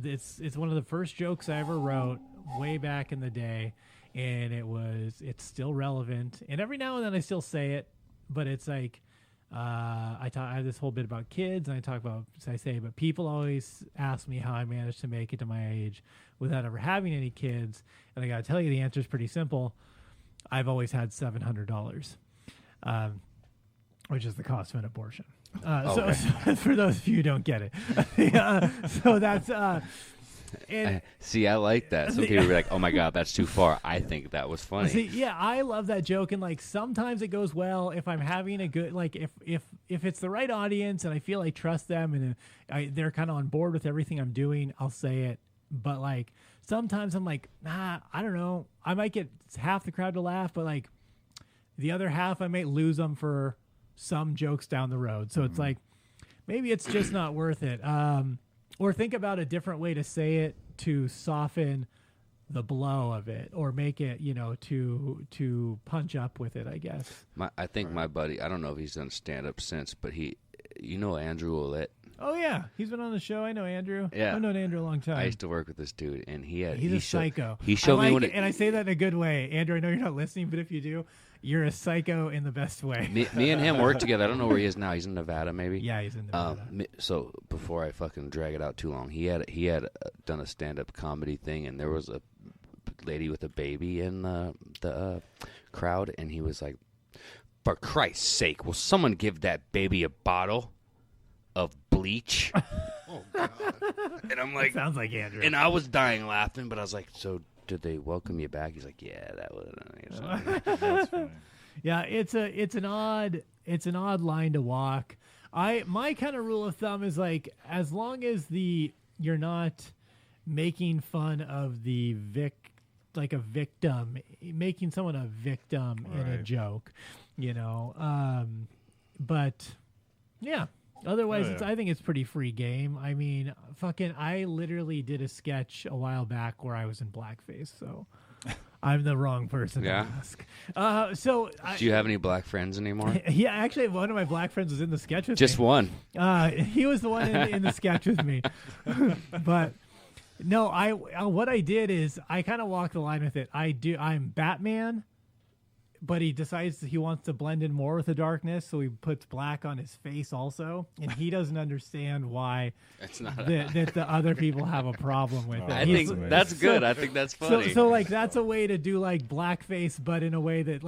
It's one of the first jokes I ever wrote way back in the day, and it's still relevant. And every now and then I still say it, but it's I have this whole bit about kids, and but people always ask me how I managed to make it to my age without ever having any kids. And I got to tell you, the answer is pretty simple. I've always had $700, which is the cost of an abortion. So for those of you who don't get it, so that's see, I like that. Some people be like, "Oh my god, that's too far." I think that was funny. See, I love that joke, and sometimes it goes well if I'm having a good if it's the right audience and I feel I trust them and they're kind of on board with everything I'm doing, I'll say it. But sometimes I'm nah, I don't know. I might get half the crowd to laugh, but the other half I might lose them for some jokes down the road. So it's maybe it's just not worth it. Or think about a different way to say it to soften the blow of it, or make it, to punch up with it, I guess. I think my buddy, I don't know if he's done stand-up since, but Andrew Ouellette. Oh, yeah. He's been on the show. I know Andrew. Yeah. I've known Andrew a long time. I used to work with this dude, and he's a psycho. He showed me and I say that in a good way. Andrew, I know you're not listening, but if you do, you're a psycho in the best way. Me and him worked together. I don't know where he is now. He's in Nevada, maybe. Yeah, he's in Nevada. So before I fucking drag it out too long, he had done a stand-up comedy thing, and there was a lady with a baby in the crowd, and he was like, "For Christ's sake, will someone give that baby a bottle of bleach?" Oh, God. And I'm like, sounds like Andrew. And I was dying laughing, but I was like, "So did they welcome you back?" He's like, "Yeah, that was." That's funny. Yeah, it's an odd line to walk. My kind of rule of thumb is as long as you're not making fun of the a victim, making someone a victim in a joke, but yeah. Otherwise, I think it's pretty free game. I mean, I literally did a sketch a while back where I was in blackface, so I'm the wrong person to ask. Do you have any black friends anymore? Yeah, actually, one of my black friends was in the sketch with me. Just one. He was the one in the sketch with me. But no, what I did is I kind of walked the line with it. I'm Batman, but he decides that he wants to blend in more with the darkness, so he puts black on his face also, and he doesn't understand why that the other people have a problem with it. I think that's good. I think that's funny. So that's a way to do blackface, but in a way that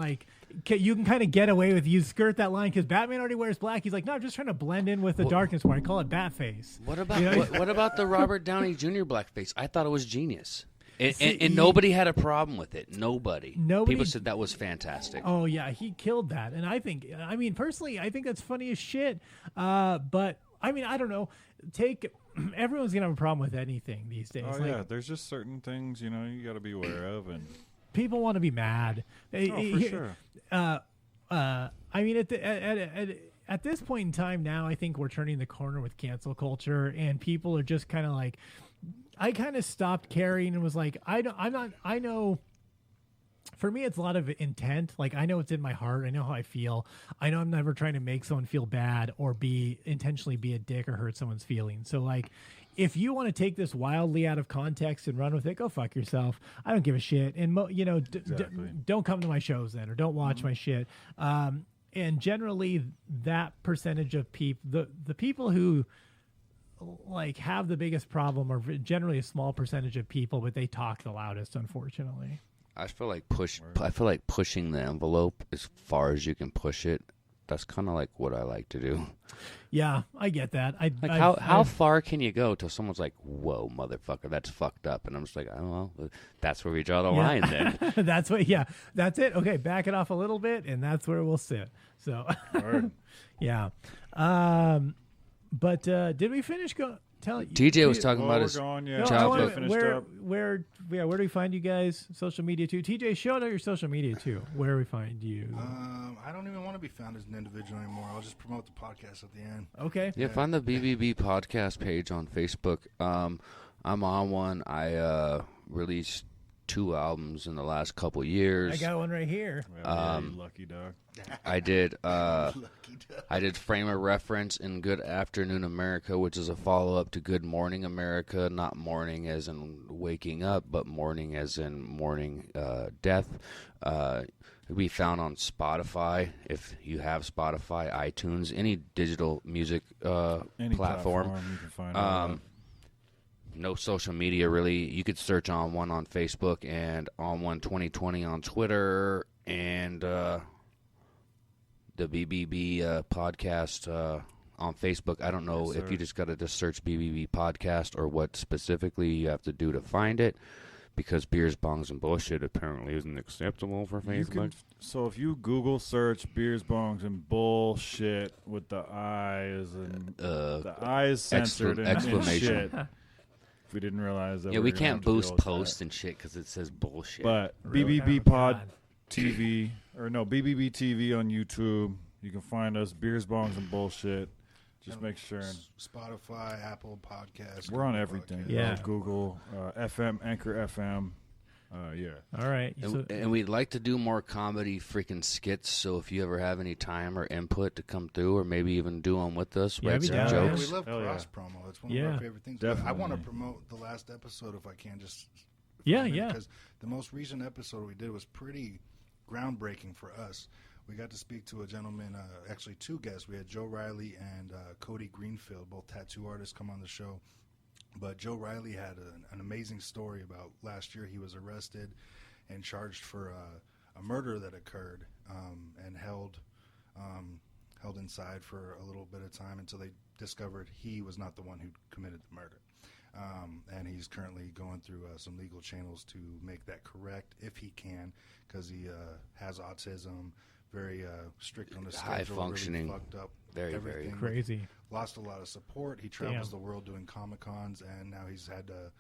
you can kind of get away with. You skirt that line because Batman already wears black. He's like, no, I'm just trying to blend in with the darkness. Where I call it Batface. What about what about the Robert Downey Jr. blackface? I thought it was genius. And nobody had a problem with it. Nobody. People said that was fantastic. Oh, yeah. He killed that. And personally, I think that's funny as shit. But I mean, I don't know. Everyone's gonna have a problem with anything these days. Oh yeah, there's just certain things you got to be aware of, and people want to be mad. for sure. I mean, at this point in time now, I think we're turning the corner with cancel culture, and people are just kind of like, I kind of stopped caring and was like, I know. For me, it's a lot of intent. Like, I know it's in my heart. I know how I feel. I know I'm never trying to make someone feel bad or intentionally be a dick or hurt someone's feelings. So, like, if you want to take this wildly out of context and run with it, go fuck yourself. I don't give a shit. And, don't come to my shows then, or don't watch my shit. And generally, that percentage of people, the people who like have the biggest problem are generally a small percentage of people, but they talk the loudest, unfortunately. I feel like pushing the envelope as far as you can push it. That's kind of like what I like to do. Yeah, I get that. How far can you go till someone's like, "Whoa, motherfucker, that's fucked up," and I'm just like, "Oh, well, that's where we draw the line." Then that's it. Okay, back it off a little bit, and that's where we'll sit. So, yeah. But did we finish? TJ was talking about his childhood. Where do we find you guys? Social media too. TJ, show out your social media too. Where do we find you? I don't even want to be found as an individual anymore. I'll just promote the podcast at the end. Okay. Yeah, find the BBB podcast page on Facebook. I'm on one. I released 2 albums in the last couple years. I got one right here. You lucky dog. I did Frame of Reference in Good Afternoon America, which is a follow-up to Good Morning America, not morning as in waking up, but morning as in morning death. We found on Spotify, if you have Spotify, iTunes, any digital music any platform. You can find no social media, really. You could search On One on Facebook and On One 2020 on Twitter, and the BBB podcast on Facebook. I don't know if you just got to just search BBB podcast or what specifically you have to do to find it, because Beers, Bongs, and Bullshit apparently isn't acceptable for Facebook. So if you Google search Beers, Bongs, and Bullshit with the eyes and the eyes censored and exclamation. Shit. If we didn't realize that. Yeah, we can't boost posts and shit because it says bullshit. But really? BBB Pod TV, BBB TV on YouTube. You can find us, Beers, Bongs, and Bullshit. Just make sure. Spotify, Apple Podcasts. We're on everything. Yeah. Google, FM, Anchor FM. Yeah. All right. And we'd like to do more comedy freaking skits, so if you ever have any time or input to come through, or maybe even do them with us, write some jokes. We love cross promo. It's one of our favorite things. Definitely. I want to promote the last episode if I can. Yeah. Because the most recent episode we did was pretty groundbreaking for us. We got to speak to a gentleman, actually 2 guests. We had Joe Riley and Cody Greenfield, both tattoo artists, come on the show. But Joe Riley had an amazing story about last year. He was arrested and charged for a murder that occurred and held inside for a little bit of time until they discovered he was not the one who committed the murder. And he's currently going through some legal channels to make that correct if he can, because he has autism, very strict on the schedule, high functioning, really fucked up, very crazy. Lost a lot of support. He travels the world doing Comic-Cons, and now he's had to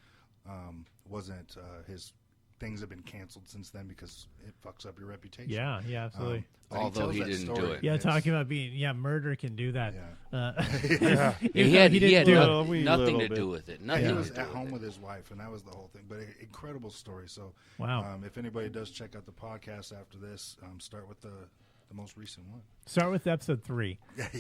his things have been canceled since then because it fucks up your reputation. Yeah, absolutely. Although he didn't do it. Yeah, talking about murder can do that. Yeah. He had nothing to do with it. Nothing. He was at home with his wife, and that was the whole thing. But incredible story. So, wow. If anybody does check out the podcast after this, start with the most recent one. Start with episode 3.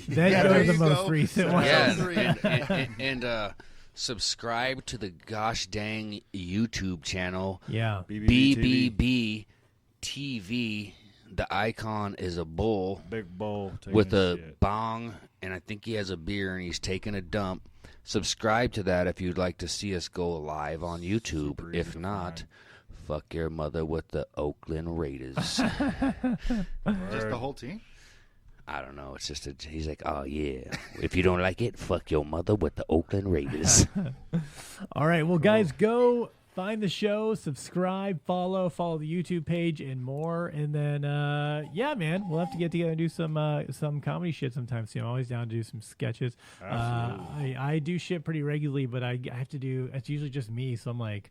Then go to the most recent one. Yeah, and subscribe to the gosh dang YouTube channel. Yeah. BBB TV. The icon is a bull. Big bull. With a bong, and I think he has a beer, and he's taking a dump. Subscribe to that if you'd like to see us go live on YouTube. If not, fuck your mother with the Oakland Raiders. Just the whole team? I don't know. It's just he's like, oh yeah. If you don't like it, fuck your mother with the Oakland Raiders. All right, well, guys, go find the show, subscribe, follow the YouTube page, and more. And then, yeah, man, we'll have to get together and do some comedy shit sometime soon. I'm always down to do some sketches. I do shit pretty regularly, but I have to do. It's usually just me, so I'm like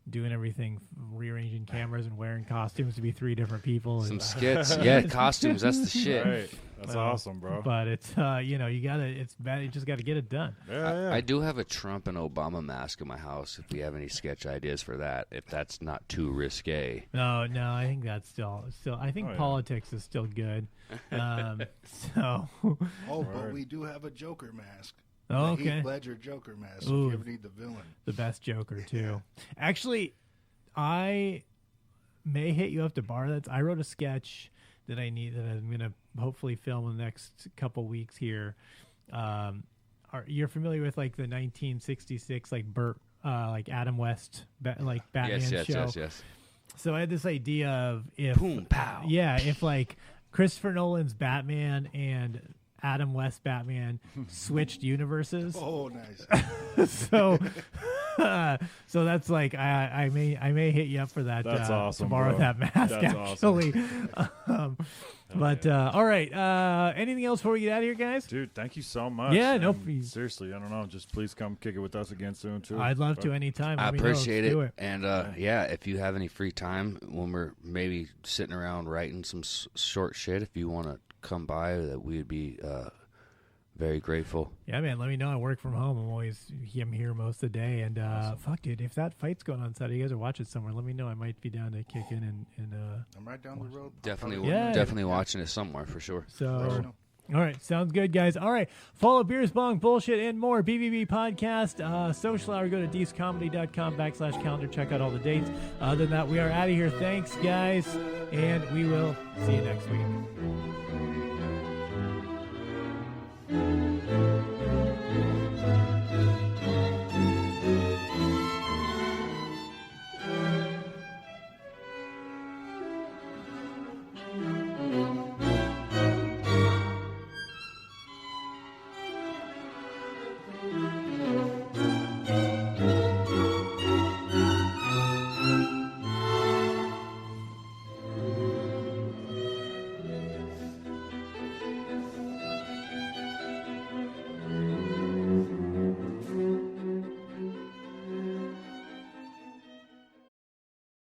doing everything, rearranging cameras and wearing costumes to be 3 different people. Some skits, yeah, costumes. That's the shit. Right. That's awesome, bro. But it's you gotta. It's bad. You just got to get it done. Yeah. I do have a Trump and Obama mask in my house. If you have any sketch ideas for that, if that's not too risque. No, I think that's still. I think politics is still good. So. But we do have a Joker mask. Oh, okay. Heath Ledger Joker mask. If you ever need the villain, the best Joker too. Actually, I may hit you up to borrow that. I wrote a sketch that I'm gonna hopefully film in the next couple weeks here. You're familiar with like the 1966 like like Adam West like Batman show? Yes. So I had this idea of if if like Christopher Nolan's Batman and Adam West Batman switched universes. Oh, nice. so that's like I may hit you up for that. That's awesome. To borrow that mask. That's actually. Awesome. All right. Anything else before we get out of here, guys? Dude, thank you so much. Yeah, no. Seriously, I don't know. Just please come kick it with us again soon too. I'd love to anytime. I appreciate it. And if you have any free time when we're maybe sitting around writing some short shit, if you want to come by, that we'd be very grateful. Yeah, man, let me know. I work from home. I'm here most of the day. And awesome. Fuck, dude, if that fight's going on Saturday, you guys are watching somewhere, let me know. I might be down to kick in and I'm right down the road. Definitely watching it somewhere for sure. So all right, sounds good, guys. All right, follow Beers, Bong, Bullshit, and more. BBB Podcast, Social Hour. Go to deececomedy.com/calendar. Check out all the dates. Other than that, we are out of here. Thanks, guys, and we will see you next week.